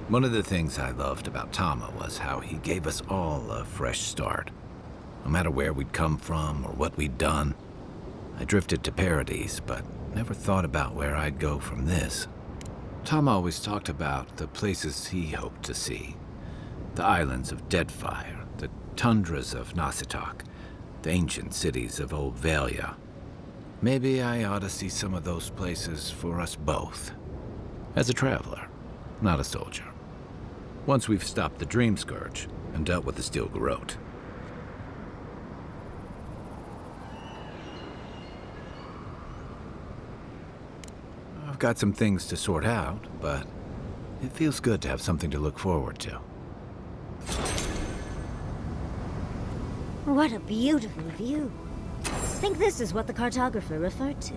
One of the things I loved about Tama was how he gave us all a fresh start. No matter where we'd come from or what we'd done. I drifted to Paradise, but never thought about where I'd go from this. Tama always talked about the places he hoped to see. The islands of Deadfire, the tundras of Nasitok, the ancient cities of Old Valia. Maybe I ought to see some of those places for us both. As a traveler, not a soldier. Once we've stopped the Dream Scourge and dealt with the Steel Garrote. I've got some things to sort out, but it feels good to have something to look forward to. What a beautiful view. I think this is what the cartographer referred to.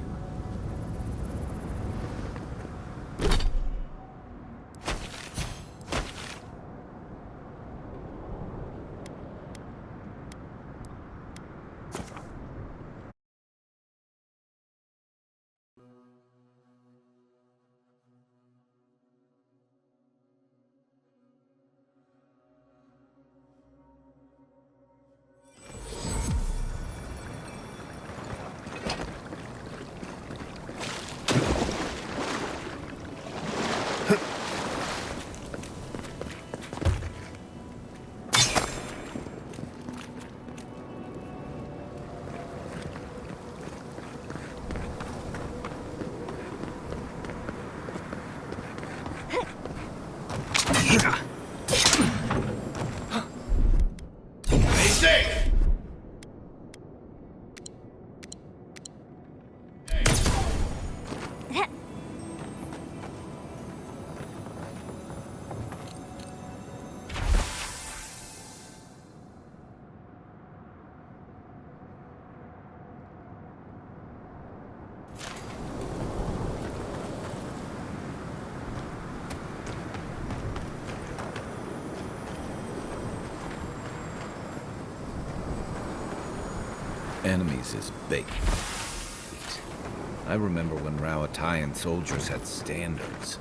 Enemies is bait. I remember when Rawatayan soldiers had standards.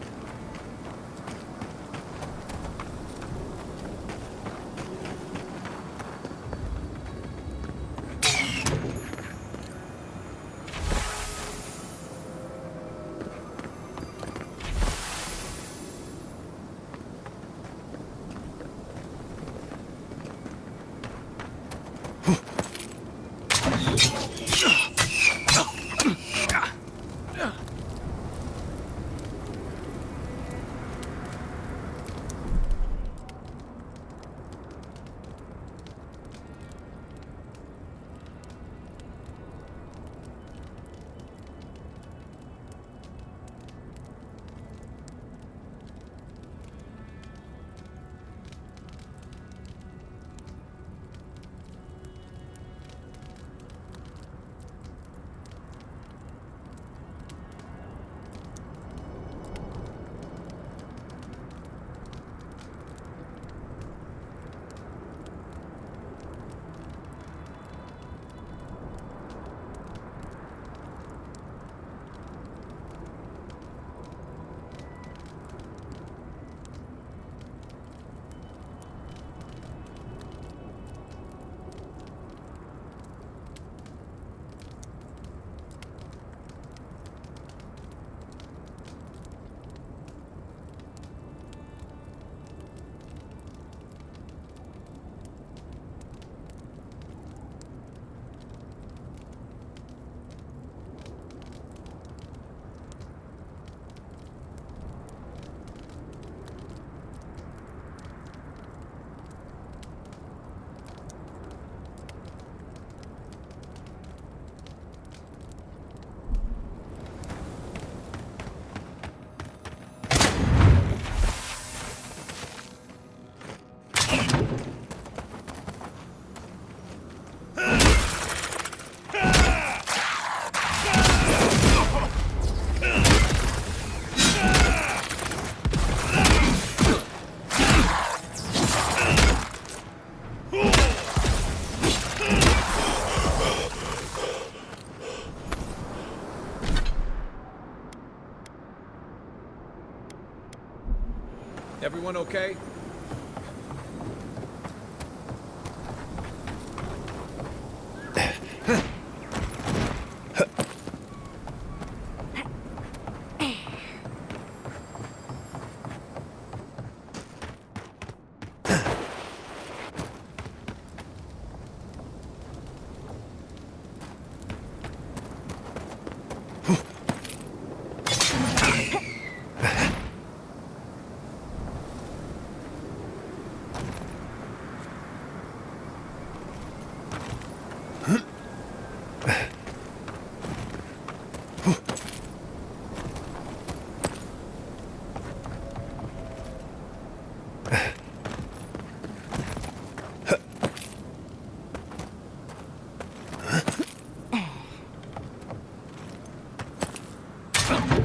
okay?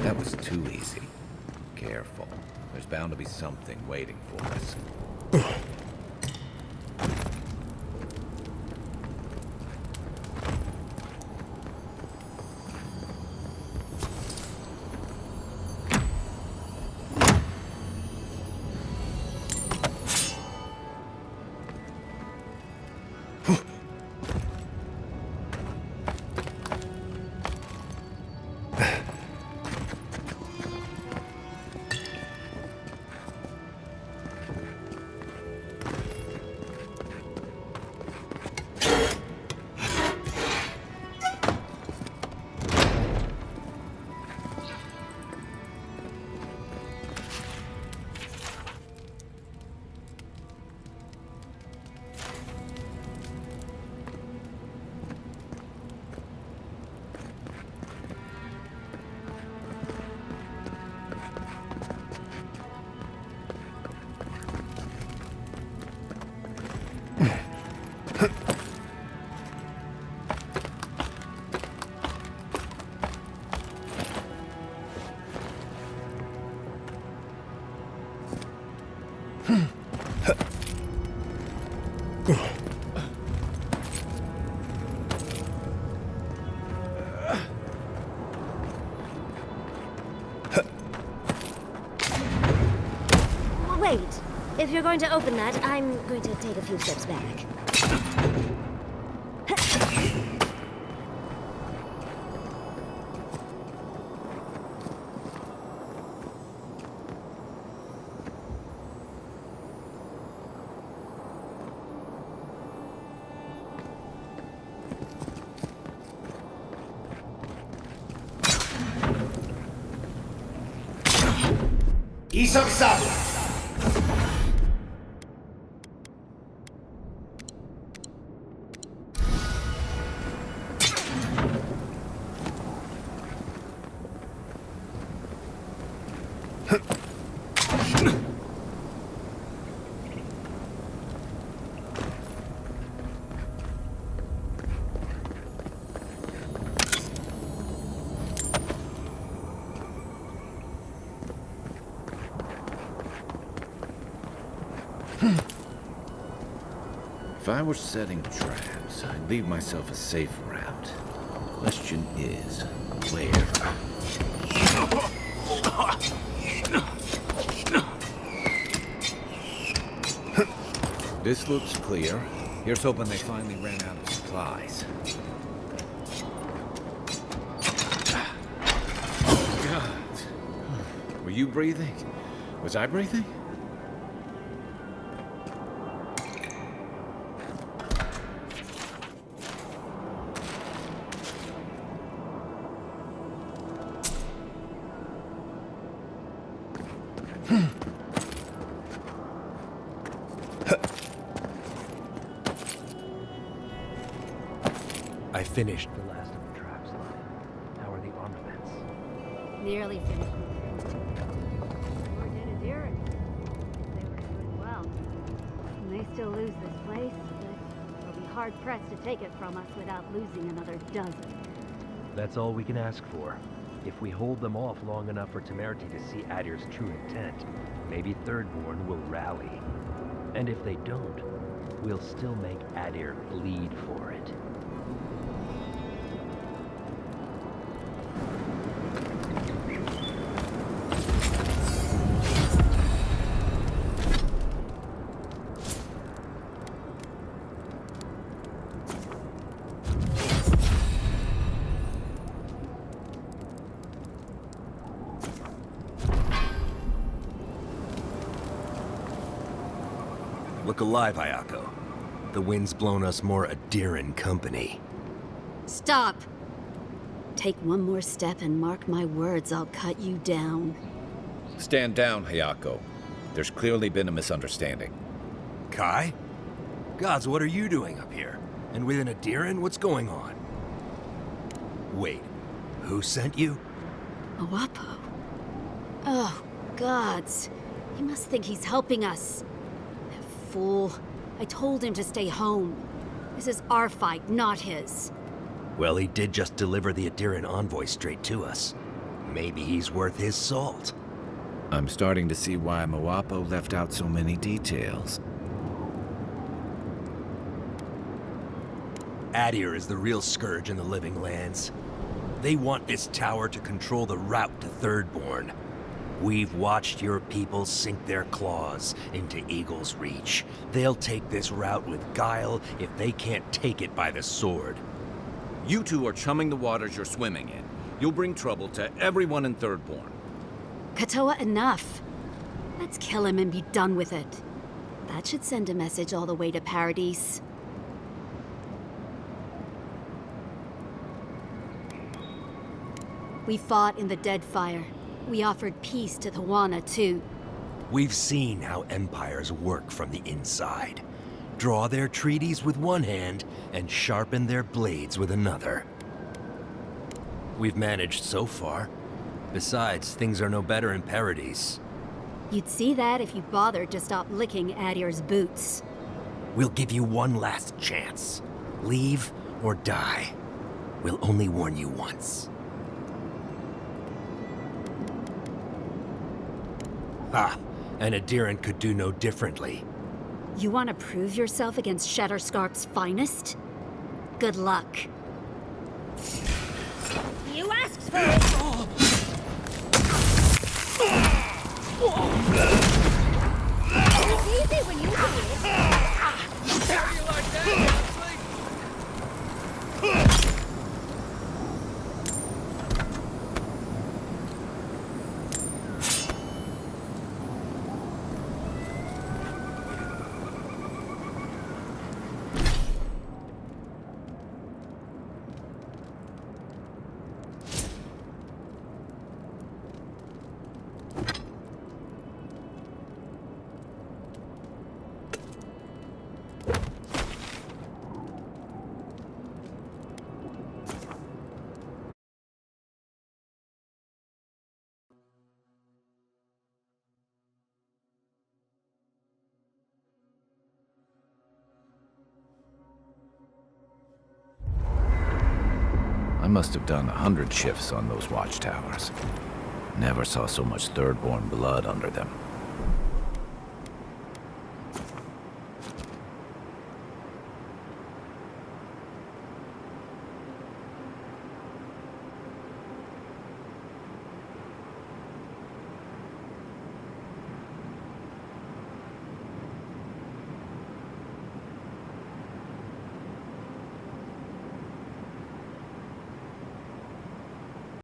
That was too easy. Careful. There's bound to be something waiting for us. Wait. If you're going to open that, I'm going to take a few steps back. Isang sabo! If I were setting traps, I'd leave myself a safe route. The question is, where? This looks clear. Here's hoping they finally ran out of supplies. God. Were you breathing? Was I breathing? I finished the last of the traps. How are the armaments? Nearly finished. More dead as Eric. They were doing well. And they still lose this place, but they'll be hard-pressed to take it from us without losing another dozen. That's all we can ask for. If we hold them off long enough for Temerity to see Adir's true intent, maybe Thirdborn will rally. And if they don't, we'll still make Adir bleed for it. Look alive, Hayako. The wind's blown us more Adiran company. Stop! Take one more step and mark my words, I'll cut you down. Stand down, Hayako. There's clearly been a misunderstanding. Kai? Gods, what are you doing up here? And with an Adiran, what's going on? Wait, who sent you? Awapo. Oh, gods. He must think he's helping us. That fool. I told him to stay home. This is our fight, not his. Well, he did just deliver the Adiran envoy straight to us. Maybe he's worth his salt. I'm starting to see why Mawapo left out so many details. Adir is the real scourge in the Living Lands. They want this tower to control the route to Thirdborn. We've watched your people sink their claws into Eagle's Reach. They'll take this route with guile if they can't take it by the sword. You two are chumming the waters you're swimming in. You'll bring trouble to everyone in Thirdborn. Katoa, enough. Let's kill him and be done with it. That should send a message all the way to Paradise. We fought in the Deadfire. We offered peace to the Wana, too. We've seen how empires work from the inside. Draw their treaties with one hand and sharpen their blades with another. We've managed so far. Besides, things are no better in Paradise. You'd see that if you bothered to stop licking Adir's boots. We'll give you one last chance. Leave or die. We'll only warn you once. Ah, an Adiran could do no differently. You want to prove yourself against Shatterscarp's finest? Good luck. You asked for it! It's easy when you do it. How do you like that, I must have done 100 shifts on those watchtowers. Never saw so much Thirdborn blood under them.